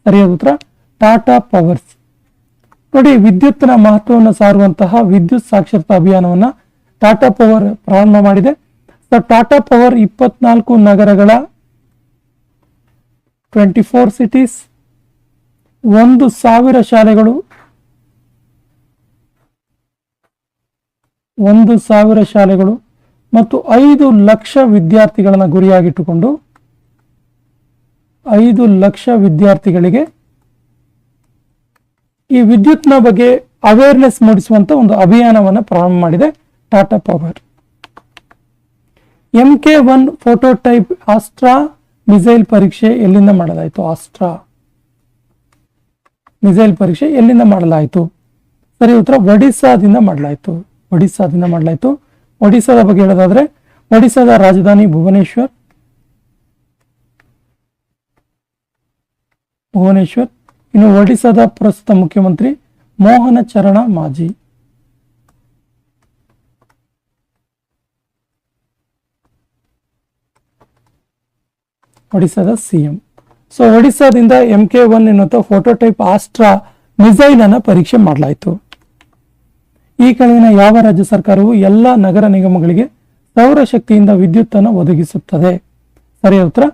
ಸರಿಯಾದ ಉತ್ತರ ಟಾಟಾ ಪವರ್ಸ್. ನೋಡಿ, ವಿದ್ಯುತ್ನ ಮಹತ್ವವನ್ನು ಸಾರುವಂತಹ ವಿದ್ಯುತ್ ಸಾಕ್ಷರತಾ ಅಭಿಯಾನವನ್ನ ಟಾಟಾ ಪವರ್ ಪ್ರಾರಂಭ ಮಾಡಿದೆ. ಟಾಟಾ ಪವರ್ 24 ನಗರಗಳ 24 ಸಿಟೀಸ್, 1,000 ಶಾಲೆಗಳು, 1,000 ಶಾಲೆಗಳು ಮತ್ತು 5 ಲಕ್ಷ ವಿದ್ಯಾರ್ಥಿಗಳನ್ನ ಗುರಿಯಾಗಿಟ್ಟುಕೊಂಡು 5 ಲಕ್ಷ ವಿದ್ಯಾರ್ಥಿಗಳಿಗೆ ಈ ವಿದ್ಯುತ್ನ ಬಗ್ಗೆ ಅವೇರ್ನೆಸ್ ಮೂಡಿಸುವಂತ ಒಂದು ಅಭಿಯಾನವನ್ನು ಪ್ರಾರಂಭ ಮಾಡಿದೆ Tata power. MK1 phototype Astra missile ಪರೀಕ್ಷೆ ಎಲ್ಲಿಂದ ಮಾಡಲಾಯಿತು? ಆಸ್ಟ್ರಾ ಮಿಸೈಲ್ ಪರೀಕ್ಷೆ ಎಲ್ಲಿಂದ ಮಾಡಲಾಯಿತು? ಸರಿ ಉತ್ತರ ಒಡಿಸ್ಸಾದಿಂದ ಮಾಡಲಾಯಿತು. ಒಡಿಸ್ಸಾದ ಬಗ್ಗೆ ಹೇಳೋದಾದ್ರೆ, ಒಡಿಸ್ಸಾದ ರಾಜಧಾನಿ ಭುವನೇಶ್ವರ್. ಇನ್ನು ಒಡಿಸ್ಸಾದ ಪ್ರಸ್ತುತ ಮುಖ್ಯಮಂತ್ರಿ ಮೋಹನ ಚರಣ ಮಾಜಿ. ಒಡಿಸ್ಸಾದ ಸಿಎಂ. ಸೊ ಒಡಿಸ್ಸಾದಿಂದ MK1 ಎನ್ನುವಂತ ಫೋಟೋಟೈಪ್ ಆಸ್ಟ್ರಾ ಮಿಸೈಲ್ ಅನ್ನ ಪರೀಕ್ಷೆ ಮಾಡಲಾಯಿತು. ಈ ಕೆಳಗಿನ ಯಾವ ರಾಜ್ಯ ಸರ್ಕಾರವು ಎಲ್ಲ ನಗರ ನಿಗಮಗಳಿಗೆ ಸೌರಶಕ್ತಿಯಿಂದ ವಿದ್ಯುತ್ ಅನ್ನು ಒದಗಿಸುತ್ತದೆ? ಸರಿಯಾದ ಉತ್ತರ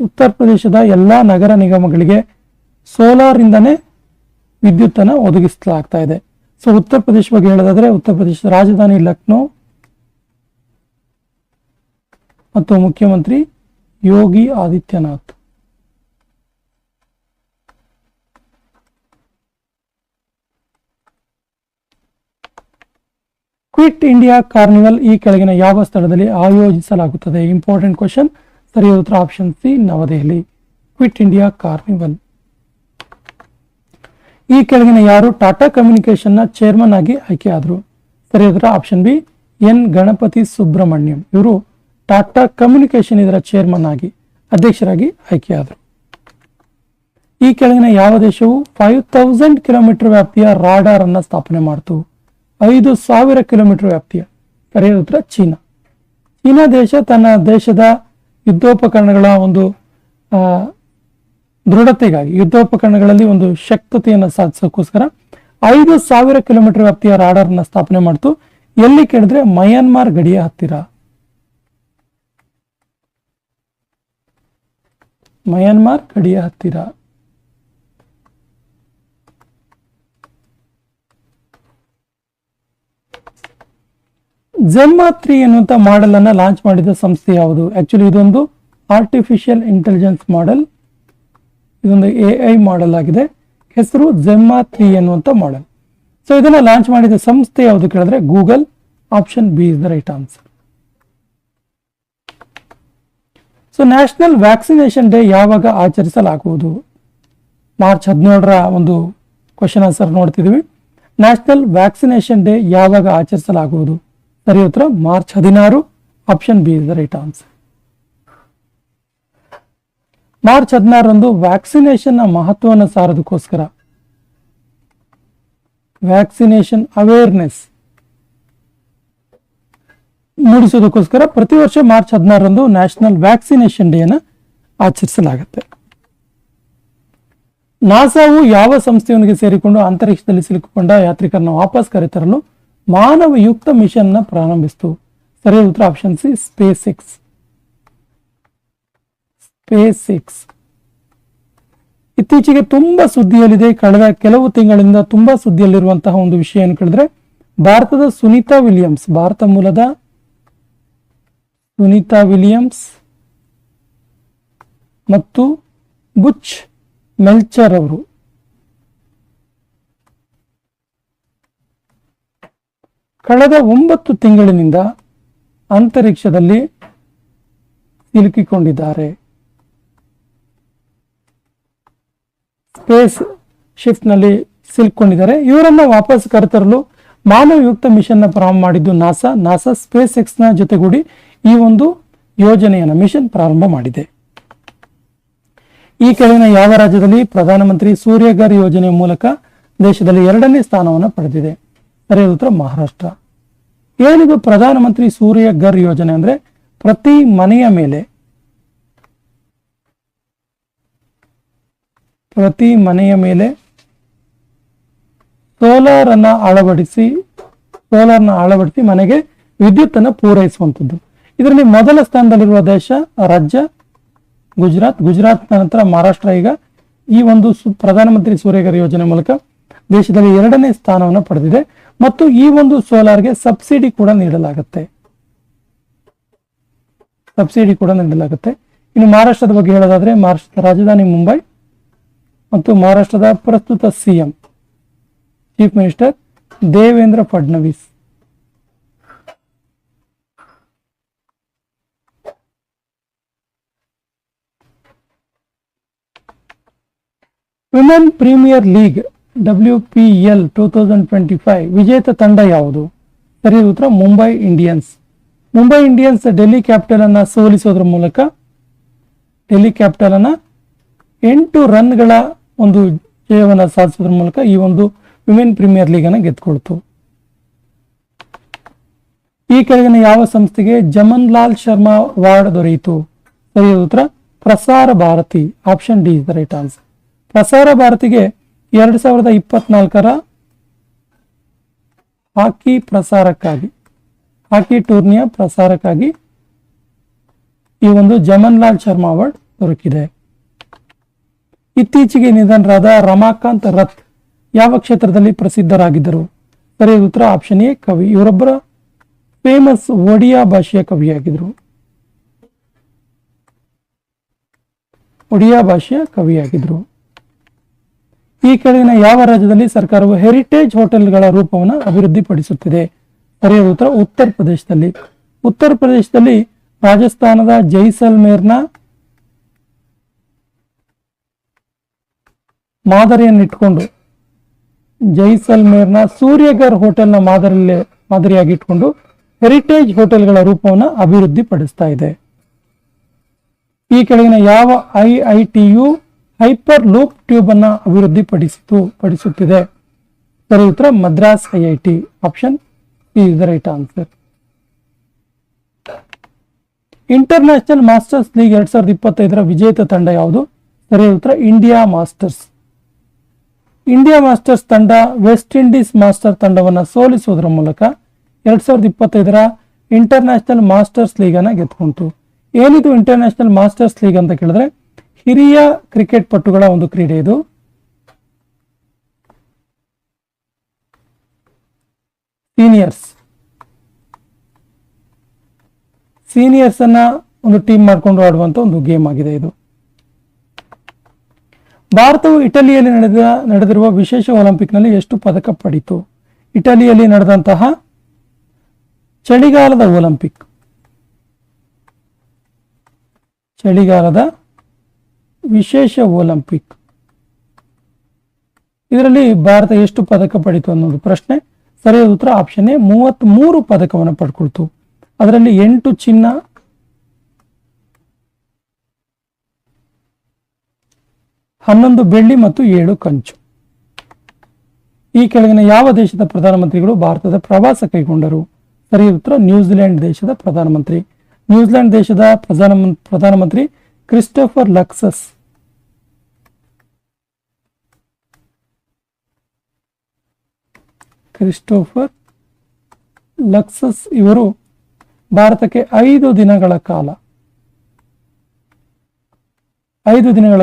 ಉತ್ತರ ಪ್ರದೇಶದ ಎಲ್ಲಾ ನಗರ ನಿಗಮಗಳಿಗೆ ಸೋಲಾರ್ ಇಂದಾನೆ ವಿದ್ಯುತ್ ಅನ್ನು ಒದಗಿಸಲಾಗ್ತಾ ಇದೆ. ಸೊ ಉತ್ತರ ಪ್ರದೇಶ ಬಗ್ಗೆ ಹೇಳೋದಾದ್ರೆ, ಉತ್ತರ ಪ್ರದೇಶದ ರಾಜಧಾನಿ ಲಕ್ನೋ ಮತ್ತು ಮುಖ್ಯಮಂತ್ರಿ Yogi Adityanath. Quit India carnival ಈ ಕೆಳಗಿನ ಯಾವ ಸ್ಥಳದಲ್ಲಿ ಆಯೋಜಿಸಲಾಗುತ್ತದೆ? Important question. ಸರಿಯಾದ ಉತ್ತರ option C, Navadehali. Quit India carnival. ಈ ಕೆಳಗಿನ ಯಾರು ಟಾಟಾ ಕಮ್ಯುನಿಕೇಶನ್ ನ ಚೇರ್ಮನ್ ಆಗಿ ಆಯ್ಕೆಯಾದರು? ಸರಿಯಾದ ಉತ್ತರ option B N Ganapathi Subrahmanyam. ಇವರು ಟಾಟಾ ಕಮ್ಯುನಿಕೇಶನ್ ಇದರ ಚೇರ್ಮನ್ ಆಗಿ ಅಧ್ಯಕ್ಷರಾಗಿ ಆಯ್ಕೆಯಾದರು. ಈ ಕೆಳಗಿನ ಯಾವ ದೇಶವು 5000 ಕಿಲೋಮೀಟರ್ ವ್ಯಾಪ್ತಿಯ ರಾಡಾರ್ ಅನ್ನ ಸ್ಥಾಪನೆ ಮಾಡಿತು? 5000 ಕಿಲೋಮೀಟರ್ ವ್ಯಾಪ್ತಿಯ. ಸರಿಯಾದ ಉತ್ತರ ಚೀನಾ. ಚೀನಾ ದೇಶ ತನ್ನ ದೇಶದ ಯುದ್ಧೋಪಕರಣಗಳ ಒಂದು ದೃಢತೆಗಾಗಿ ಯುದ್ಧೋಪಕರಣಗಳಲ್ಲಿ ಒಂದು ಶಕ್ತತೆಯನ್ನು ಸಾಧಿಸೋಕ್ಕೋಸ್ಕರ 5000 ಕಿಲೋಮೀಟರ್ ವ್ಯಾಪ್ತಿಯ ರಾಡಾರ್ ಅನ್ನ ಸ್ಥಾಪನೆ ಮಾಡಿತು. ಎಲ್ಲಿ ಕೇಳಿದ್ರೆ ಮಯನ್ಮಾರ್ ಗಡಿಯ ಹತ್ತಿರ. ಮಯನ್ಮಾರ್ ಗಡಿಯ ಹತ್ತಿರ. ಜೆಮ್ಮಾ 3 ಎನ್ನುವಂತ ಮಾಡೆಲ್ ಅನ್ನ ಲಾಂಚ್ ಮಾಡಿದ ಸಂಸ್ಥೆ ಯಾವುದು? ಆಕ್ಚುಲಿ ಇದೊಂದು ಆರ್ಟಿಫಿಷಿಯಲ್ ಇಂಟೆಲಿಜೆನ್ಸ್ ಮಾಡೆಲ್, ಇದೊಂದು AI ಮಾಡೆಲ್ ಆಗಿದೆ. ಹೆಸರು ಜೆಮ್ಮಾ 3 ಎನ್ನುವಂತ ಮಾಡೆಲ್. ಸೊ ಇದನ್ನ ಲಾಂಚ್ ಮಾಡಿದ ಸಂಸ್ಥೆ ಯಾವುದು ಕೇಳಿದ್ರೆ Google. Option B is the right answer. So national vaccination day ಯಾವಾಗ ಆಚರಿಸಲಾಗುವುದು? ಮಾರ್ಚ್ 17ರ ಒಂದು ಕ್ವಶನ್ ಆನ್ಸರ್ ನೋಡ್ತಿದ್ವಿ. ನ್ಯಾಷನಲ್ ವ್ಯಾಕ್ಸಿನೇಷನ್ ಡೇ ಯಾವಾಗ ಆಚರಿಸಲಾಗುವುದು? ಸರಿ ಉತ್ತರ March 16. Option B is the right answer. March 16ರಂದು ವ್ಯಾಕ್ಸಿನೇಷನ್ ನ ಮಹತ್ವವನ್ನು ಸಾರೋದಕ್ಕೋಸ್ಕರ ವ್ಯಾಕ್ಸಿನೇಷನ್ ಅವೇರ್ನೆಸ್ ಮೂಡಿಸೋದಕ್ಕೋಸ್ಕರ ಪ್ರತಿ ವರ್ಷ ಮಾರ್ಚ್ 16ರಂದು ನ್ಯಾಷನಲ್ ವ್ಯಾಕ್ಸಿನೇಷನ್ ಡೇ ಅನ್ನು ಆಚರಿಸಲಾಗುತ್ತೆ. ನಾಸಾವು ಯಾವ ಸಂಸ್ಥೆಯೊಂದಿಗೆ ಸೇರಿಕೊಂಡು ಅಂತರಿಕ್ಷದಲ್ಲಿ ಸಿಲುಕಿಕೊಂಡ ಯಾತ್ರಿಕರನ್ನು ವಾಪಸ್ ಕರೆತರಲು ಮಾನವಯುಕ್ತ ಮಿಷನ್ ನ ಪ್ರಾರಂಭಿಸಿತು? ಸರಿಯಾದ ಉತ್ತರ ಆಪ್ಷನ್ ಸಿ ಸ್ಪೇಸ್ ಎಕ್ಸ್. ಇತ್ತೀಚೆಗೆ ತುಂಬಾ ಸುದ್ದಿಯಲ್ಲಿದೆ. ಕಳೆದ ಕೆಲವು ತಿಂಗಳಿಂದ ತುಂಬಾ ಸುದ್ದಿಯಲ್ಲಿರುವಂತಹ ಒಂದು ವಿಷಯ ಏನು ಕೇಳಿದ್ರೆ ಭಾರತದ ಸುನೀತಾ ವಿಲಿಯಮ್ಸ್, ಭಾರತ ಮೂಲದ ಸುನೀತಾ ವಿಲಿಯಮ್ಸ್ ಮತ್ತು ಬುಚ್ ಮೆಲ್ಚರ್ ಅವರು ಕಳೆದ 9 ತಿಂಗಳಿನಿಂದ ಅಂತರಿಕ್ಷದಲ್ಲಿ ಸಿಲುಕಿಕೊಂಡಿದ್ದಾರೆ. ಸ್ಪೇಸ್ ಶಿಫ್ಟ್ ನಲ್ಲಿ ಸಿಲುಕೊಂಡಿದ್ದಾರೆ. ಇವರನ್ನ ವಾಪಸ್ ಕರೆತರಲು ಮಾನವಯುಕ್ತ ಮಿಷನ್ ನ ಪ್ರಾರಂಭ ಮಾಡಿದ್ದು ನಾಸಾ ಸ್ಪೇಸ್ ಎಕ್ಸ್ ನ ಜೊತೆಗೂಡಿ ಈ ಒಂದು ಯೋಜನೆಯನ್ನು ಮಿಷನ್ ಪ್ರಾರಂಭ ಮಾಡಿದೆ. ಈ ಕೆಳಗಿನ ಯಾವ ರಾಜ್ಯದಲ್ಲಿ ಪ್ರಧಾನಮಂತ್ರಿ ಸೂರ್ಯಘರ್ ಯೋಜನೆಯ ಮೂಲಕ ದೇಶದಲ್ಲಿ 2ನೇ ಸ್ಥಾನವನ್ನು ಪಡೆದಿದೆ? ಸರಿಯಾದ ಉತ್ತರ ಮಹಾರಾಷ್ಟ್ರ. ಏನಿದು ಪ್ರಧಾನಮಂತ್ರಿ ಸೂರ್ಯಘರ್ ಯೋಜನೆ ಅಂದ್ರೆ ಪ್ರತಿ ಮನೆಯ ಮೇಲೆ ಸೋಲಾರ್ನ ಅಳವಡಿಸಿ ಮನೆಗೆ ವಿದ್ಯುತ್ ಅನ್ನು ಪೂರೈಸುವಂಥದ್ದು. ಇದರಲ್ಲಿ ಮೊದಲ ಸ್ಥಾನದಲ್ಲಿರುವ ರಾಜ್ಯ ಗುಜರಾತ್ ನಂತರ ಮಹಾರಾಷ್ಟ್ರ ಈಗ ಈ ಒಂದು ಪ್ರಧಾನಮಂತ್ರಿ ಸೂರ್ಯಘರ್ ಯೋಜನೆ ಮೂಲಕ ದೇಶದಲ್ಲಿ 2ನೇ ಸ್ಥಾನವನ್ನು ಪಡೆದಿದೆ. ಮತ್ತು ಈ ಒಂದು ಸೋಲಾರ್ಗೆ ಸಬ್ಸಿಡಿ ಕೂಡ ನೀಡಲಾಗುತ್ತೆ. ಇನ್ನು ಮಹಾರಾಷ್ಟ್ರದ ಬಗ್ಗೆ ಹೇಳೋದಾದ್ರೆ ಮಹಾರಾಷ್ಟ್ರದ ರಾಜಧಾನಿ ಮುಂಬೈ ಮತ್ತು ಮಹಾರಾಷ್ಟ್ರದ ಪ್ರಸ್ತುತ CM chief minister Devendra Fadnavis. Women premier league WPL 2025 ವಿಜೇತ ತಂಡ ಯಾವುದು? ಸರಿಯಾದ ಉತ್ತರ Mumbai Indians. Mumbai Indians Delhi capital ಅನ್ನ ಸೋಲಿಸೋದ್ರ ಮೂಲಕ ಡೆಲ್ಲಿ ಕ್ಯಾಪಿಟಲ್ ಅನ್ನ 8 ರನ್ಗಳ ಒಂದು ಜಯವನ್ನು ಸಾಧಿಸೋದ್ರ ಮೂಲಕ ಈ ಒಂದು ವಿಮೆನ್ ಪ್ರೀಮಿಯರ್ ಲೀಗ್ ಅನ್ನು ಗೆದ್ದುಕೊಳ್ತು. ಈ ಕೆಳಗಿನ ಯಾವ ಸಂಸ್ಥೆಗೆ ಜಮನ್ ಲಾಲ್ ಶರ್ಮಾ ಅವಾರ್ಡ್ ದೊರೆಯಿತು? ಸರಿಯಾದ ಉತ್ತರ Prasar Bharati. Option D is the right answer. Prasar ಭಾರತಿಗೆ 2024ರ ಹಾಕಿ ಟೂರ್ನಿಯ ಪ್ರಸಾರಕ್ಕಾಗಿ ಈ ಒಂದು ಜಮನ್ ಲಾಲ್ ಶರ್ಮಾ ಅವಾರ್ಡ್ ದೊರಕಿದೆ. ಇತ್ತೀಚೆಗೆ ನಿಧನರಾದ ರಮಾಕಾಂತ್ ರಥ್ ಯಾವ ಕ್ಷೇತ್ರದಲ್ಲಿ ಪ್ರಸಿದ್ಧರಾಗಿದ್ದರು? ಸರಿಯಾದ ಉತ್ತರ ಆಪ್ಷನ್ ಎ ಕವಿ. ಇವರೊಬ್ಬರ ಫೇಮಸ್ ಒಡಿಯಾ ಭಾಷೆಯ ಕವಿಯಾಗಿದ್ರು. ಈ ಕೆಳಗಿನ ಯಾವ ರಾಜ್ಯದಲ್ಲಿ ಸರ್ಕಾರವು ಹೆರಿಟೇಜ್ ಹೋಟೆಲ್ಗಳ ರೂಪವನ್ನು ಅಭಿವೃದ್ಧಿಪಡಿಸುತ್ತಿದೆ? ಸರಿಯಾದ ಉತ್ತರ ಉತ್ತರ ಪ್ರದೇಶದಲ್ಲಿ ರಾಜಸ್ಥಾನದ ಜೈಸಲ್ಮೇರ್ನ ಮಾದರಿಯನ್ನಿಟ್ಟುಕೊಂಡು ಜೈಸಲ್ಮೇರ್ನ ಸೂರ್ಯಗರ್ ಹೋಟೆಲ್ನ ಮಾದರಿಯಾಗಿ ಇಟ್ಕೊಂಡು ಹೆರಿಟೇಜ್ ಹೋಟೆಲ್ಗಳ ರೂಪವನ್ನು ಅಭಿವೃದ್ಧಿ ಪಡಿಸ್ತಾ ಇದೆ. ಈ ಕೆಳಗಿನ ಯಾವ IITಯು ಹೈಪರ್ ಲೂಪ್ ಟ್ಯೂಬ್ ಅನ್ನ ಅಭಿವೃದ್ಧಿ ಪಡಿಸುತ್ತಿದೆ? ಸರಿ ಉತ್ತರ Madras IIT. Option C is the right answer. International masters league 2025ರ ವಿಜೇತ ತಂಡ ಯಾವುದು? ಸರಿ ಉತ್ತರ ಇಂಡಿಯಾ ಮಾಸ್ಟರ್ಸ್. ಇಂಡಿಯಾ ಮಾಸ್ಟರ್ಸ್ ತಂಡ ವೆಸ್ಟ್ ಇಂಡೀಸ್ ಮಾಸ್ಟರ್ ತಂಡವನ್ನು ಸೋಲಿಸುವುದರ ಮೂಲಕ 2025ರ ಇಂಟರ್ನ್ಯಾಷನಲ್ ಮಾಸ್ಟರ್ಸ್ ಲೀಗ್ ಅನ್ನ ಗೆದ್ದುಕೊಂತು. ಏನಿದು ಇಂಟರ್ನ್ಯಾಷನಲ್ ಮಾಸ್ಟರ್ಸ್ ಲೀಗ್ ಅಂತ ಕೇಳಿದ್ರೆ ಹಿರಿಯ ಕ್ರಿಕೆಟ್ ಪಟುಗಳ ಒಂದು ಕ್ರೀಡೆ. ಇದು ಸೀನಿಯರ್ಸ್ ಅನ್ನ ಒಂದು ಟೀಮ್ ಮಾಡಿಕೊಂಡು ಆಡುವಂತ ಒಂದು ಗೇಮ್ ಆಗಿದೆ ಇದು. ಭಾರತವು ಇಟಲಿಯಲ್ಲಿ ನಡೆದಿರುವ ವಿಶೇಷ ಒಲಿಂಪಿಕ್ ನಲ್ಲಿ ಎಷ್ಟು ಪದಕ ಪಡೆಯಿತು? ಇಟಲಿಯಲ್ಲಿ ನಡೆದಂತಹ ಚಳಿಗಾಲದ ಒಲಿಂಪಿಕ್, ಚಳಿಗಾಲದ ವಿಶೇಷ ಒಲಿಂಪಿಕ್, ಇದರಲ್ಲಿ ಭಾರತ ಎಷ್ಟು ಪದಕ ಪಡೆಯಿತು ಅನ್ನೋದು ಪ್ರಶ್ನೆ. ಸರಿಯಾದ ಉತ್ತರ ಆಪ್ಷನ್ ಎ 33 ಪದಕವನ್ನು ಪಡ್ಕೊಳ್ತು. ಅದರಲ್ಲಿ 8 ಚಿನ್ನ, 11 ಬೆಳ್ಳಿ ಮತ್ತು 7 ಕಂಚು. ಈ ಕೆಳಗಿನ ಯಾವ ದೇಶದ ಪ್ರಧಾನಮಂತ್ರಿಗಳು ಭಾರತದ ಪ್ರವಾಸ ಕೈಗೊಂಡರು? ಸರಿಯಾದ ಉತ್ತರ ನ್ಯೂಜಿಲೆಂಡ್ ದೇಶದ ಪ್ರಧಾನಮಂತ್ರಿ. ನ್ಯೂಜಿಲೆಂಡ್ ದೇಶದ ಪ್ರಧಾನಮಂತ್ರಿ ಕ್ರಿಸ್ಟೋಫರ್ ಲಕ್ಸಸ್. ಇವರು ಭಾರತಕ್ಕೆ 5 ದಿನಗಳ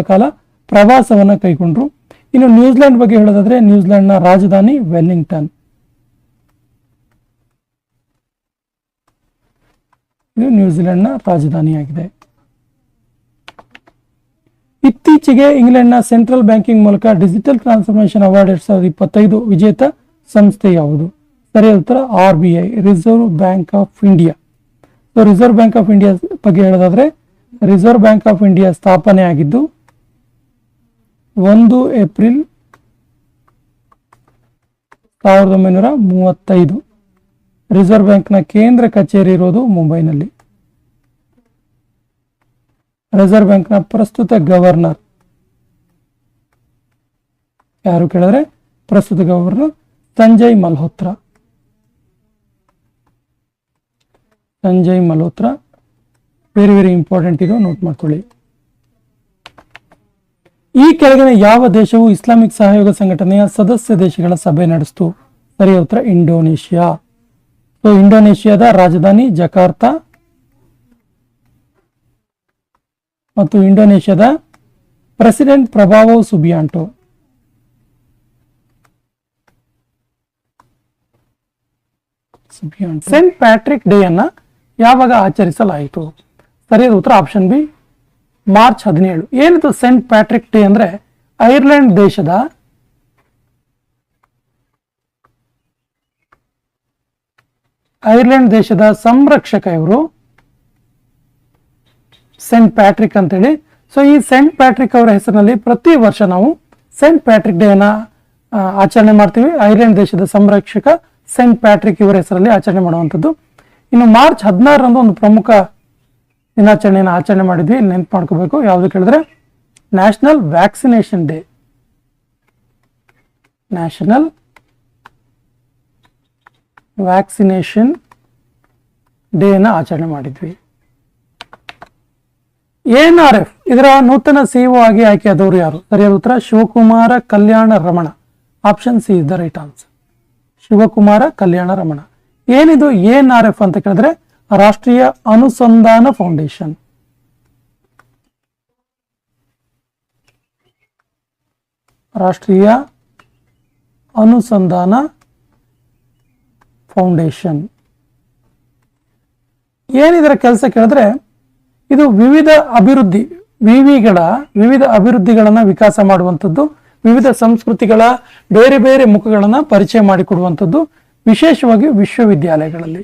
ಕಾಲ ಪ್ರವಾಸವನ್ನ ಕೈಗೊಂಡ್ರು. ಇನ್ನು ನ್ಯೂಜಿಲೆಂಡ್ ಬಗ್ಗೆ ಹೇಳೋದಾದ್ರೆ ನ್ಯೂಜಿಲೆಂಡ್ನ ರಾಜಧಾನಿ ವೆಲ್ಲಿಂಗ್ಟನ್. ಇದು ನ್ಯೂಜಿಲೆಂಡ್ನ ರಾಜಧಾನಿಯಾಗಿದೆ. ಇತ್ತೀಚೆಗೆ ಇಂಗ್ಲೆಂಡ್ನ ಸೆಂಟ್ರಲ್ ಬ್ಯಾಂಕಿಂಗ್ ಮೂಲಕ ಡಿಜಿಟಲ್ ಟ್ರಾನ್ಸ್ಫಾರ್ಮೇಶನ್ ಅವಾರ್ಡ್ 2025 ವಿಜೇತ ಸಂಸ್ಥೆ ಯಾವುದು? ಸರಿಯಾದ ಉತ್ತರ RBI, reserve bank of India. Reserve bank of India ಬಗ್ಗೆ ಹೇಳೋದಾದ್ರೆ ರಿಸರ್ವ್ ಬ್ಯಾಂಕ್ ಆಫ್ ಇಂಡಿಯಾ ಸ್ಥಾಪನೆ ಆಗಿದ್ದು 1 ಏಪ್ರಿಲ್ 1935. ರಿಸರ್ವ್ ಬ್ಯಾಂಕ್ನ ಕೇಂದ್ರ ಕಚೇರಿ ಇರೋದು ಮುಂಬೈನಲ್ಲಿ. ರಿಸರ್ವ್ ಬ್ಯಾಂಕ್ನ ಪ್ರಸ್ತುತ ಗವರ್ನರ್ ಯಾರು ಕೇಳಿದ್ರೆ ಪ್ರಸ್ತುತ governor Sanjay Malhotra. Very important, ಇದು ನೋಟ್ ಮಾಡ್ಕೊಳ್ಳಿ. ಈ ಕೆಳಗಿನ ಯಾವ ದೇಶವು ಇಸ್ಲಾಮಿಕ್ ಸಹಯೋಗ ಸಂಘಟನೆಯ ಸದಸ್ಯ ದೇಶಗಳ ಸಭೆ ನಡೆಸಿತು? ಸರಿಯಾದ ಉತ್ತರ ಇಂಡೋನೇಷಿಯಾ. ಇಂಡೋನೇಷಿಯಾದ ರಾಜಧಾನಿ ಜಕಾರ್ತಾ ಮತ್ತು ಇಂಡೋನೇಷಿಯಾದ president Prabowo Subianto. Saint Patrick day ಅನ್ನ ಯಾವಾಗ ಆಚರಿಸಲಾಯಿತು? ಸರಿಯಾದ ಉತ್ತರ ಆಪ್ಷನ್ ಬಿ ಮಾರ್ಚ್ 17. ಏನಿದು ಸೇಂಟ್ ಪ್ಯಾಟ್ರಿಕ್ ಡೇ ಅಂದ್ರೆ ಐರ್ಲೆಂಡ್ ದೇಶದ ಸಂರಕ್ಷಕ ಇವರು ಸೇಂಟ್ ಪ್ಯಾಟ್ರಿಕ್ ಅಂತೇಳಿ. ಈ ಸೇಂಟ್ ಪ್ಯಾಟ್ರಿಕ್ ಅವರ ಹೆಸರಿನಲ್ಲಿ ಪ್ರತಿ ವರ್ಷ ನಾವು ಸೇಂಟ್ ಪ್ಯಾಟ್ರಿಕ್ ಡೇ ಅನ್ನ ಆಚರಣೆ ಮಾಡ್ತೀವಿ. ಐರ್ಲೆಂಡ್ ದೇಶದ ಸಂರಕ್ಷಕ ಸೇಂಟ್ ಪ್ಯಾಟ್ರಿಕ್ ಇವರ ಹೆಸರಲ್ಲಿ ಆಚರಣೆ ಮಾಡುವಂಥದ್ದು. ಇನ್ನು ಮಾರ್ಚ್ 16ರಂದು ಒಂದು ಪ್ರಮುಖ ದಿನಾಚರಣೆಯನ್ನು ಆಚರಣೆ ಮಾಡಿದ್ವಿ. ನೆನ್ಪು ಮಾಡ್ಕೋಬೇಕು. ಯಾವುದು ಕೇಳಿದ್ರೆ national vaccination day. National vaccination day ಅನ್ನ ಆಚರಣೆ ಮಾಡಿದ್ವಿ. ANRF ಇದರ ನೂತನ CEO ಆಗಿ ಆಯ್ಕೆಯಾದವರು ಯಾರು? ಸರಿಯಾದ ಉತ್ತರ Shivakumar Kalyana Ramana. Option C is the right answer. Shivakumar Kalyana Ramana. ಏನಿದು ANRF ಅಂತ ಕೇಳಿದ್ರೆ ರಾಷ್ಟ್ರೀಯ ಅನುಸಂಧಾನ ಫೌಂಡೇಶನ್. ರಾಷ್ಟ್ರೀಯ ಅನುಸಂಧಾನ ಫೌಂಡೇಶನ್ ಏನಿದರ ಕೆಲಸ ಕೇಳಿದ್ರೆ ಇದು ವಿವಿಧ ಅಭಿವೃದ್ಧಿಗಳನ್ನ ವಿಕಾಸ ಮಾಡುವಂಥದ್ದು, ವಿವಿಧ ಸಂಸ್ಕೃತಿಗಳ ಬೇರೆ ಬೇರೆ ಮುಖಗಳನ್ನ ಪರಿಚಯ ಮಾಡಿಕೊಡುವಂಥದ್ದು, ವಿಶೇಷವಾಗಿ ವಿಶ್ವವಿದ್ಯಾಲಯಗಳಲ್ಲಿ.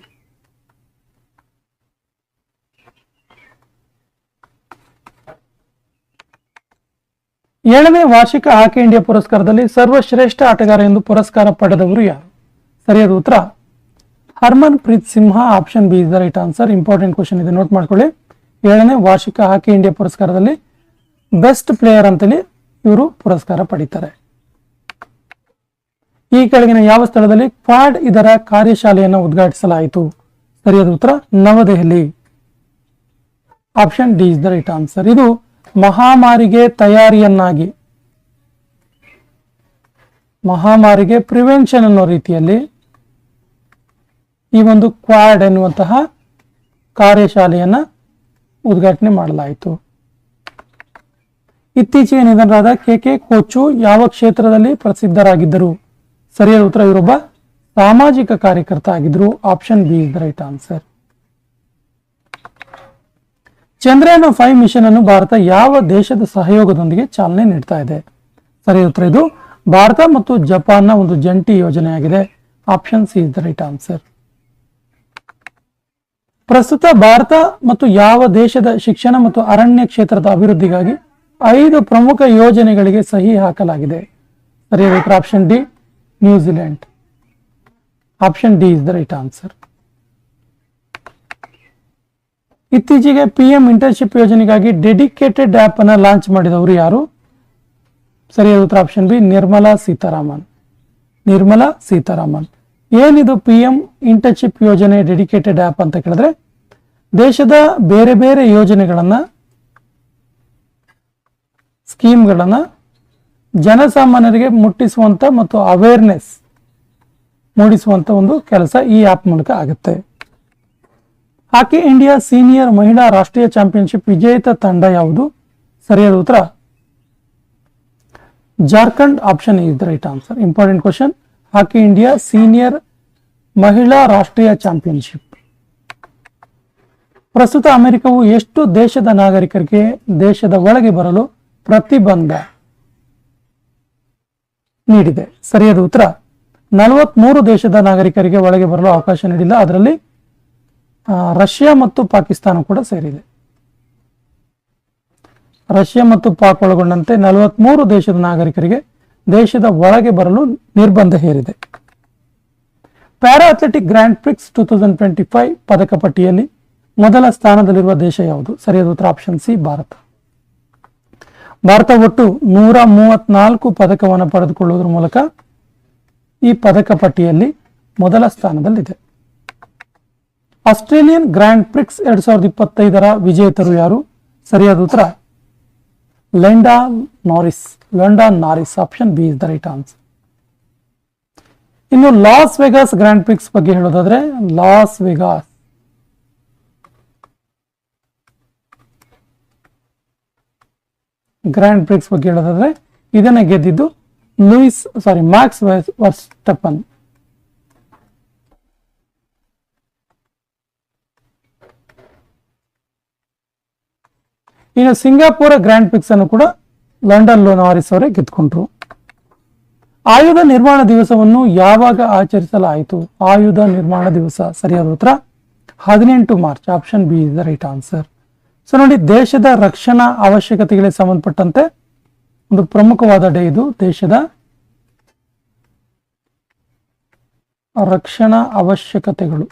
7ನೇ ವಾರ್ಷಿಕ ಹಾಕಿ ಇಂಡಿಯಾ ಪುರಸ್ಕಾರದಲ್ಲಿ ಸರ್ವಶ್ರೇಷ್ಠ ಆಟಗಾರ ಎಂದು ಪುರಸ್ಕಾರ ಪಡೆದವರು ಯಾರು? ಸರಿಯಾದ ಉತ್ತರ Harmanpreet Singh. Option B is the right answer. Important question ಇದೆ, ನೋಟ್ ಮಾಡ್ಕೊಳ್ಳಿ. 7ನೇ ವಾರ್ಷಿಕ ಹಾಕಿ ಇಂಡಿಯಾ ಪುರಸ್ಕಾರದಲ್ಲಿ ಬೆಸ್ಟ್ ಪ್ಲೇಯರ್ ಅಂತೇಳಿ ಇವರು ಪುರಸ್ಕಾರ ಪಡೀತಾರೆ. ಈ ಕೆಳಗಿನ ಯಾವ ಸ್ಥಳದಲ್ಲಿ ಕ್ವಾಡ್ ಇದರ ಕಾರ್ಯಶಾಲೆಯನ್ನು ಉದ್ಘಾಟಿಸಲಾಯಿತು? ಸರಿಯಾದ ಉತ್ತರ ನವದೆಹಲಿ. Option D is the right answer. ಇದು ಮಹಾಮಾರಿಗೆ ತಯಾರಿಯನ್ನಾಗಿ, ಮಹಾಮಾರಿಗೆ ಪ್ರಿವೆನ್ಷನ್ ಅನ್ನೋ ರೀತಿಯಲ್ಲಿ ಈ ಒಂದು ಕ್ವಾಡ್ ಎನ್ನುವಂತಹ ಕಾರ್ಯಶಾಲೆಯನ್ನ ಉದ್ಘಾಟನೆ ಮಾಡಲಾಯಿತು. ಇತ್ತೀಚೆಗೆ ನಿಧನರಾದ ಕೆ ಕೋಚು ಯಾವ ಕ್ಷೇತ್ರದಲ್ಲಿ ಪ್ರಸಿದ್ಧರಾಗಿದ್ದರು? ಸರಿಯಾದ ಉತ್ತರ ಇವರೊಬ್ಬ ಸಾಮಾಜಿಕ ಕಾರ್ಯಕರ್ತ ಆಗಿದ್ರು. Option B is the right answer. Chandrayaan 5 mission ಅನ್ನು ಭಾರತ ಯಾವ ದೇಶದ ಸಹಯೋಗದೊಂದಿಗೆ ಚಾಲನೆ ನೀಡ್ತಾ ಇದೆ? ಸರಿಯಾದ ಉತ್ತರ ಇದು ಭಾರತ ಮತ್ತು ಜಪಾನ್ನ ಒಂದು ಜಂಟಿ ಯೋಜನೆಯಾಗಿದೆ. Option C is the right answer. ಪ್ರಸ್ತುತ ಭಾರತ ಮತ್ತು ಯಾವ ದೇಶದ ಶಿಕ್ಷಣ ಮತ್ತು ಅರಣ್ಯ ಕ್ಷೇತ್ರದ ಅಭಿವೃದ್ಧಿಗಾಗಿ 5 ಪ್ರಮುಖ ಯೋಜನೆಗಳಿಗೆ ಸಹಿ ಹಾಕಲಾಗಿದೆ? ಸರಿಯಾದ ಉತ್ತರ option D New Zealand. Option D is the right answer. ಇತ್ತೀಚೆಗೆ PM ಇಂಟರ್ನ್ಶಿಪ್ ಯೋಜನೆಗಾಗಿ ಡೆಡಿಕೇಟೆಡ್ ಆಪ್ ಅನ್ನು ಲಾಂಚ್ ಮಾಡಿದವರು ಯಾರು? ಸರಿಯಾದ ಉತ್ತರ ಆಪ್ಷನ್ ಬಿ ನಿರ್ಮಲಾ ಸೀತಾರಾಮನ್. ನಿರ್ಮಲಾ ಸೀತಾರಾಮನ್. ಏನಿದು PM ಇಂಟರ್ನ್ಶಿಪ್ ಯೋಜನೆ ಡೆಡಿಕೇಟೆಡ್ ಆಪ್ ಅಂತ ಕೇಳಿದ್ರೆ, ದೇಶದ ಬೇರೆ ಬೇರೆ ಯೋಜನೆಗಳನ್ನ, ಸ್ಕೀಮ್ಗಳನ್ನ ಜನಸಾಮಾನ್ಯರಿಗೆ ಮುಟ್ಟಿಸುವಂತ ಮತ್ತು ಅವೇರ್ನೆಸ್ ಮೂಡಿಸುವಂತ ಒಂದು ಕೆಲಸ ಈ ಆಪ್ ಮೂಲಕ ಆಗುತ್ತೆ. ಹಾಕಿ ಇಂಡಿಯಾ ಸೀನಿಯರ್ ಮಹಿಳಾ ರಾಷ್ಟ್ರೀಯ ಚಾಂಪಿಯನ್ಶಿಪ್ ವಿಜೇತ ತಂಡ ಯಾವುದು? ಸರಿಯಾದ ಉತ್ತರ Jharkhand. Option is the right answer. Important question. Hockey India senior ಮಹಿಳಾ ರಾಷ್ಟ್ರೀಯ ಚಾಂಪಿಯನ್ಶಿಪ್. ಪ್ರಸ್ತುತ ಅಮೆರಿಕವು ಎಷ್ಟು ದೇಶದ ನಾಗರಿಕರಿಗೆ ದೇಶದ ಒಳಗೆ ಬರಲು ಪ್ರತಿಬಂಧ ನೀಡಿದೆ? ಸರಿಯಾದ ಉತ್ತರ 43 ದೇಶದ ನಾಗರಿಕರಿಗೆ ಒಳಗೆ ಬರಲು ಅವಕಾಶ ನೀಡಿಲ್ಲ. ಅದರಲ್ಲಿ ರಷ್ಯಾ ಮತ್ತು ಪಾಕಿಸ್ತಾನ ಕೂಡ ಸೇರಿದೆ. ರಷ್ಯಾ ಮತ್ತು ಪಾಕ್ ಒಳಗೊಂಡಂತೆ 43 ದೇಶದ ನಾಗರಿಕರಿಗೆ ದೇಶದ ಒಳಗೆ ಬರಲು ನಿರ್ಬಂಧ ಹೇರಿದೆ. ಪ್ಯಾರಾ ಅಥ್ಲೆಟಿಕ್ ಗ್ರ್ಯಾಂಡ್ ಪ್ರಿಕ್ಸ್ 2025 ಪದಕ ಪಟ್ಟಿಯಲ್ಲಿ ಮೊದಲ ಸ್ಥಾನದಲ್ಲಿರುವ ದೇಶ ಯಾವುದು? ಸರಿಯಾದ ಉತ್ತರ ಆಪ್ಷನ್ ಸಿ ಭಾರತ. ಭಾರತ ಒಟ್ಟು 134 ಪದಕವನ್ನು ಪಡೆದುಕೊಳ್ಳುವುದರ ಮೂಲಕ ಈ ಪದಕ ಪಟ್ಟಿಯಲ್ಲಿ ಮೊದಲ ಸ್ಥಾನದಲ್ಲಿದೆ. ಆಸ್ಟ್ರೇಲಿಯನ್ ಗ್ರ್ಯಾಂಡ್ ಪ್ರಿಕ್ಸ್ 2025ರ ವಿಜೇತರು ಯಾರು? ಸರಿಯಾದ ಉತ್ತರ Lando Norris. Option B is the right answer. ಇನ್ನು ಲಾಸ್ ವೆಗಾಸ್ ಗ್ರ್ಯಾಂಡ್ ಪ್ರಿಕ್ಸ್ ಬಗ್ಗೆ ಹೇಳೋದಾದ್ರೆ, ಲಾಸ್ ವೆಗಾಸ್ ಗ್ರ್ಯಾಂಡ್ ಪ್ರಿಕ್ಸ್ ಬಗ್ಗೆ ಹೇಳೋದಾದ್ರೆ ಇದನ್ನ ಗೆದ್ದಿದ್ದು ಮ್ಯಾಕ್ಸ್ ವರ್ಸ್ಟಪ್ಪನ್. ಇನ್ನು ಸಿಂಗಾಪುರ ಗ್ರ್ಯಾಂಡ್ ಪ್ರಿಕ್ಸ್ ಅನ್ನು ಕೂಡ ಲಂಡನ್ ನಾರಿಸ್ ಅವರೇ ಗೆದ್ಕೊಂಡ್ರು. ಆಯುಧ ನಿರ್ಮಾಣ ದಿವಸವನ್ನು ಯಾವಾಗ ಆಚರಿಸಲಾಯಿತು? ಆಯುಧ ನಿರ್ಮಾಣ ದಿವಸ. ಸರಿಯಾದ ಉತ್ತರ 18 March. Option B is the right answer. So ನೋಡಿ, ದೇಶದ ರಕ್ಷಣಾ ಅವಶ್ಯಕತೆಗಳಿಗೆ ಸಂಬಂಧಪಟ್ಟಂತೆ ಒಂದು ಪ್ರಮುಖವಾದ ಡೇ ಇದು. ದೇಶದ ರಕ್ಷಣಾ ಅವಶ್ಯಕತೆಗಳು.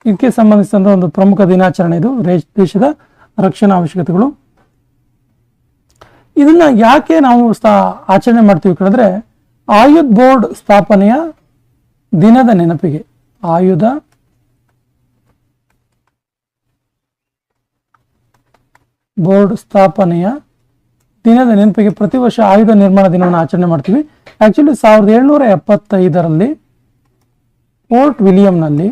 ಇದಕ್ಕೆ ಸಂಬಂಧಿಸಿದಂತ ಒಂದು ಪ್ರಮುಖ ದಿನಾಚರಣೆ ಇದು, ದೇಶದ ರಕ್ಷಣಾ ಅವಶ್ಯಕತೆಗಳು. ಇದನ್ನ ಯಾಕೆ ನಾವು ಆಚರಣೆ ಮಾಡ್ತೀವಿ ಕೇಳಿದ್ರೆ, ಆಯುಧ್ ಬೋರ್ಡ್ ಸ್ಥಾಪನೆಯ ದಿನದ ನೆನಪಿಗೆ. ಆಯುಧ ಬೋರ್ಡ್ ಸ್ಥಾಪನೆಯ ದಿನದ ನೆನಪಿಗೆ ಪ್ರತಿ ವರ್ಷ ಆಯುಧ ನಿರ್ಮಾಣ ದಿನವನ್ನು ಆಚರಣೆ ಮಾಡ್ತೀವಿ. ಆಕ್ಚುಲಿ 1775ರಲ್ಲಿ ಫೋರ್ಟ್ ವಿಲಿಯಂನಲ್ಲಿ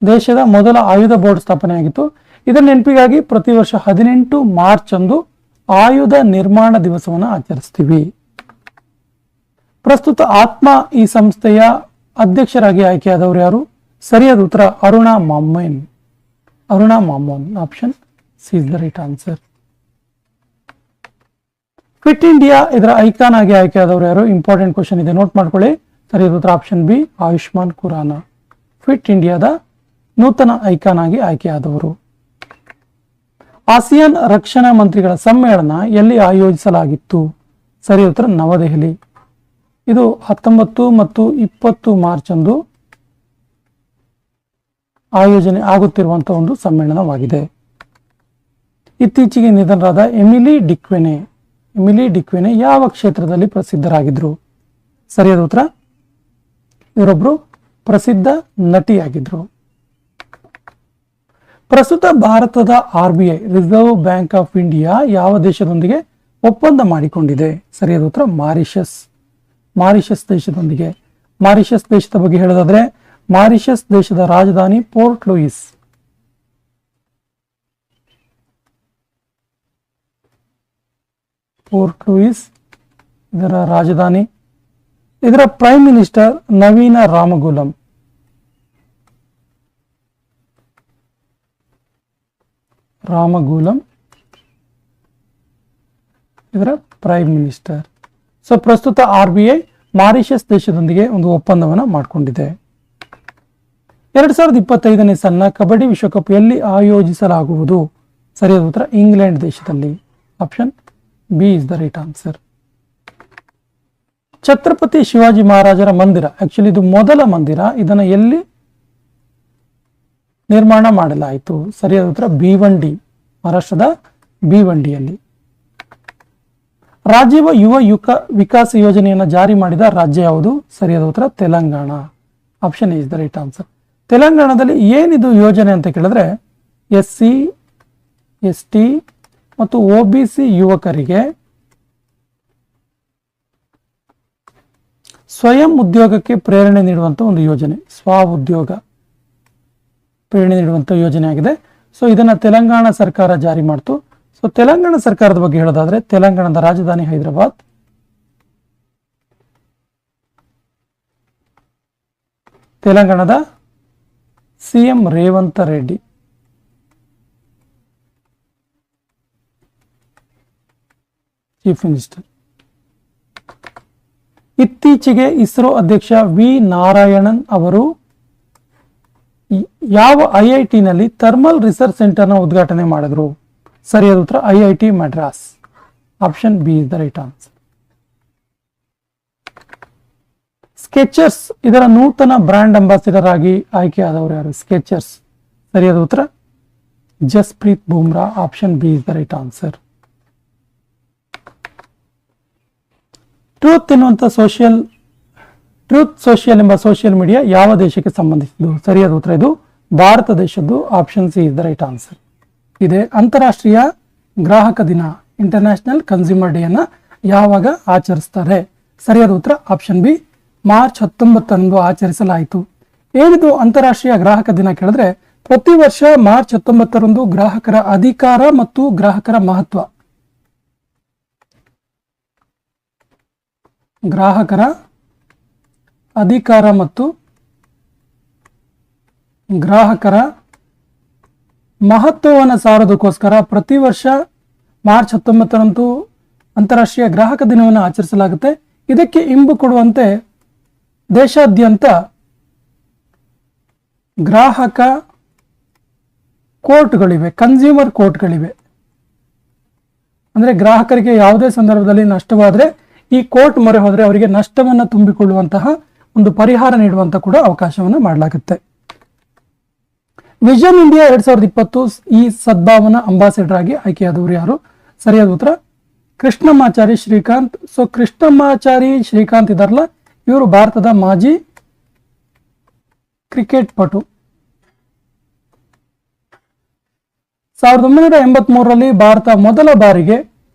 ದೇಶದ ಮೊದಲ ಆಯುಧ ಬೋರ್ಡ್ ಸ್ಥಾಪನೆಯಾಗಿತ್ತು. ಇದರ ನೆನಪಿಗಾಗಿ ಪ್ರತಿ ವರ್ಷ 18 ಮಾರ್ಚ್ ಅಂದು ಆಯುಧ ನಿರ್ಮಾಣ ದಿವಸವನ್ನು ಆಚರಿಸ್ತೀವಿ. ಪ್ರಸ್ತುತ ಆತ್ಮ ಈ ಸಂಸ್ಥೆಯ ಅಧ್ಯಕ್ಷರಾಗಿ ಆಯ್ಕೆಯಾದವರು ಯಾರು? ಸರಿಯಾದ ಉತ್ತರ ಅರುಣಾ ಮಾಮೋನ್. Option C is the right answer. Fit India ಇದರ ಐಕಾನ್ ಆಗಿ ಆಯ್ಕೆಯಾದವರು ಯಾರು? ಇಂಪಾರ್ಟೆಂಟ್ ಕ್ವಶನ್ ಇದೆ, ನೋಟ್ ಮಾಡ್ಕೊಳ್ಳಿ. ಸರಿಯಾದ ಉತ್ತರ option B Ayushman Khurana. Fit ಇಂಡಿಯಾದ ನೂತನ ಐಕಾನ್ ಆಗಿ ಆಯ್ಕೆಯಾದವರು. ಆಸಿಯಾನ್ ರಕ್ಷಣಾ ಮಂತ್ರಿಗಳ ಸಮ್ಮೇಳನ ಎಲ್ಲಿ ಆಯೋಜಿಸಲಾಗಿತ್ತು? ಸರಿಯಾದ ಉತ್ತರ ನವದೆಹಲಿ. ಇದು 19 ಮತ್ತು 20 ಮಾರ್ಚ್ ಅಂದು ಆಯೋಜನೆ ಆಗುತ್ತಿರುವಂತಹ ಒಂದು ಸಮ್ಮೇಳನವಾಗಿದೆ. ಇತ್ತೀಚೆಗೆ ನಿಧನರಾದ ಎಮಿಲಿ ಡಿಕ್ವೆನೆ ಯಾವ ಕ್ಷೇತ್ರದಲ್ಲಿ ಪ್ರಸಿದ್ಧರಾಗಿದ್ರು? ಸರಿಯಾದ ಉತ್ತರ ಇವರೊಬ್ರು ಪ್ರಸಿದ್ಧ ನಟಿಯಾಗಿದ್ರು. ಪ್ರಸ್ತುತ ಭಾರತದ RBI reserve bank of India ಯಾವ ದೇಶದೊಂದಿಗೆ ಒಪ್ಪಂದ ಮಾಡಿಕೊಂಡಿದೆ? ಸರಿಯಾದ ಉತ್ತರ ಮಾರಿಷಸ್ ದೇಶದೊಂದಿಗೆ. ಮಾರಿಷಸ್ ದೇಶದ ಬಗ್ಗೆ ಹೇಳೋದಾದ್ರೆ ಮಾರಿಷಸ್ ದೇಶದ ರಾಜಧಾನಿ ಪೋರ್ಟ್ ಲೂಯಿಸ್. ಇದರ ರಾಜಧಾನಿ. ಇದರ ಪ್ರೈಮ್ ಮಿನಿಸ್ಟರ್ ನವೀನ ರಾಮಗುಲಂ. ಇದರ ಪ್ರೈಮ್ ಮಿನಿಸ್ಟರ್. ಸೊ ಪ್ರಸ್ತುತ RBI ಮಾರಿಷಸ್ ದೇಶದೊಂದಿಗೆ ಒಂದು ಒಪ್ಪಂದವನ್ನು ಮಾಡಿಕೊಂಡಿದೆ. 2025ನೇ ಸಾಲಿನ ಕಬಡ್ಡಿ ವಿಶ್ವಕಪ್ ಎಲ್ಲಿ ಆಯೋಜಿಸಲಾಗುವುದು? ಸರಿಯಾದ ಉತ್ತರ ಇಂಗ್ಲೆಂಡ್ ದೇಶದಲ್ಲಿ. Option B is the right answer. Chhatrapati Shivaji ಮಹಾರಾಜರ ಮಂದಿರ, ಆಕ್ಚುಲಿ ಇದು ಮೊದಲ ಮಂದಿರ, ಇದನ್ನು ಎಲ್ಲಿ ನಿರ್ಮಾಣ ಮಾಡಲಾಯಿತು? ಸರಿಯಾದ ಉತ್ತರ ಭೀವಂಡಿ, ಮಹಾರಾಷ್ಟ್ರದ ಭೀವಂಡಿಯಲ್ಲಿ. ರಾಜೀವ ಯುವ ವಿಕಾಸ ಯೋಜನೆಯನ್ನು ಜಾರಿ ಮಾಡಿದ ರಾಜ್ಯ ಯಾವುದು? ಸರಿಯಾದ ಉತ್ತರ Telangana. Option is the right answer. ತೆಲಂಗಾಣದಲ್ಲಿ ಏನಿದು ಯೋಜನೆ ಅಂತ ಕೇಳಿದ್ರೆ SC ST ಮತ್ತು OBC ಯುವಕರಿಗೆ ಸ್ವಯಂ ಉದ್ಯೋಗಕ್ಕೆ ಪ್ರೇರಣೆ ನೀಡುವಂತ ಒಂದು ಯೋಜನೆ, ಉದ್ಯೋಗ ಪ್ರೇರಣೆ ನೀಡುವಂತ ಯೋಜನೆ ಆಗಿದೆ. ಸೊ ಇದನ್ನ ತೆಲಂಗಾಣ ಸರ್ಕಾರ ಜಾರಿ ಮಾಡ್ತು. ಸೊ ತೆಲಂಗಾಣ ಸರ್ಕಾರದ ಬಗ್ಗೆ ಹೇಳೋದಾದ್ರೆ ತೆಲಂಗಾಣದ ರಾಜಧಾನಿ ಹೈದರಾಬಾದ್. ತೆಲಂಗಾಣದ CM Revanth Reddy. Chief minister. ಇತ್ತೀಚೆಗೆ ಇಸ್ರೋ ಅಧ್ಯಕ್ಷ ವಿ ನಾರಾಯಣನ್ ಅವರು ಯಾವ IIT ನಲ್ಲಿ ಥರ್ಮಲ್ ರಿಸರ್ಚ್ ಸೆಂಟರ್ ನ ಉದ್ಘಾಟನೆ ಮಾಡಿದ್ರು? ಸರಿಯಾದ ಉತ್ತರ IIT Madras. Option B is the right answer. Skechers ಇದರ ನೂತನ ಬ್ರಾಂಡ್ ಅಂಬಾಸಿಡರ್ ಆಗಿ ಆಯ್ಕೆಯಾದವರು ಯಾರು? ಸ್ಕೆಚರ್ಸ್. ಸರಿಯಾದ ಉತ್ತರ Jasprit Bumrah. Option B is the right answer. Truth Social ಎಂಬ ಸೋಷಿಯಲ್ ಮೀಡಿಯಾ ಯಾವ ದೇಶಕ್ಕೆ ಸಂಬಂಧಿಸಿದ್ದು? ಸರಿಯಾದ ಉತ್ತರ ಇದು ಭಾರತ ದೇಶದ್ದು. Option C is the right answer. ಇದೆ ಅಂತಾರಾಷ್ಟ್ರೀಯ ಗ್ರಾಹಕ ದಿನ, ಇಂಟರ್ನ್ಯಾಷನಲ್ ಕನ್ಸ್ಯೂಮರ್ ಡೇ ಅನ್ನ ಯಾವಾಗ ಆಚರಿಸ್ತಾರೆ? ಸರಿಯಾದ ಉತ್ತರ ಆಪ್ಷನ್ ಬಿ ಮಾರ್ಚ್ 19 ಆಚರಿಸಲಾಯಿತು. ಏನಿದು ಅಂತಾರಾಷ್ಟ್ರೀಯ ಗ್ರಾಹಕ ದಿನ ಕೇಳಿದ್ರೆ ಪ್ರತಿ ವರ್ಷ ಮಾರ್ಚ್ 19 ಗ್ರಾಹಕರ ಅಧಿಕಾರ ಮತ್ತು ಗ್ರಾಹಕರ ಮಹತ್ವ, ಗ್ರಾಹಕರ ಅಧಿಕಾರ ಮತ್ತು ಗ್ರಾಹಕರ ಮಹತ್ವವನ್ನು ಸಾರೋದಕ್ಕೋಸ್ಕರ ಪ್ರತಿ ವರ್ಷ ಮಾರ್ಚ್ 19 ಅಂತಾರಾಷ್ಟ್ರೀಯ ಗ್ರಾಹಕ ದಿನವನ್ನು ಆಚರಿಸಲಾಗುತ್ತೆ. ಇದಕ್ಕೆ ಇಂಬು ಕೊಡುವಂತೆ ದೇಶಾದ್ಯಂತ ಗ್ರಾಹಕ ಕೋರ್ಟ್ಗಳಿವೆ, ಕನ್ಸ್ಯೂಮರ್ ಕೋರ್ಟ್ಗಳಿವೆ. ಅಂದ್ರೆ ಗ್ರಾಹಕರಿಗೆ ಯಾವುದೇ ಸಂದರ್ಭದಲ್ಲಿ ನಷ್ಟವಾದರೆ ಈ ಕೋರ್ಟ್ ಮೊರೆ ಹೋದರೆ ಅವರಿಗೆ ನಷ್ಟವನ್ನು ತುಂಬಿಕೊಳ್ಳುವಂತಹ ಒಂದು ಪರಿಹಾರ ನೀಡುವಂತ ಕೂಡ ಅವಕಾಶವನ್ನು ಮಾಡಲಾಗುತ್ತೆ. ವಿಷನ್ ಇಂಡಿಯಾ 2020 ಈ ಸದ್ಭಾವನಾ ಅಂಬಾಸಿಡರ್ ಆಗಿ ಆಯ್ಕೆಯಾದವರು ಯಾರು? ಸರಿಯಾದ ಉತ್ತರ ಕೃಷ್ಣಮಾಚಾರಿ ಶ್ರೀಕಾಂತ್. ಸೊ ಕೃಷ್ಣಮಾಚಾರಿ ಶ್ರೀಕಾಂತ್ ಇದಾರಲ್ಲ, ಇವರು ಭಾರತದ ಮಾಜಿ ಕ್ರಿಕೆಟ್ ಪಟು. 1983ರಲ್ಲಿ ಭಾರತ ಮೊದಲ ಬಾರಿಗೆ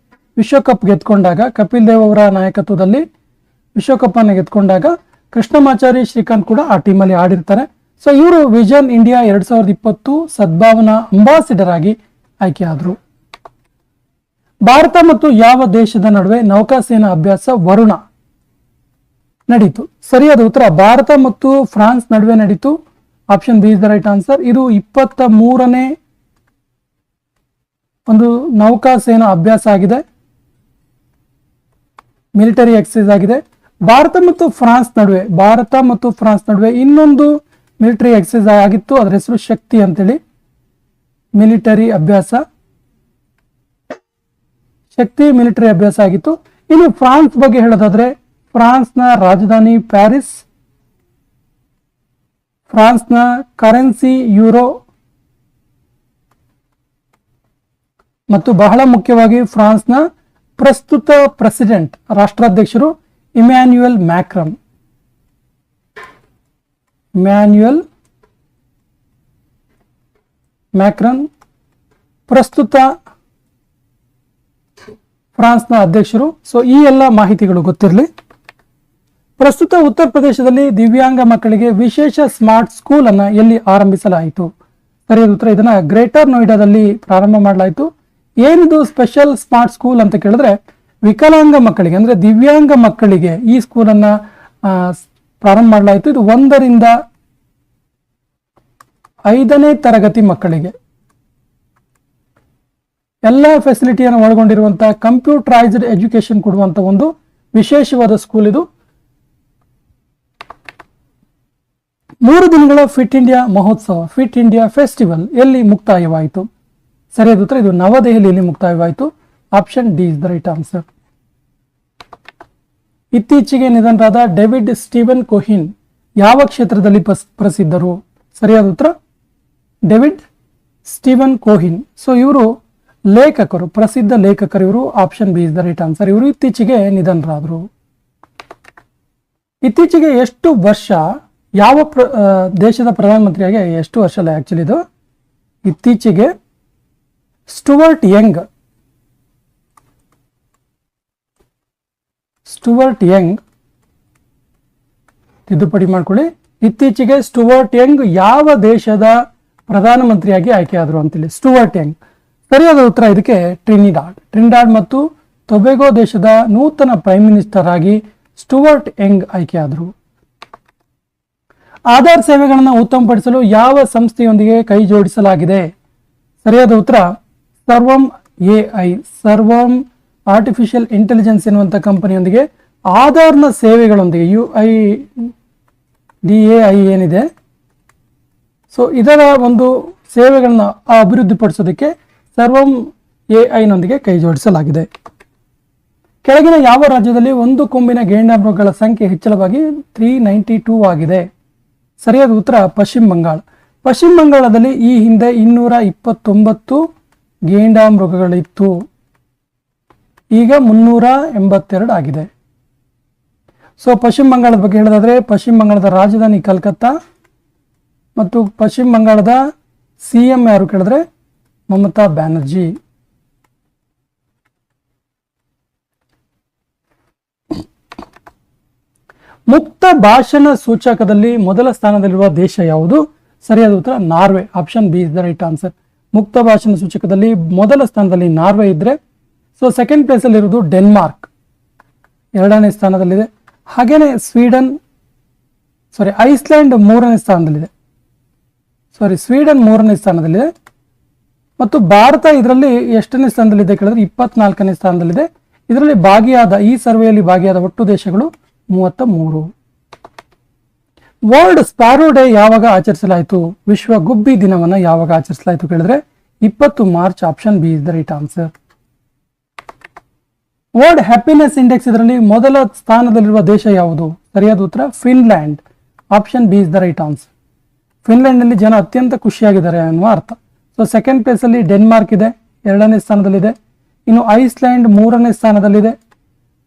ವಿಶ್ವಕಪ್ ಗೆದ್ಕೊಂಡಾಗ, ಕಪಿಲ್ ದೇವ್ ಅವರ ನಾಯಕತ್ವದಲ್ಲಿ ವಿಶ್ವಕಪ್ ಅನ್ನು ಗೆದ್ಕೊಂಡಾಗ ಕೃಷ್ಣಮಾಚಾರಿ ಶ್ರೀಕಾಂತ್ ಕೂಡ ಆ ಟೀಮಲ್ಲಿ ಆಡಿರ್ತಾರೆ. ಸೊ ಇವರು ವಿಷನ್ ಇಂಡಿಯಾ 2020 ಸದ್ಭಾವನಾ ಅಂಬಾಸಿಡರ್ ಆಗಿ ಆಯ್ಕೆಯಾದರು. ಭಾರತ ಮತ್ತು ಯಾವ ದೇಶದ ನಡುವೆ ನೌಕಾಸೇನಾ ಅಭ್ಯಾಸ ವರುಣ ನಡೀತು? ಸರಿಯಾದ ಉತ್ತರ ಭಾರತ ಮತ್ತು ಫ್ರಾನ್ಸ್ ನಡುವೆ ನಡೀತು. Option B is the right answer. ಇದು 23ನೇ ಒಂದು ನೌಕಾಸೇನಾ ಅಭ್ಯಾಸ ಆಗಿದೆ, ಮಿಲಿಟರಿ ಎಕ್ಸರ್ಸೈಸ್ ಆಗಿದೆ. ಭಾರತ ಮತ್ತು ಫ್ರಾನ್ಸ್ ನಡುವೆ ಇನ್ನೊಂದು ಮಿಲಿಟರಿ ಎಕ್ಸಸೈಸ್ ಆಗಿತ್ತು, ಅದರ ಹೆಸರು ಶಕ್ತಿ ಅಂತೇಳಿ, ಮಿಲಿಟರಿ ಅಭ್ಯಾಸ, ಶಕ್ತಿ ಮಿಲಿಟರಿ ಅಭ್ಯಾಸ ಆಗಿತ್ತು. ಇನ್ನು ಫ್ರಾನ್ಸ್ ಬಗ್ಗೆ ಹೇಳೋದಾದ್ರೆ ಫ್ರಾನ್ಸ್ನ ರಾಜಧಾನಿ ಪ್ಯಾರಿಸ್, ಫ್ರಾನ್ಸ್ನ ಕರೆನ್ಸಿ ಯೂರೋ, ಮತ್ತು ಬಹಳ ಮುಖ್ಯವಾಗಿ ಫ್ರಾನ್ಸ್ನ ಪ್ರಸ್ತುತ ಪ್ರೆಸಿಡೆಂಟ್ ರಾಷ್ಟ್ರಾಧ್ಯಕ್ಷರು ಇಮ್ಯಾನ್ಯುಯಲ್ ಮ್ಯಾಕ್ರನ್. ಪ್ರಸ್ತುತ ಫ್ರಾನ್ಸ್ನ ಅಧ್ಯಕ್ಷರು. ಸೊ ಈ ಎಲ್ಲ ಮಾಹಿತಿಗಳು ಗೊತ್ತಿರಲಿ. ಪ್ರಸ್ತುತ ಉತ್ತರ ಪ್ರದೇಶದಲ್ಲಿ ದಿವ್ಯಾಂಗ ಮಕ್ಕಳಿಗೆ ವಿಶೇಷ ಸ್ಮಾರ್ಟ್ ಸ್ಕೂಲ್ ಅನ್ನ ಎಲ್ಲಿ ಆರಂಭಿಸಲಾಯಿತು? ಸರಿಯಾದ ಉತ್ತರ, ಇದನ್ನ ಗ್ರೇಟರ್ ನೋಯ್ಡಾದಲ್ಲಿ ಪ್ರಾರಂಭ ಮಾಡಲಾಯಿತು. ಏನಿದು ಸ್ಪೆಷಲ್ ಸ್ಮಾರ್ಟ್ ಸ್ಕೂಲ್ ಅಂತ ಕೇಳಿದ್ರೆ ವಿಕಲಾಂಗ ಮಕ್ಕಳಿಗೆ ಅಂದ್ರೆ ದಿವ್ಯಾಂಗ ಮಕ್ಕಳಿಗೆ ಈ ಸ್ಕೂಲನ್ನು ಪ್ರಾರಂಭ ಮಾಡಲಾಯಿತು. ಇದು 1 ರಿಂದ 5ನೇ ತರಗತಿ ಮಕ್ಕಳಿಗೆ ಎಲ್ಲ ಫೆಸಿಲಿಟಿಯನ್ನು ಒಳಗೊಂಡಿರುವಂತಹ ಕಂಪ್ಯೂಟರೈಸ್ಡ್ ಎಜುಕೇಶನ್ ಕೊಡುವಂತ ಒಂದು ವಿಶೇಷವಾದ ಸ್ಕೂಲ್ ಇದು. 3 ದಿನಗಳ ಫಿಟ್ ಇಂಡಿಯಾ ಮಹೋತ್ಸವ, ಫಿಟ್ ಇಂಡಿಯಾ ಫೆಸ್ಟಿವಲ್ ಎಲ್ಲಿ ಮುಕ್ತಾಯವಾಯಿತು? ಸರಿಯಾದ ಉತ್ತರ, ಇದು ನವದೆಹಲಿಯಲ್ಲಿ ಮುಕ್ತಾಯವಾಯಿತು. Option D is the right answer. ಇತ್ತೀಚೆಗೆ ನಿಧನರಾದ ಡೇವಿಡ್ ಸ್ಟೀವನ್ ಕೋಹಿನ್ ಯಾವ ಕ್ಷೇತ್ರದಲ್ಲಿ ಪ್ರಸಿದ್ಧರು? ಸರಿಯಾದ ಉತ್ತರ ಡೇವಿಡ್ ಸ್ಟೀವನ್ ಕೋಹಿನ್. ಸೊ ಇವರು ಲೇಖಕರು, ಪ್ರಸಿದ್ಧ ಲೇಖಕರು ಇವರು. Option B is the right answer. ಇವರು ಇತ್ತೀಚೆಗೆ ನಿಧನರಾದರು. ಇತ್ತೀಚೆಗೆ ಎಷ್ಟು ವರ್ಷ ಯಾವ ದೇಶದ ಪ್ರಧಾನಮಂತ್ರಿಯಾಗಿ ಎಷ್ಟು ವರ್ಷ ಅಲ್ಲ ಆಕ್ಚುಲಿ ಇದು ಇತ್ತೀಚೆಗೆ ಸ್ಟುವರ್ಟ್ ಯಂಗ್ ತಿದ್ದುಪಡಿ ಮಾಡ್ಕೊಳ್ಳಿ. ಇತ್ತೀಚೆಗೆ ಸ್ಟುವರ್ಟ್ ಯಂಗ್ ಯಾವ ದೇಶದ ಪ್ರಧಾನಮಂತ್ರಿಯಾಗಿ ಆಯ್ಕೆಯಾದರು ಅಂತೇಳಿ. ಸ್ಟುವರ್ಟ್ ಯಂಗ್ ಸರಿಯಾದ ಉತ್ತರ ಇದಕ್ಕೆ ಟ್ರಿನಿಡಾಡ್ ಮತ್ತು ಟೊಬೆಗೊ ದೇಶದ ನೂತನ ಪ್ರೈಮ್ ಮಿನಿಸ್ಟರ್ ಆಗಿ ಸ್ಟುವರ್ಟ್ ಯಂಗ್ ಆಯ್ಕೆಯಾದರು. ಆಧಾರ್ ಸೇವೆಗಳನ್ನು ಉತ್ತಮಪಡಿಸಲು ಯಾವ ಸಂಸ್ಥೆಯೊಂದಿಗೆ ಕೈ ಜೋಡಿಸಲಾಗಿದೆ? ಸರಿಯಾದ ಉತ್ತರ ಸರ್ವಂ ಎಐ, ಸರ್ವಂ ಆರ್ಟಿಫಿಷಿಯಲ್ ಇಂಟೆಲಿಜೆನ್ಸ್ ಎನ್ನುವಂಥ ಕಂಪನಿಯೊಂದಿಗೆ ಆಧಾರ್ನ ಸೇವೆಗಳೊಂದಿಗೆ UIDAI ಏನಿದೆ, ಸೊ ಇದರ ಒಂದು ಸೇವೆಗಳನ್ನ ಅಭಿವೃದ್ಧಿಪಡಿಸೋದಕ್ಕೆ ಸರ್ವಂ ಎಐನೊಂದಿಗೆ ಕೈ ಜೋಡಿಸಲಾಗಿದೆ. ಕೆಳಗಿನ ಯಾವ ರಾಜ್ಯದಲ್ಲಿ ಒಂದು ಕೊಂಬಿನ ಗೇಂಡಾಮೃಗಗಳ ಸಂಖ್ಯೆ ಹೆಚ್ಚಳವಾಗಿ 392 ಆಗಿದೆ? ಸರಿಯಾದ ಉತ್ತರ ಪಶ್ಚಿಮ ಬಂಗಾಳ. ಪಶ್ಚಿಮ ಬಂಗಾಳದಲ್ಲಿ ಈ ಹಿಂದೆ 229 ಗೇಂಡಾಮೃಗಗಳಿತ್ತು, ಈಗ 382 ಆಗಿದೆ. ಸೊ ಪಶ್ಚಿಮ ಬಂಗಾಳದ ಬಗ್ಗೆ ಹೇಳೋದಾದ್ರೆ ಪಶ್ಚಿಮ ಬಂಗಾಳದ ರಾಜಧಾನಿ ಕಲ್ಕತ್ತಾ ಮತ್ತು ಪಶ್ಚಿಮ ಬಂಗಾಳದ CM ಯಾರು ಕೇಳಿದ್ರೆ ಮಮತಾ ಬ್ಯಾನರ್ಜಿ. ಮುಕ್ತ ಭಾಷಣ ಸೂಚಕದಲ್ಲಿ ಮೊದಲ ಸ್ಥಾನದಲ್ಲಿರುವ ದೇಶ ಯಾವುದು? ಸರಿಯಾದ ಉತ್ತರ Norway. Option B is the right answer. ಮುಕ್ತ ಭಾಷಣ ಸೂಚಕದಲ್ಲಿ ಮೊದಲ ಸ್ಥಾನದಲ್ಲಿ ನಾರ್ವೆ ಇದ್ರೆ, ಸೊ ಸೆಕೆಂಡ್ ಪ್ಲೇಸ್ ಅಲ್ಲಿ ಇರುವುದು ಡೆನ್ಮಾರ್ಕ್ 2ನೇ ಸ್ಥಾನದಲ್ಲಿದೆ. ಹಾಗೇನೆ ಐಸ್ಲ್ಯಾಂಡ್ 3ನೇ ಸ್ಥಾನದಲ್ಲಿದೆ. ಸ್ವೀಡನ್ 3ನೇ ಸ್ಥಾನದಲ್ಲಿದೆ. ಮತ್ತು ಭಾರತ ಇದರಲ್ಲಿ ಎಷ್ಟನೇ ಸ್ಥಾನದಲ್ಲಿದೆ ಕೇಳಿದ್ರೆ 24ನೇ ಸ್ಥಾನದಲ್ಲಿದೆ. ಇದರಲ್ಲಿ ಈ ಸರ್ವೆಯಲ್ಲಿ ಭಾಗಿಯಾದ ಒಟ್ಟು ದೇಶಗಳು 33. ವರ್ಲ್ಡ್ ಸ್ಪ್ಯಾರೋ ಡೇ ಯಾವಾಗ ಆಚರಿಸಲಾಯಿತು? ವಿಶ್ವ ಗುಬ್ಬಿ ದಿನವನ್ನು ಯಾವಾಗ ಆಚರಿಸಲಾಯಿತು ಕೇಳಿದ್ರೆ 20 March. Option B is the right answer. World happiness index ಇದರಲ್ಲಿ ಮೊದಲ ಸ್ಥಾನದಲ್ಲಿರುವ ದೇಶ ಯಾವುದು? ಸರಿಯಾದ ಉತ್ತರ Finland. Option B is the right answer. Finland ನಲ್ಲಿ ಜನ ಅತ್ಯಂತ ಖುಷಿಯಾಗಿದ್ದಾರೆ ಅನ್ನುವ ಅರ್ಥ. ಸೊ ಸೆಕೆಂಡ್ ಪ್ಲೇಸ್ ಅಲ್ಲಿ ಡೆನ್ಮಾರ್ಕ್ ಇದೆ, 2ನೇ ಸ್ಥಾನದಲ್ಲಿದೆ. ಇನ್ನು ಐಸ್ಲ್ಯಾಂಡ್ 3ನೇ ಸ್ಥಾನದಲ್ಲಿದೆ.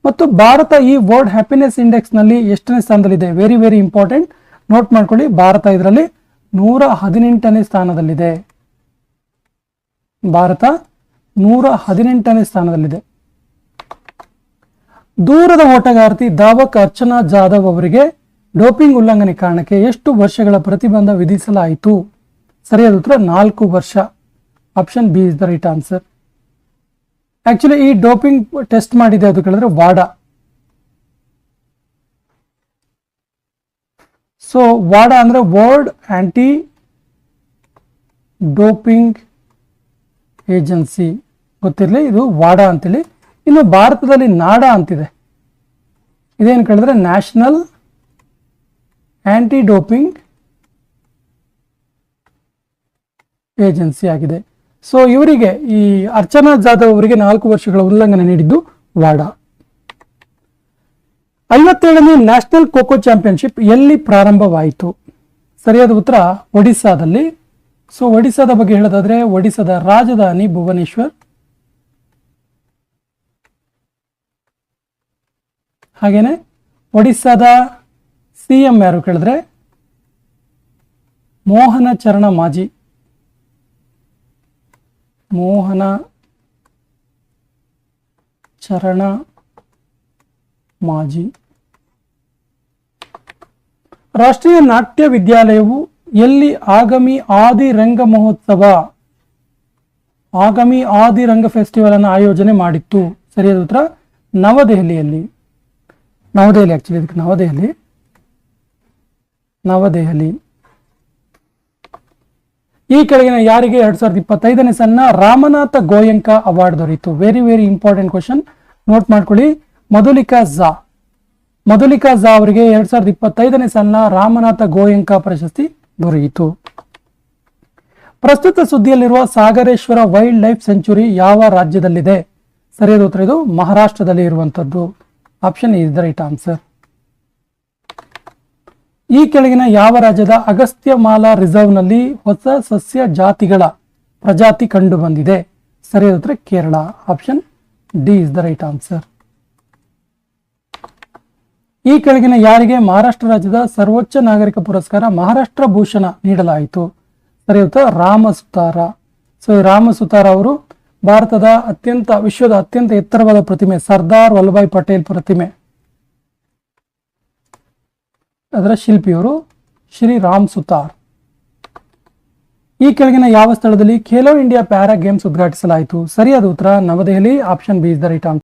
ಮತ್ತು ಭಾರತ ಈ ವರ್ಲ್ಡ್ ಹ್ಯಾಪಿನೆಸ್ ಇಂಡೆಕ್ಸ್ ನಲ್ಲಿ ಎಷ್ಟನೇ ಸ್ಥಾನದಲ್ಲಿದೆ? ವೆರಿ ವೆರಿ ಇಂಪಾರ್ಟೆಂಟ್, ನೋಟ್ ಮಾಡ್ಕೊಳ್ಳಿ. ಭಾರತ ಇದರಲ್ಲಿ 118ನೇ ಸ್ಥಾನದಲ್ಲಿದೆ. ಭಾರತ 118ನೇ ಸ್ಥಾನದಲ್ಲಿದೆ. ದೂರದ ಓಟಗಾರ್ತಿ ಧಾವಕ್ ಅರ್ಚನಾ ಜಾಧವ್ ಅವರಿಗೆ ಡೋಪಿಂಗ್ ಉಲ್ಲಂಘನೆ ಕಾರಣಕ್ಕೆ ಎಷ್ಟು ವರ್ಷಗಳ ಪ್ರತಿಬಂಧ ವಿಧಿಸಲಾಯಿತು? ಸರಿಯಾದ ಉತ್ತರ 4 ವರ್ಷ. Option B is the right answer. Actually ಈ ಡೋಪಿಂಗ್ ಟೆಸ್ಟ್ ಮಾಡಿದೆ ಅದು ಕೇಳಿದ್ರೆ ವಾಡಾ. ಸೊ ವಾಡಾ ಅಂದ್ರೆ ವರ್ಲ್ಡ್ ಆಂಟಿ ಡೋಪಿಂಗ್ ಏಜೆನ್ಸಿ, ಗೊತ್ತಿರಲಿ, ಇದು ವಾಡಾ ಅಂತೇಳಿ. ಇನ್ನು ಭಾರತದಲ್ಲಿ ನಾಡಾ ಅಂತಿದೆ. ಇದೇನು ಕೇಳಿದ್ರೆ ನ್ಯಾಷನಲ್ ಆಂಟಿ ಡೋಪಿಂಗ್ ಏಜೆನ್ಸಿ ಆಗಿದೆ. ಸೊ ಇವರಿಗೆ ಈ ಅರ್ಚನಾ ಜಾಧವ್ ಅವರಿಗೆ 4 ವರ್ಷಗಳ ಉಲ್ಲಂಘನೆ ನೀಡಿದ್ದು ವಾಡಾ. 57ನೇ ನ್ಯಾಷನಲ್ ಖೋಖೋ ಚಾಂಪಿಯನ್ಶಿಪ್ ಎಲ್ಲಿ ಪ್ರಾರಂಭವಾಯಿತು? ಸರಿಯಾದ ಉತ್ತರ ಒಡಿಸ್ಸಾದಲ್ಲಿ. ಸೊ ಒಡಿಸ್ಸಾದ ಬಗ್ಗೆ ಹೇಳೋದಾದ್ರೆ ಒಡಿಸ್ಸಾದ ರಾಜಧಾನಿ ಭುವನೇಶ್ವರ್. ಹಾಗೇನೆ ಒಡಿಸ್ಸಾದ ಸಿಎಂ ಯಾರು ಕೇಳಿದ್ರೆ ಮೋಹನ ಚರಣ ಮಾಜಿ. ಮೋಹನ ಚರಣ ಮಾಜಿ. ರಾಷ್ಟ್ರೀಯ ನಾಟ್ಯ ವಿದ್ಯಾಲಯವು ಎಲ್ಲಿ ಆಗಮಿ ಆದಿ ರಂಗ ಮಹೋತ್ಸವ, ಆಗಮಿ ಆದಿ ರಂಗ ಫೆಸ್ಟಿವಲ್ ಅನ್ನು ಆಯೋಜನೆ ಮಾಡಿತ್ತು? ಸರಿಯಾದ ಉತ್ತರ ನವದೆಹಲಿಯಲ್ಲಿ. ನವದೆಹಲಿ ಆಕ್ಚುಲಿ ಇದಕ್ಕೆ ನವದೆಹಲಿ. ಈ ಕೆಳಗಿನ ಯಾರಿಗೆ 2025ನೇ ಸಾಲಿನ ರಾಮನಾಥ ಗೋಯಂಕ ಅವಾರ್ಡ್ ದೊರೆಯಿತು? Very very important question, note ಮಾಡ್ಕೊಳ್ಳಿ. ಮಧುಲಿಕಾ ಝಾ ಅವರಿಗೆ 2025ನೇ ಸಾಲಿನ ರಾಮನಾಥ ಗೋಯಂಕ ಪ್ರಶಸ್ತಿ ದೊರೆಯಿತು. ಪ್ರಸ್ತುತ ಸುದ್ದಿಯಲ್ಲಿರುವ ಸಾಗರೇಶ್ವರ ವೈಲ್ಡ್ ಲೈಫ್ ಸೆಂಚುರಿ ಯಾವ ರಾಜ್ಯದಲ್ಲಿದೆ? ಸರಿಯಾದ ಉತ್ತರ ಇದು ಮಹಾರಾಷ್ಟ್ರದಲ್ಲಿ ಇರುವಂತದ್ದು. Option is the right answer. ಈ ಕೆಳಗಿನ ಯಾವ ರಾಜ್ಯದ ಅಗಸ್ತ್ಯಮಾಲಾ ರಿಸರ್ವ್ ನಲ್ಲಿ ಹೊಸ ಸಸ್ಯ ಜಾತಿಗಳ ಪ್ರಜಾತಿ ಕಂಡು ಬಂದಿದೆ? ಸರಿಯಾದ ಉತ್ತರ Kerala. Option D is the right answer. ಈ ಕೆಳಗಿನ ಯಾರಿಗೆ ಮಹಾರಾಷ್ಟ್ರ ರಾಜ್ಯದ ಸರ್ವೋಚ್ಚ ನಾಗರಿಕ ಪುರಸ್ಕಾರ ಮಹಾರಾಷ್ಟ್ರ ಭೂಷಣ ನೀಡಲಾಯಿತು? ಸರಿಯಾದ ಉತ್ತರ ರಾಮಸುತಾರ. ಸೊ ರಾಮಸುತಾರ ಅವರು ಭಾರತದ ವಿಶ್ವದ ಅತ್ಯಂತ ಎತ್ತರವಾದ ಪ್ರತಿಮೆ ಸರ್ದಾರ್ ವಲ್ಲಭಾಯ್ ಪಟೇಲ್ ಪ್ರತಿಮೆ, ಅದರ ಶಿಲ್ಪಿಯವರು ಶ್ರೀ ರಾಮ್ ಸುತಾರ್. ಈ ಕೆಳಗಿನ ಯಾವ ಸ್ಥಳದಲ್ಲಿ ಖೇಲೋ ಇಂಡಿಯಾ ಪ್ಯಾರಾ ಗೇಮ್ಸ್ ಉದ್ಘಾಟಿಸಲಾಯಿತು? ಸರಿಯಾದ ಉತ್ತರ ನವದೆಹಲಿ. Option B is the right answer.